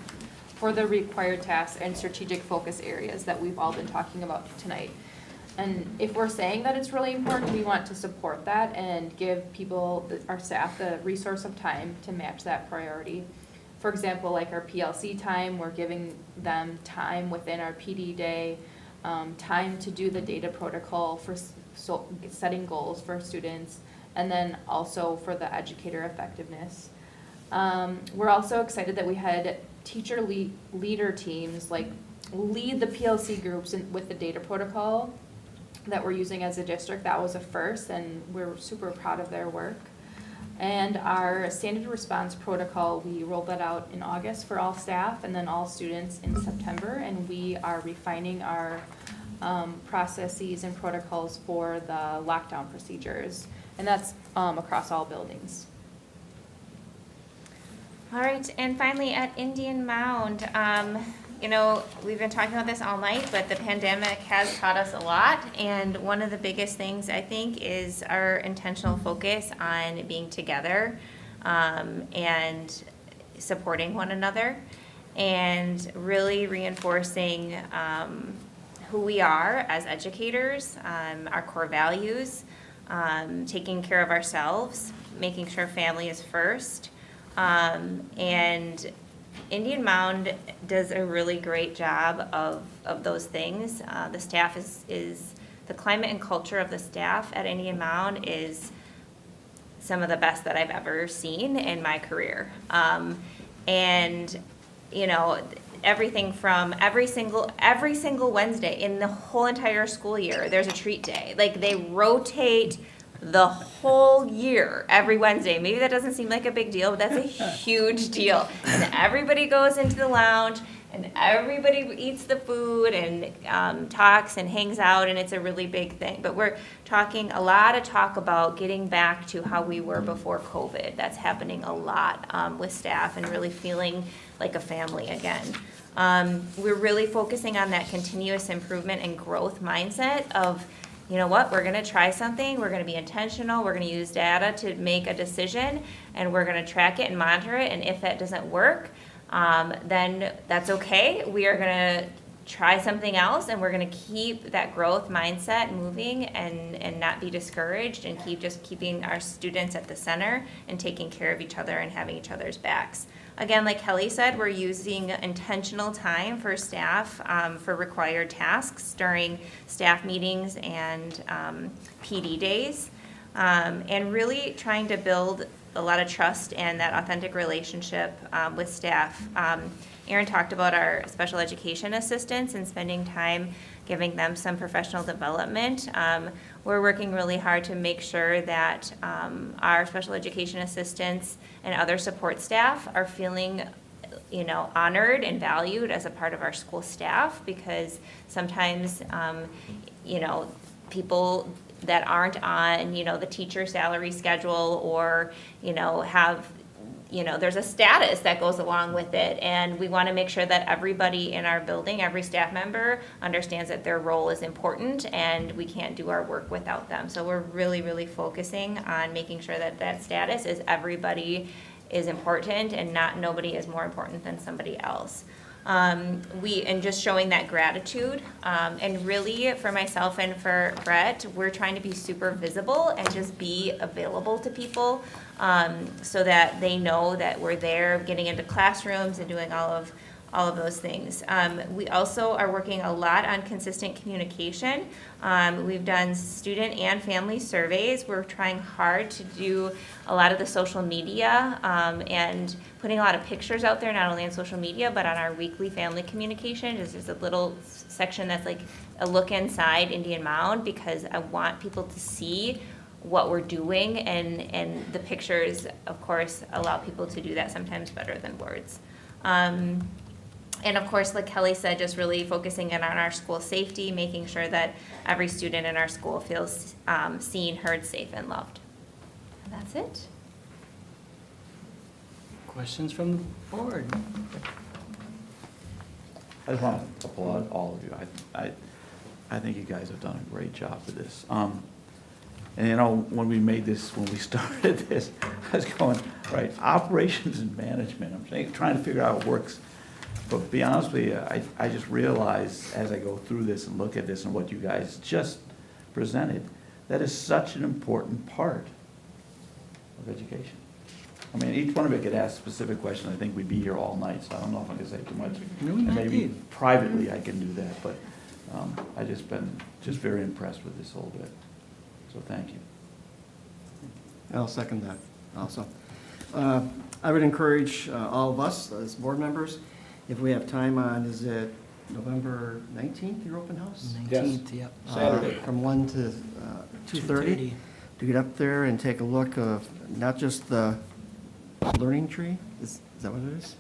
for the required tasks and strategic focus areas that we've all been talking about tonight. And if we're saying that it's really important, we want to support that and give people, our staff, the resource of time to match that priority. For example, like our PLC time, we're giving them time within our PD day, time to do the data protocol for setting goals for students, and then also for the educator effectiveness. We're also excited that we had teacher leader teams like lead the PLC groups with the data protocol that we're using as a district. That was a first, and we're super proud of their work. And our standard response protocol, we rolled that out in August for all staff and then all students in September, and we are refining our processes and protocols for the lockdown procedures, and that's across all buildings. All right, and finally at Indian Mound, you know, we've been talking about this all night, but the pandemic has taught us a lot, and one of the biggest things I think is our intentional focus on being together and supporting one another, and really reinforcing who we are as educators, our core values, taking care of ourselves, making sure family is first, and Indian Mound does a really great job of those things. The staff is the climate and culture of the staff at Indian Mound is some of the best that I've ever seen in my career. And you know, everything from every single Wednesday in the whole entire school year, there's a treat day. Like they rotate the whole year, every Wednesday. Maybe that doesn't seem like a big deal, but that's a huge deal. And everybody goes into the lounge, and everybody eats the food and talks and hangs out, and it's a really big thing. But we're talking a lot of talk about getting back to how we were before COVID. That's happening a lot with staff and really feeling like a family again. We're really focusing on that continuous improvement and growth mindset of, you know what, we're going to try something, we're going to be intentional, we're going to use data to make a decision, and we're going to track it and monitor it, and if that doesn't work, then that's okay. We are going to try something else, and we're going to keep that growth mindset moving and not be discouraged, and keeping our students at the center and taking care of each other and having each other's backs. Again, like Kelly said, we're using intentional time for staff for required tasks during staff meetings and PD days, and really trying to build a lot of trust and that authentic relationship with staff. Erin talked about our special education assistants and spending time giving them some professional development. We're working really hard to make sure that our special education assistants and other support staff are feeling, you know, honored and valued as a part of our school staff, because sometimes, you know, people that aren't on, you know, the teacher salary schedule or, you know, have, you know, there's a status that goes along with it, and we want to make sure that everybody in our building, every staff member understands that their role is important and we can't do our work without them. So we're really, really focusing on making sure that that status is everybody is important and not nobody is more important than somebody else. And just showing that gratitude, and really for myself and for Brett, we're trying to be super visible and just be available to people, so that they know that we're there, getting into classrooms and doing all of those things. We also are working a lot on consistent communication. We've done student and family surveys. We're trying hard to do a lot of the social media and putting a lot of pictures out there, not only on social media, but on our weekly family communication. There's a little section that's like a look inside Indian Mound, because I want people to see what we're doing, and the pictures, of course, allow people to do that sometimes better than words. And of course, like Kelly said, just really focusing in on our school safety, making sure that every student in our school feels seen, heard, safe, and loved. And that's it. Questions from the board? I just want to applaud all of you. I think you guys have done a great job with this. And you know, when we started this, I was going, right, operations and management. I'm trying to figure out how it works. But to be honest with you, I just realized as I go through this and look at this and what you guys just presented, that is such an important part of education. I mean, each one of you could ask specific questions. I think we'd be here all night, so I don't know if I can say too much. And maybe privately I can do that, but I've just been very impressed with this whole bit. So thank you. I'll second that also. I would encourage all of us as board members, if we have time on, is it November 19th, your open house? 19th, yep. Saturday. From 1 to 2:30, to get up there and take a look of not just the learning tree, is that what it is?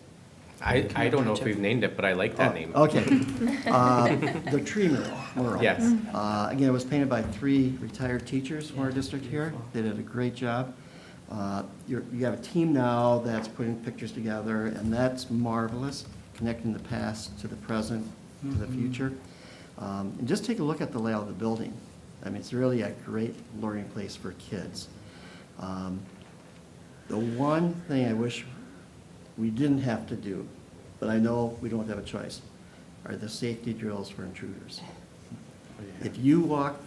I don't know if we've named it, but I like that name. Okay. The tree mural. Yes. Again, it was painted by 3 retired teachers from our district here. They did a great job. You have a team now that's putting pictures together, and that's marvelous, connecting the past to the present, to the future. And just take a look at the layout of the building. I mean, it's really a great learning place for kids. The one thing I wish we didn't have to do, but I know we don't have a choice, are the safety drills for intruders. If you walk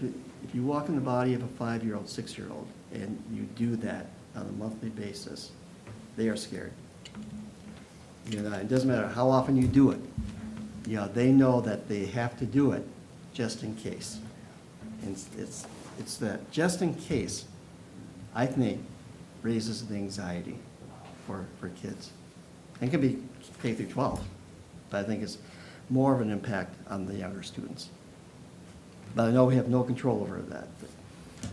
in the body of a 5-year-old, 6-year-old, and you do that on a monthly basis, they are scared. You know, it doesn't matter how often you do it. You know, they know that they have to do it just in case. And it's that just in case, I think, raises the anxiety for kids. It can be K through 12, but I think it's more of an impact on the younger students. But I know we have no control over that, but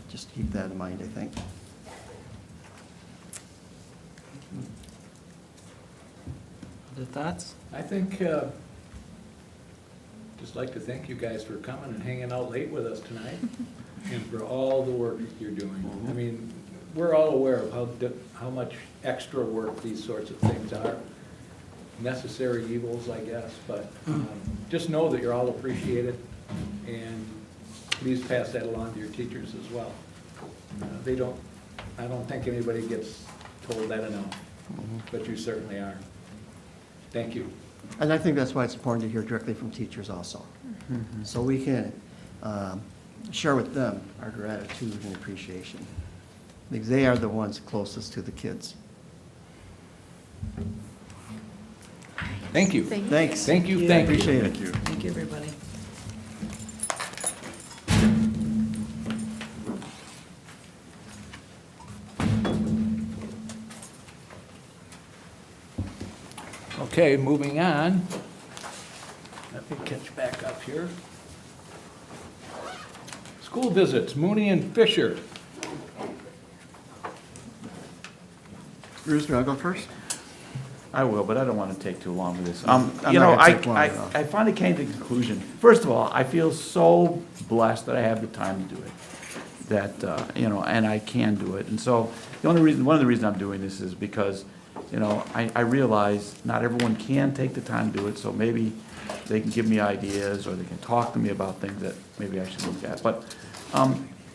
just keep that in mind, I think. Other thoughts? I think, just like to thank you guys for coming and hanging out late with us tonight and for all the work you're doing. I mean, we're all aware of how much extra work these sorts of things are. Necessary evils, I guess, but just know that you're all appreciated, and please pass that along to your teachers as well. I don't think anybody gets told that enough, but you certainly are. Thank you. And I think that's why it's important to hear directly from teachers also. So we can share with them our gratitude and appreciation, because they are the ones closest to the kids. Thank you. Thanks. Thank you, thank you. Appreciate it. Thank you, everybody. Okay, moving on. Let me catch back up here. School visits, Mooney and Fisher. Bruce, do you want to go first? I will, but I don't want to take too long with this. I'm You know, not gonna take long at all. I finally came to the conclusion, first of all, I feel so blessed that I have the time to do it. That, you know, and I can do it. And so, one of the reasons I'm doing this is because, you know, I realize not everyone can take the time to do it, so maybe they can give me ideas, or they can talk to me about things that maybe I should look at. But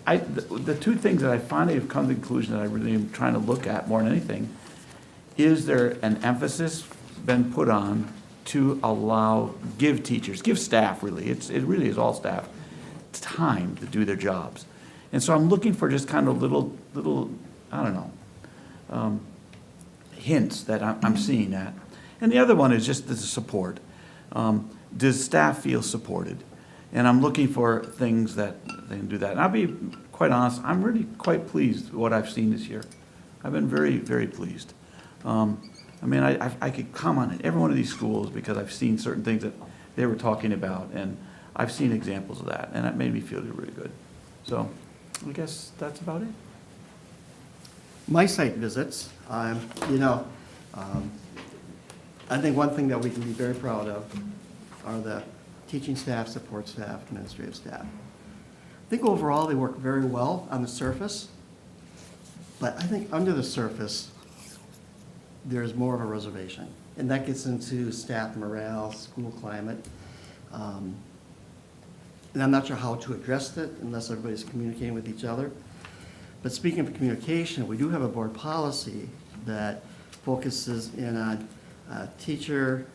the 2 things that I finally have come to the conclusion that I really am trying to look at more than anything, is there an emphasis been put on to give teachers, give staff really, it really is all staff, time to do their jobs. And so I'm looking for just kind of little, I don't know, hints that I'm seeing that. And the other one is just the support. Does staff feel supported? And I'm looking for things that they can do that. And I'll be quite honest, I'm really quite pleased with what I've seen this year. I've been very, very pleased. I mean, I could comment on every one of these schools because I've seen certain things that they were talking about, and I've seen examples of that, and that made me feel really good. So I guess that's about it. My site visits, you know, I think one thing that we can be very proud of are the teaching staff, support staff, administrative staff. I think overall they work very well on the surface, but I think under the surface, there's more of a reservation. And that gets into staff morale, school climate. And I'm not sure how to address it unless everybody's communicating with each other. But speaking of communication, we do have a board policy that focuses in on teacher-school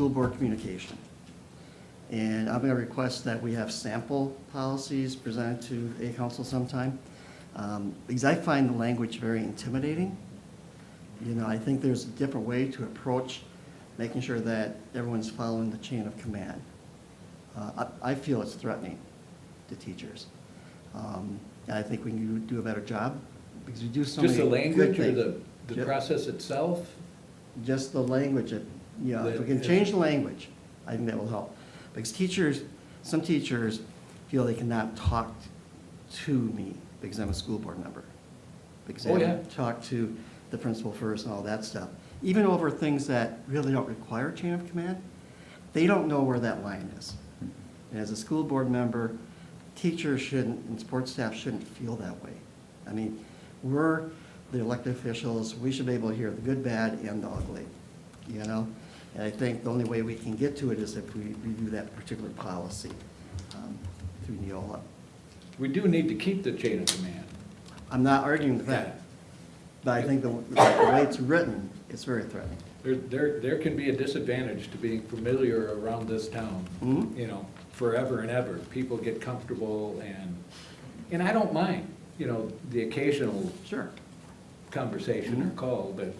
board communication. And I'm going to request that we have sample policies presented to a council sometime, because I find the language very intimidating. You know, I think there's a different way to approach making sure that everyone's following the chain of command. I feel it's threatening to teachers. And I think we can do a better job because we do so Just many the language or good the things. process itself? Just the language, if we can change the language, I think that will help. Because some teachers feel they cannot talk to me because I'm a school board member. Because they Oh, have to talk to the principal first and all that stuff. Even over things that really don't require chain of command, they don't know where that line is. And as a school board member, teachers shouldn't, and support staff shouldn't feel that way. I mean, we're the elected officials, we should be able to hear the good, bad, and the ugly, you know? And I think the only way we can get to it is if we review that particular policy through Neola. We do need to keep the chain of command. I'm not arguing with Yeah. that, but I think the way it's written, it's very threatening. There can be a disadvantage to being familiar around this town, Mhm. you know, forever and ever. People get comfortable and I don't mind, you know, the occasional Sure. conversation or call, but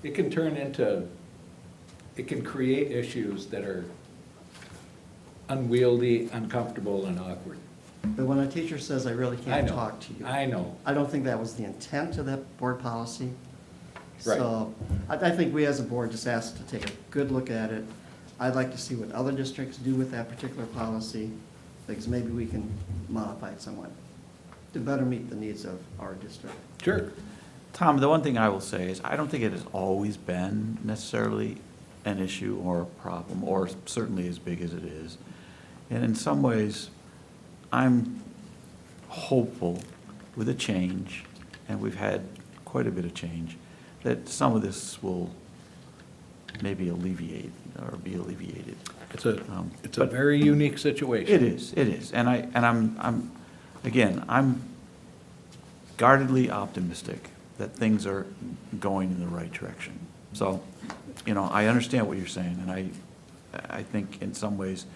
it can turn into, it can create issues that are unwieldy, uncomfortable, and awkward. But when a teacher says, I really I can't know. talk to you. I know. I don't think that was the intent of that board policy. Right. So I think we as a board just asked to take a good look at it. I'd like to see what other districts do with that particular policy, because maybe we can modify it somewhat to better meet the needs of our district. Sure. Tom, the one thing I will say is, I don't think it has always been necessarily an issue or a problem, or certainly as big as it is. And in some ways, I'm hopeful with a change, and we've had quite a bit of change, that some of this will maybe alleviate or be alleviated. It's a But very unique situation. It is. And I'm guardedly optimistic that things are going in the right direction. So, you know, I understand what you're saying, and I think in some ways,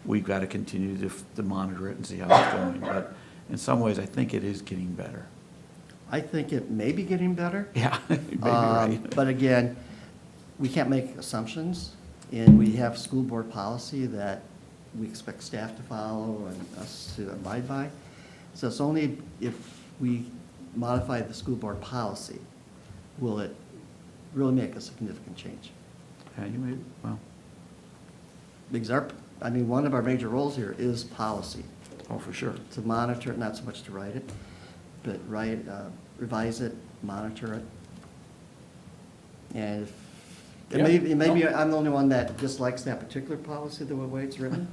we've got to continue to monitor it and see how it's going. But in some ways, I think it is getting better. I think it may be getting better. Yeah, you may be right. But again, we can't make assumptions, and we have school board policy that we expect staff to follow and us to abide by. So it's only if we modify the school board policy will it really make a significant change. Yeah, you may, well, Because one of our major roles here is policy. oh, for sure. To monitor it, not so much to write it, but revise it, monitor it. And maybe I'm the only one that dislikes that particular policy, the way it's written.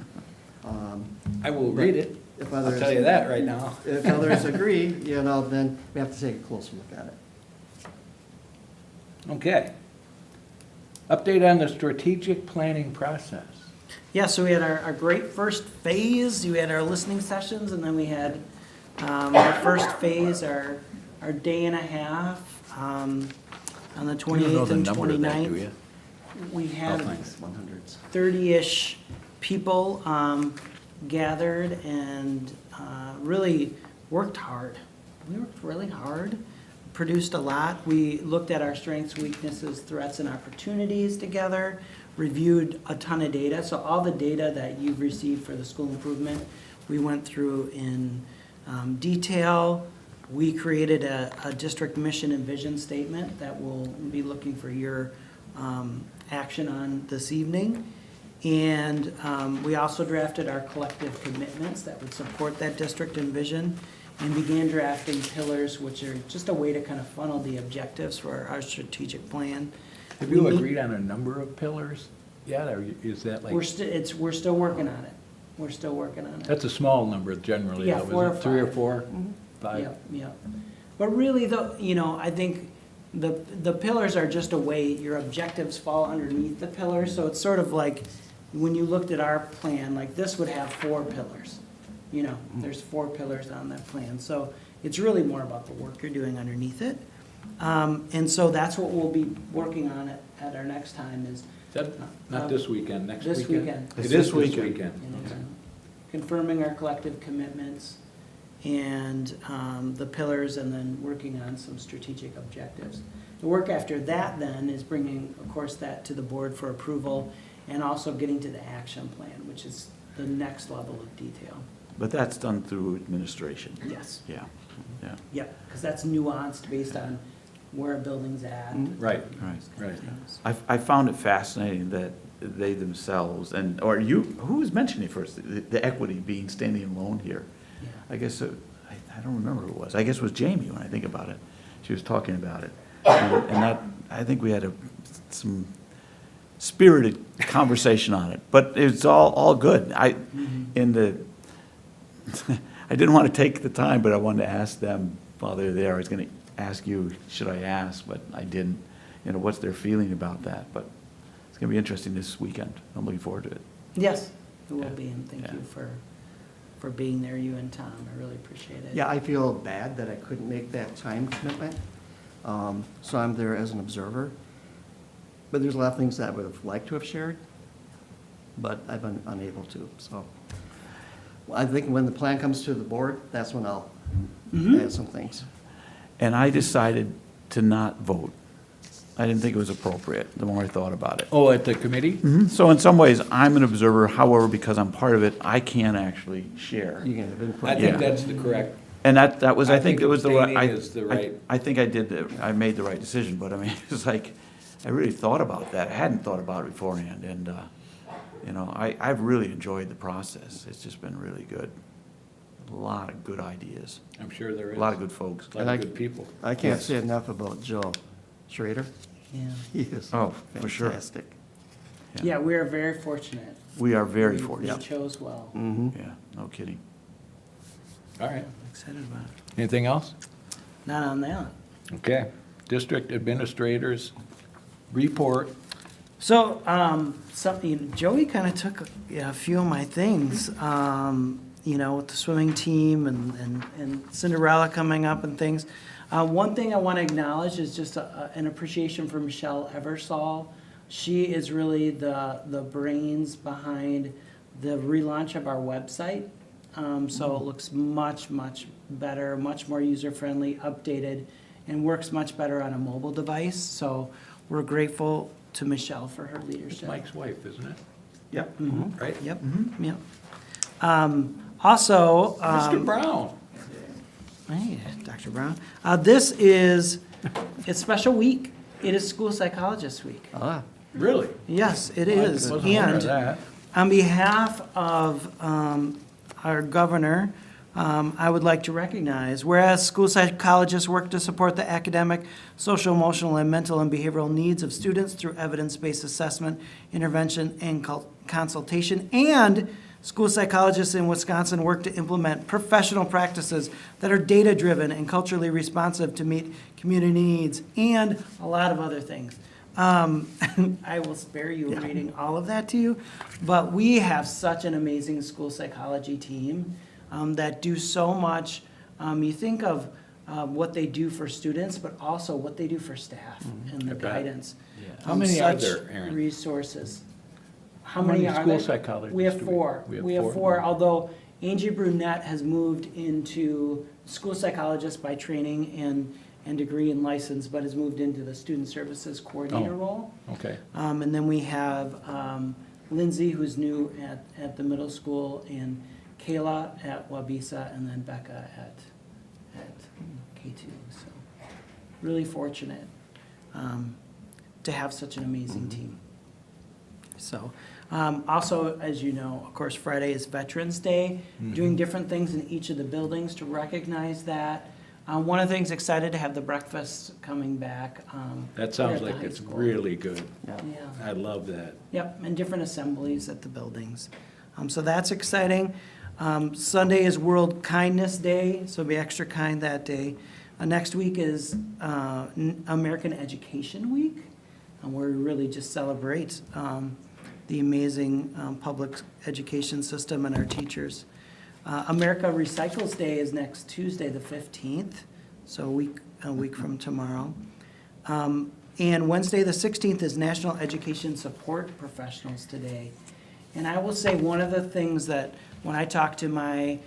I will read it. If I'll others- tell you that right now. If others agree, then we have to take a closer look at it. Okay. Update on the strategic planning process. Yeah, so we had our great first phase, we had our listening sessions, and then we had our first phase, our day and a half, on the 28th and 29th. We had 30-ish people gathered and really worked hard. We worked really hard, produced a lot. We looked at our strengths, weaknesses, threats, and opportunities together, reviewed a ton of data. So all the data that you've received for the school improvement, we went through in detail. We created a district mission and vision statement that we'll be looking for your action on this evening. And we also drafted our collective commitments that would support that district and vision, and began drafting pillars, which are just a way to kind of funnel the objectives for our strategic plan. Have you agreed on a number of pillars yet, or is that like? We're still working on it. We're still working on it. That's a small number generally, Yeah, though, 4 or is it? 3 or 5. 4? Mhm. 5? Yeah. But really, though, I think the pillars are just a way, your objectives fall underneath the pillars. So it's sort of like, when you looked at our plan, like this would have 4 pillars. There's 4 pillars on that plan. So it's really more about the work you're doing underneath it. And so that's what we'll be working on at our next time is. Not this weekend, next weekend? This weekend. It is this weekend. Confirming our collective commitments and the pillars, and then working on some strategic objectives. The work after that then is bringing, of course, that to the board for approval, and also getting to the action plan, which is the next level of detail. But that's done through administration. Yes. Yeah. Yeah, Yep, because that's nuanced based on where a building's at. Right, right. right. I found it fascinating that they themselves, or you, who was mentioning first, the equity being standing alone here? Yeah. I guess, I don't remember who it was. I guess it was Jamie when I think about it. She was talking about it. And that, I think we had some spirited conversation on it. But it's all good. I didn't want to take the time, but I wanted to ask them while they're there. I was going to ask you, should I ask, but I didn't. What's their feeling about that? But it's going to be interesting this weekend. I'm looking forward to it. Yes, it will Yeah. be, and thank Yeah. you for being there, you and Tom. I really appreciate it. Yeah, I feel bad that I couldn't make that time commitment. So I'm there as an observer. But there's a lot of things that I would have liked to have shared, but I've been unable to, so. I think when the plan comes to the board, that's when I'll add some things. And I decided to not vote. I didn't think it was appropriate, the more I thought about it. Oh, at the committee? So in some ways, I'm an observer, however, because I'm part of it, I can actually share. You can have input. I think Yeah. that's the correct. And that was, I I think think it was the right. abstaining is the right- I think I made the right decision, but I mean, it's like, I really thought about that. I hadn't thought about it beforehand, and, I've really enjoyed the process. It's just been really good. A lot of good ideas, I'm sure there is. a lot of good folks. A lot of good people. I can't say enough about Joe Schrader. Yeah. He is Oh, for sure. fantastic. Yeah, we are very fortunate. We are very We fortunate. chose well. Yeah, no kidding. All right. Excited about it. Anything else? Not on that. Okay. District administrators report. So, Joey kind of took a few of my things, with the swimming team and Cinderella coming up and things. One thing I want to acknowledge is just an appreciation for Michelle Eversole. She is really the brains behind the relaunch of our website. So it looks much, much better, much more user-friendly, updated, and works much better on a mobile device. So we're grateful to Michelle for her It's leadership. Mike's wife, isn't it? Yep. Right? Yep, yep. Also. Mr. Brown. Hey, Dr. Brown. This is a special week. It is School Psychologist Week. Ah, Really? Yes, it Well, I is. wasn't aware of And that. on behalf of our governor, I would like to recognize, whereas school psychologists work to support the academic, social, emotional, and mental and behavioral needs of students through evidence-based assessment, intervention, and consultation, and school psychologists in Wisconsin work to implement professional practices that are data-driven and culturally responsive to meet community needs, and a lot of other things. I will spare you reading all of that to you, but we have such an amazing school psychology team that do so much. You think of what they do for students, but also what they do for staff and the I bet. guidance. How many are Such there, Aaron? resources. How many many are school there? psychologists We have do we- four. we have four? Although Angie Brunette has moved into school psychologist by training and degree and license, but has moved into the student services coordinator Oh. role. Okay. And then we have Lindsay, who's new at the middle school, and Kayla at Wabisa, and then Becca at K2. So really fortunate to have such an amazing team. So, also, as you know, of course, Friday is Veterans Day, doing different things in each of the buildings to recognize that. One of the things, excited to have the breakfast coming back. That here sounds at the like high it's school. really good. Yeah. I love that. Yep, and different assemblies at the buildings. So that's exciting. Sunday is World Kindness Day, so be extra kind that day. Next week is American Education Week, where we really just celebrate the amazing public education system and our teachers. America Recycles Day is next Tuesday, the 15th, so a week from tomorrow. And Wednesday, the 16th, is National Education Support Professionals Today. And I will say, one of the things that, when I talk to my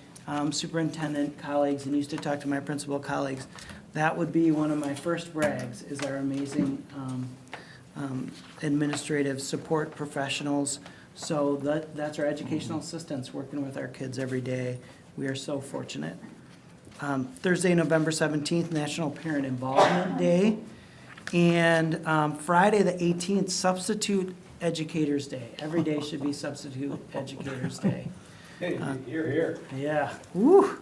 superintendent colleagues and used to talk to my principal colleagues, that would be one of my first brags, is our amazing administrative support professionals. So that's our educational assistants working with our kids every day. We are so fortunate. Thursday, November 17th, National Parent Involvement Day. And Friday, the 18th, Substitute Educators Day. Every day should be Substitute Educators Day. Hey, you're here. Yeah, woo.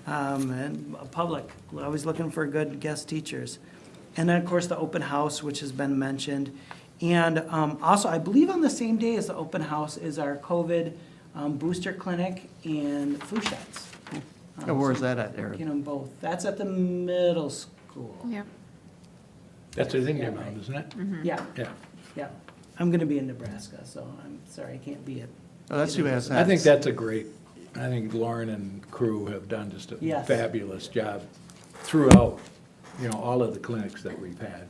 And public, we're always looking for good guest teachers. And then, of course, the open house, which has been mentioned. And also, I believe on the same day as the open house is our COVID booster clinic and flu shots. And where's that at, Aaron? You know, both. That's at the middle school. Yep. That's at Indian Mound, isn't it? Yeah, Yeah. yeah. I'm gonna be in Nebraska, so I'm sorry, I can't be at. Oh, that's too bad. I think that's a great, I think Lauren and crew have done just a Yes. fabulous job throughout, you know, all of the clinics that we've had.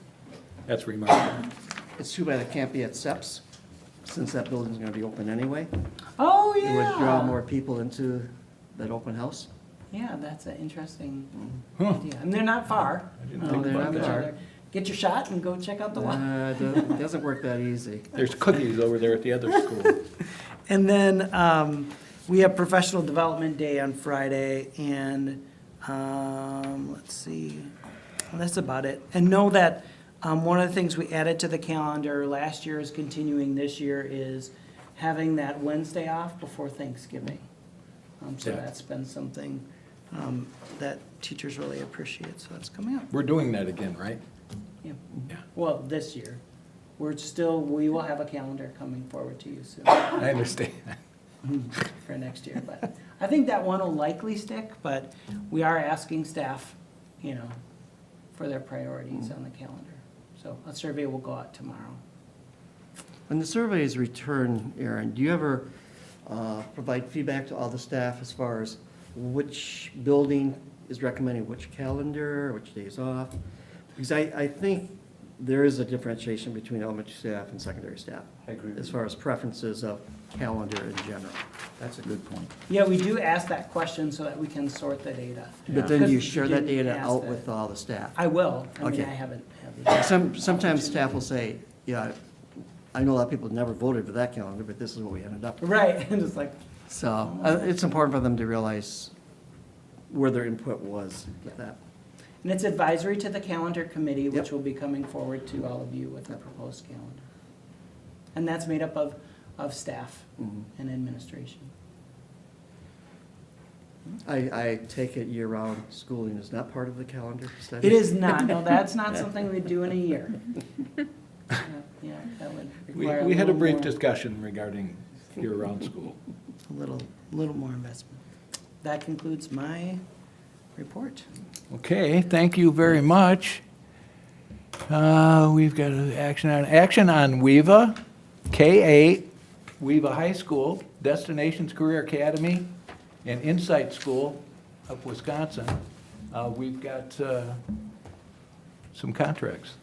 That's remarkable. It's too bad it can't be at SEPS, since that building's gonna be open anyway. Oh, It would draw yeah. more people into that open house. Yeah, that's an interesting Huh. idea. And they're not far. didn't think they're about not that. far. Get your shot and go check out the one. It doesn't work that easy. There's cookies over there at the other school. And then we have Professional Development Day on Friday, and let's see, well, that's about it. And know that one of the things we added to the calendar last year is continuing this year is having that Wednesday off before Thanksgiving. So Yeah. that's been something that teachers really appreciate, so that's coming up. We're doing that again, right? Yeah. Yeah. Well, this year. We will have a calendar coming forward to you soon. I understand. For next year, but I think that one will likely stick, but we are asking staff, you know, for their priorities on the calendar. So a survey will go out tomorrow. When the surveys return, Aaron, do you ever provide feedback to all the staff as far as which building is recommending which calendar, which days off? Because I think there is a differentiation between elementary staff and secondary staff. I agree with as you. far as preferences of calendar in general. That's a good point. Yeah, we do ask that question so that we can sort the data. But then you Because share you that didn't data ask out that. with all the staff. I will. I mean, Okay. I haven't had the. Sometimes staff will say, yeah, I know a lot of people never voted for that calendar, but this is what we ended up with. Right, and it's like, So it's important for them to realize where their input was with that. and it's advisory to the calendar committee, which Yep. will be coming forward to all of you with a proposed calendar. And that's made up of staff Mhm. and administration. I take it year-round schooling is not part of the calendar study? It is not, no, that's not something we do in a year. Yeah, that would require We had a little brief more- discussion regarding year-round school. A little more investment. That concludes my report. Okay, thank you very much. We've got an action on WEVA, K-8, WEVA High School, Destinations Career Academy, and Insight School of Wisconsin. We've got some contracts.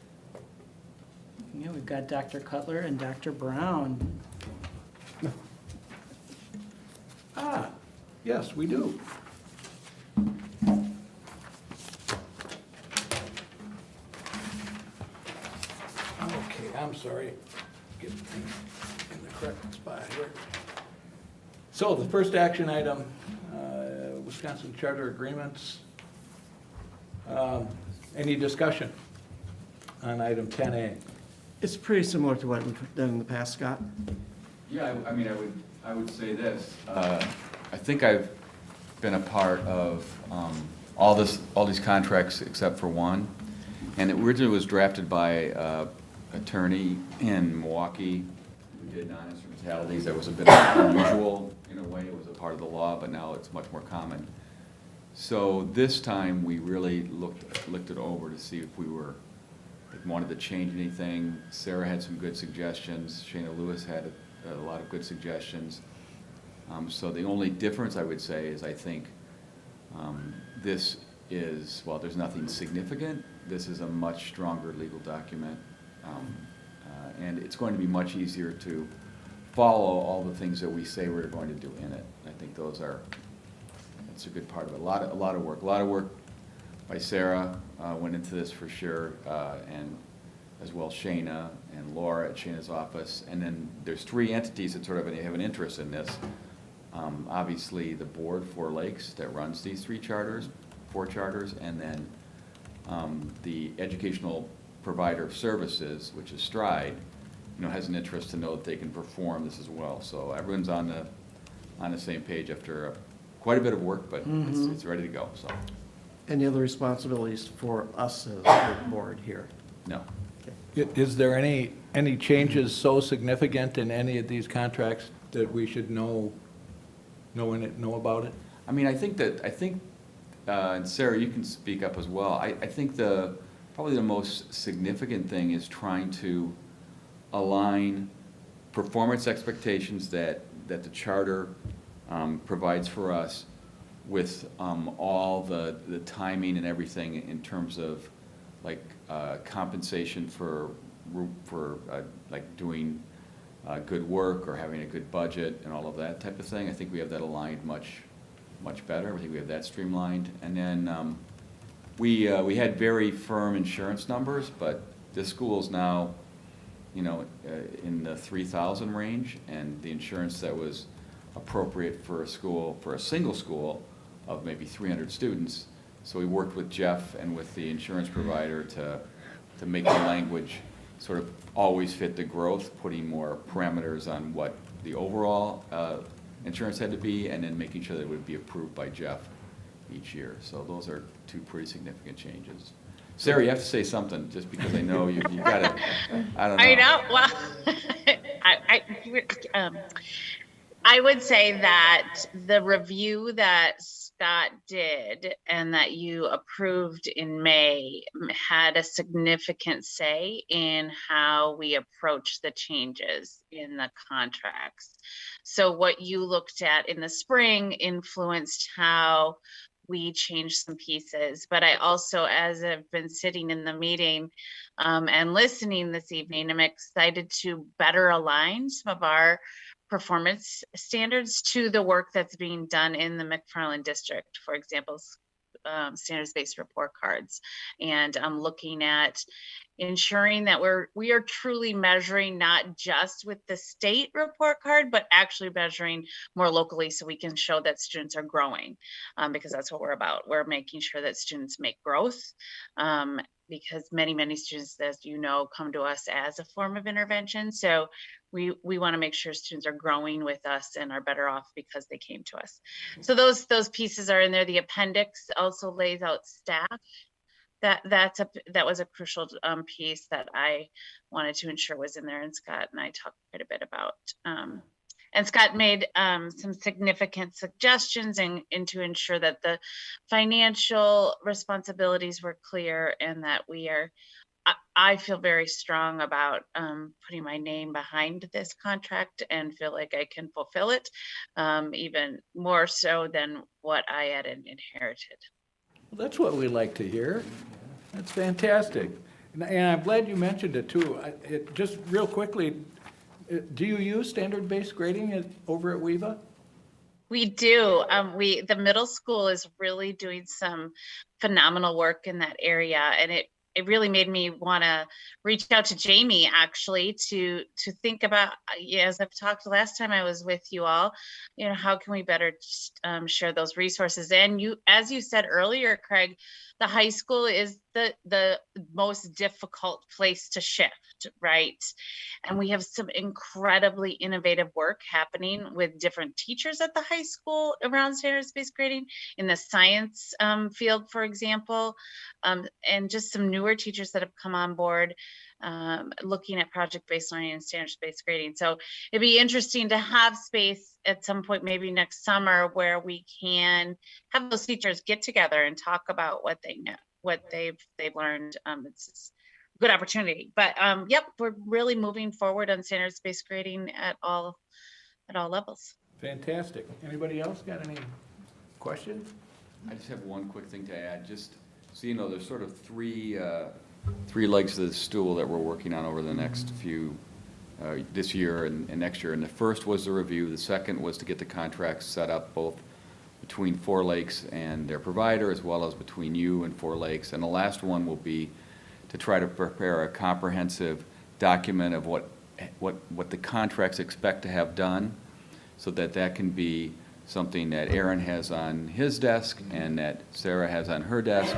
Yeah, we've got Dr. Cutler and Dr. Brown. Yes, we do. Okay, I'm sorry. Get things in the correct spot here. So the first action item, Wisconsin Charter Agreements. Any discussion on item 10A? It's pretty similar to what we've done in the past, Scott. Yeah, I mean, I would say this. I think I've been a part of all these contracts except for one. And it originally was drafted by an attorney in Milwaukee who did non-instrumentalities. That was a bit unusual in a way. It was a part of the law, but now it's much more common. So this time, we really looked it over to see if we wanted to change anything. Sarah had some good suggestions. Shayna Lewis had a lot of good suggestions. So the only difference I would say is I think this is, while there's nothing significant, this is a much stronger legal document. And it's going to be much easier to follow all the things that we say we're going to do in it. I think that's a good part of it. A lot of work by Sarah went into this for sure, and as well Shayna and Laura at Shayna's office. And then there's three entities that sort of have an interest in this. Obviously, the board, Four Lakes, that runs these three charters, for charters, and then the educational provider of services, which is Stride, has an interest to know that they can perform this as well. So everyone's on the same page after quite a bit of work, but it's ready to go, so. Any other responsibilities for us as a board here? No. Is there any changes so significant in any of these contracts that we should know about it? I mean, I think, and Sarah, you can speak up as well. I think probably the most significant thing is trying to align performance expectations that the charter provides for us with all the timing and everything in terms of like compensation for like doing good work or having a good budget and all of that type of thing. I think we have that aligned much better. I think we have that streamlined. And then we had very firm insurance numbers, but this school's now, in the 3,000 range, and the insurance that was appropriate for a single school of maybe 300 students. So we worked with Jeff and with the insurance provider to make the language sort of always fit the growth, putting more parameters on what the overall insurance had to be, and then making sure that it would be approved by Jeff each year. So those are two pretty significant changes. Sarah, you have to say something, just because I know you got it. I don't know. I know. Well, I would say that the review that Scott did and that you approved in May had a significant say in how we approach the changes in the contracts. So what you looked at in the spring influenced how we changed some pieces. But I also, as I've been sitting in the meeting and listening this evening, I'm excited to better align some of our performance standards to the work that's being done in the McFarland district. For example, standards-based report cards, and I'm looking at ensuring that we are truly measuring not just with the state report card, but actually measuring more locally, so we can show that students are growing, because that's what we're about. We're making sure that students make growth, because many students, as you know, come to us as a form of intervention. So we want to make sure students are growing with us and are better off because they came to us. So those pieces are in there. The appendix also lays out staff. That was a crucial piece that I wanted to ensure was in there, and Scott and I talked quite a bit about. And Scott made some significant suggestions and to ensure that the financial responsibilities were clear, and that I feel very strong about putting my name behind this contract and feel like I can fulfill it, even more so than what I had inherited. Well, that's what we like to hear. That's fantastic. And I'm glad you mentioned it too. Just real quickly, do you use standard-based grading over at WEVA? We do. The middle school is really doing some phenomenal work in that area, and it really made me want to reach out to Jamie, actually, to think about, as I've talked last time I was with you all, how can we better share those resources? And as you said earlier, Craig, the high school is the most difficult place to shift, right? And we have some incredibly innovative work happening with different teachers at the high school around standards-based grading in the science field, for example, and just some newer teachers that have come on board looking at project-based learning and standards-based grading. So it'd be interesting to have space at some point, maybe next summer, where we can have those teachers get together and talk about what they know, what they've learned. It's a good opportunity. But yep, we're really moving forward on standards-based grading at all levels. Fantastic. Anybody else got any questions? I just have one quick thing to add. Just so you know, there's sort of three legs of the stool that we're working on over the next few, this year and next year. And the first was the review. The second was to get the contracts set up both between Four Lakes and their provider, as well as between you and Four Lakes. And the last one will be to try to prepare a comprehensive document of what the contracts expect to have done, so that can be something that Aaron has on his desk and that Sarah has on her desk,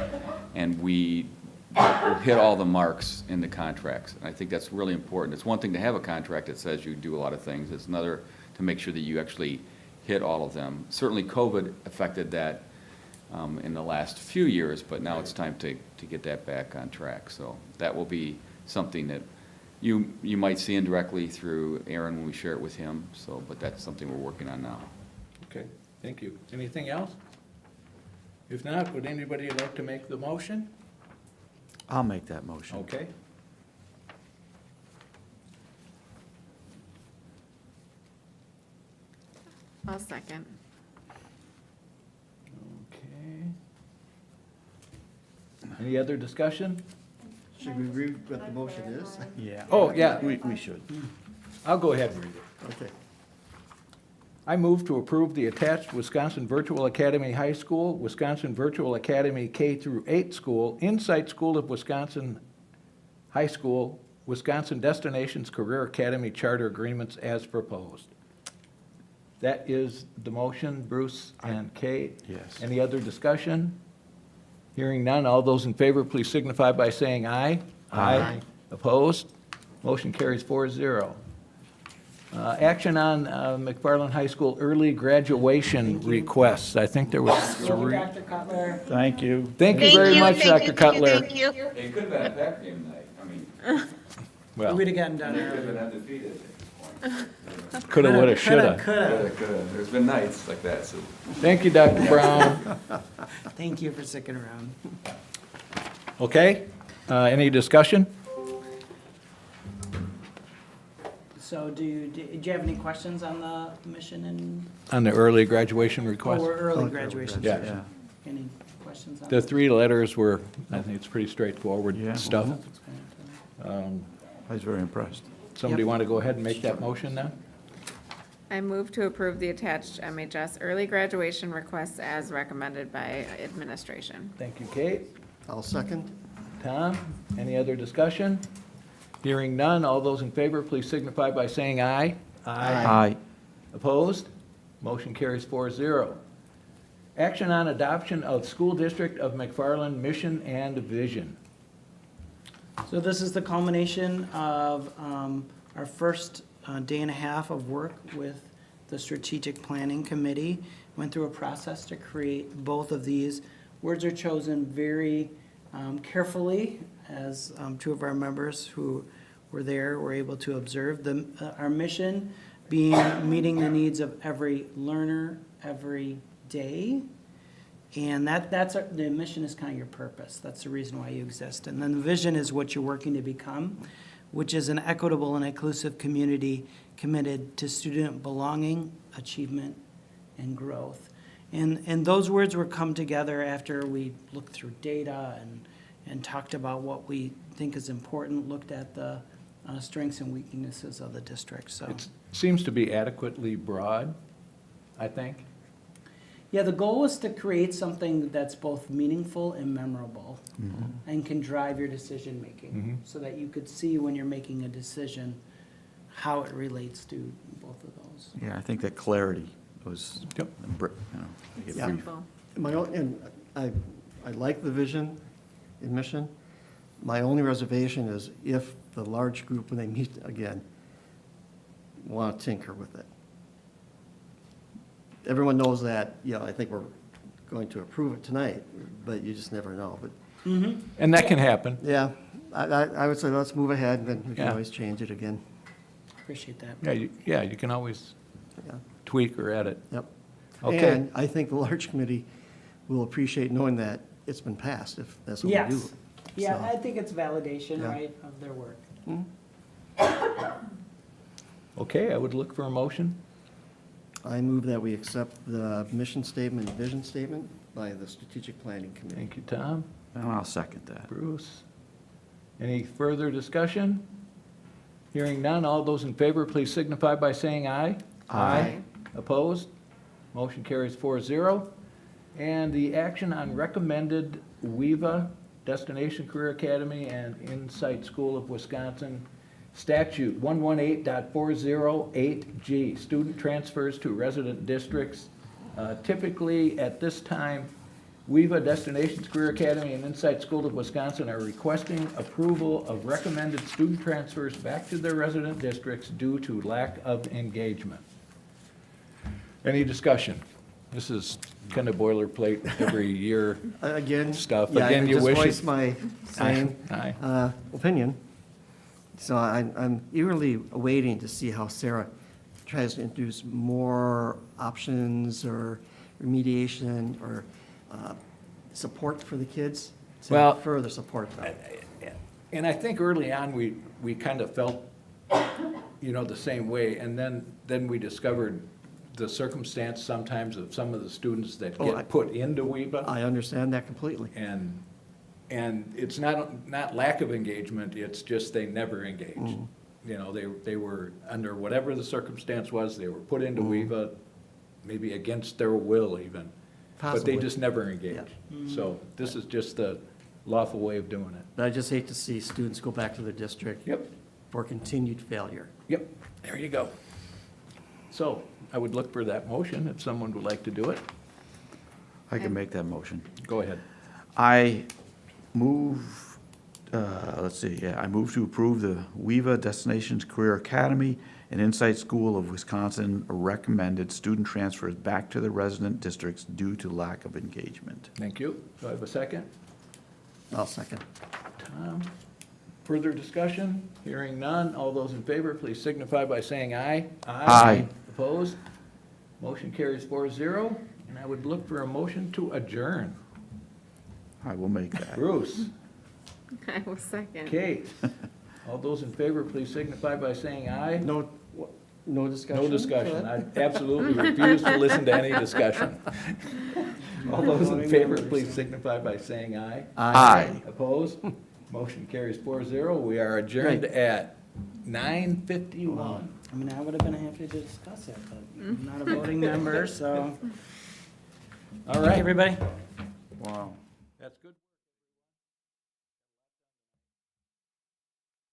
and we will hit all the marks in the contracts. And I think that's really important. It's one thing to have a contract that says you do a lot of things. It's another to make sure that you actually hit all of them. Certainly COVID affected that in the last few years, but now it's time to get that back on track. So that will be something that you might see indirectly through Aaron when we share it with him. So, but that's something we're working on now. Okay, thank you. Anything else? If not, would anybody like to make the motion? I'll make that motion. Okay. I'll second. Okay. Any other discussion? Should we read what the motion is? Yeah. Oh, yeah. We should. I'll go ahead and read it. Okay. I move to approve the attached Wisconsin Virtual Academy High School, Wisconsin Virtual Academy K-8 School, Insight School of Wisconsin High School, Wisconsin Destinations Career Academy Charter Agreements as proposed. That is the motion, Bruce and Kate. Yes. Any other discussion? Hearing none, all those in favor, please signify by saying aye. Aye. Opposed? Motion carries 4-0. Action on McFarland High School early graduation requests. I think there was Thank you, 3. Dr. Cutler. Thank you. Thank you very much, Dr. Cutler. It could have been a pack game night. I mean, Well, We'd have gotten done we could have earlier. been undefeated at this point. coulda, woulda, shoulda. Coulda. There's been nights like that, so. Thank you, Dr. Brown. Thank you for sticking around. Okay, any discussion? So do you have any questions on the mission and, On the early graduation request? or early graduation? Yeah. Yeah. Any questions on The that? 3 letters were, I think it's pretty straightforward Yeah. stuff. I was very impressed. Somebody want to go ahead and make that motion now? I move to approve the attached MHS early graduation requests as recommended by administration. Thank you, Kate. I'll second. Tom, any other discussion? Hearing none, all those in favor, please signify by saying aye. Aye. Opposed? Motion carries 4-0. Action on adoption of School District of McFarland mission and vision. So this is the culmination of our first day and a half of work with the Strategic Planning Committee. Went through a process to create both of these. Words are chosen very carefully, as 2 of our members who were there were able to observe. Our mission being meeting the needs of every learner every day. And the mission is kind of your purpose. That's the reason why you exist. And then the vision is what you're working to become, which is an equitable and inclusive community committed to student belonging, achievement, and growth. And those words were come together after we looked through data and talked about what we think is important, looked at the strengths and weaknesses of the district, so. It seems to be adequately broad, I think. Yeah, the goal is to create something that's both meaningful and memorable and can drive your decision-making so that you could see when you're making a decision how it relates to both of those. Yeah, I think that clarity was, Yep. make it Yeah. brief. Simple. And I like the vision and mission. My only reservation is if the large group, when they meet again, want to tinker with it. Everyone knows that, I think we're going to approve it tonight, but you just never know. But And that can happen. yeah, I would say let's move ahead, and then we can Yeah. always change it again. Appreciate that. Yeah, you can always Yeah. tweak or edit. Yep. Okay. And I think the large committee will appreciate knowing that it's been passed, if that's what we do. Yes. Yeah, So- I think it's validation, Yeah. right, of their work. Okay, I would look for a motion. I move that we accept the mission statement and vision statement by the Strategic Planning Committee. Thank you, Tom. And I'll second that. Bruce. Any further discussion? Hearing none, all those in favor, please signify by saying aye. Aye. Opposed? Motion carries 4-0. And the action on recommended WEVA, Destination Career Academy and Insight School of Wisconsin Statute 118.408G, student transfers to resident districts Typically, at this time, WEVA Destinations Career Academy and Insight School of Wisconsin are requesting approval of recommended student transfers back to their resident districts due to lack of engagement. Any discussion? This is kind of boilerplate every year Again, stuff. yeah, Again, I you just wish voiced it- my same Aye. opinion. So I'm eagerly awaiting to see how Sarah tries to introduce more options or remediation or support for the kids. to Well, further support them. And I think early on, we kind of felt, the same way. And then we discovered the circumstance sometimes of some of the students that Oh, get put into WEVA. I understand that completely. And it's not lack of engagement, it's just they never engaged. Mhm. They were, under whatever the circumstance was, they were put into WEVA, maybe against their will even. But they Possibly. just never engaged. So this is just the lawful way of doing it. But I just hate to see students go back to their district. Yep. For continued failure. Yep, there you go. So I would look for that motion if someone would like to do it. I can make that motion. Go ahead. I move, I move to approve the WEVA Destinations Career Academy and Insight School of Wisconsin recommended student transfers back to the resident districts due to lack of engagement. Thank you. Do I have a second? I'll second. Tom, further discussion? Hearing none. All those in favor, please signify by saying aye. Aye. Opposed? Motion carries 4-0. And I would look for a motion to adjourn. I will make that. Bruce, I will second. Kate, all those in favor, please signify by saying aye. No discussion? No discussion. I absolutely refuse to listen to any discussion. All those in favor, please signify by saying aye. Aye. Opposed? Motion carries 4-0. We are adjourned Great. at 9:51. I mean, I would have been happy to discuss it, but I'm not a voting member, so. All Thank you, right. everybody. Wow.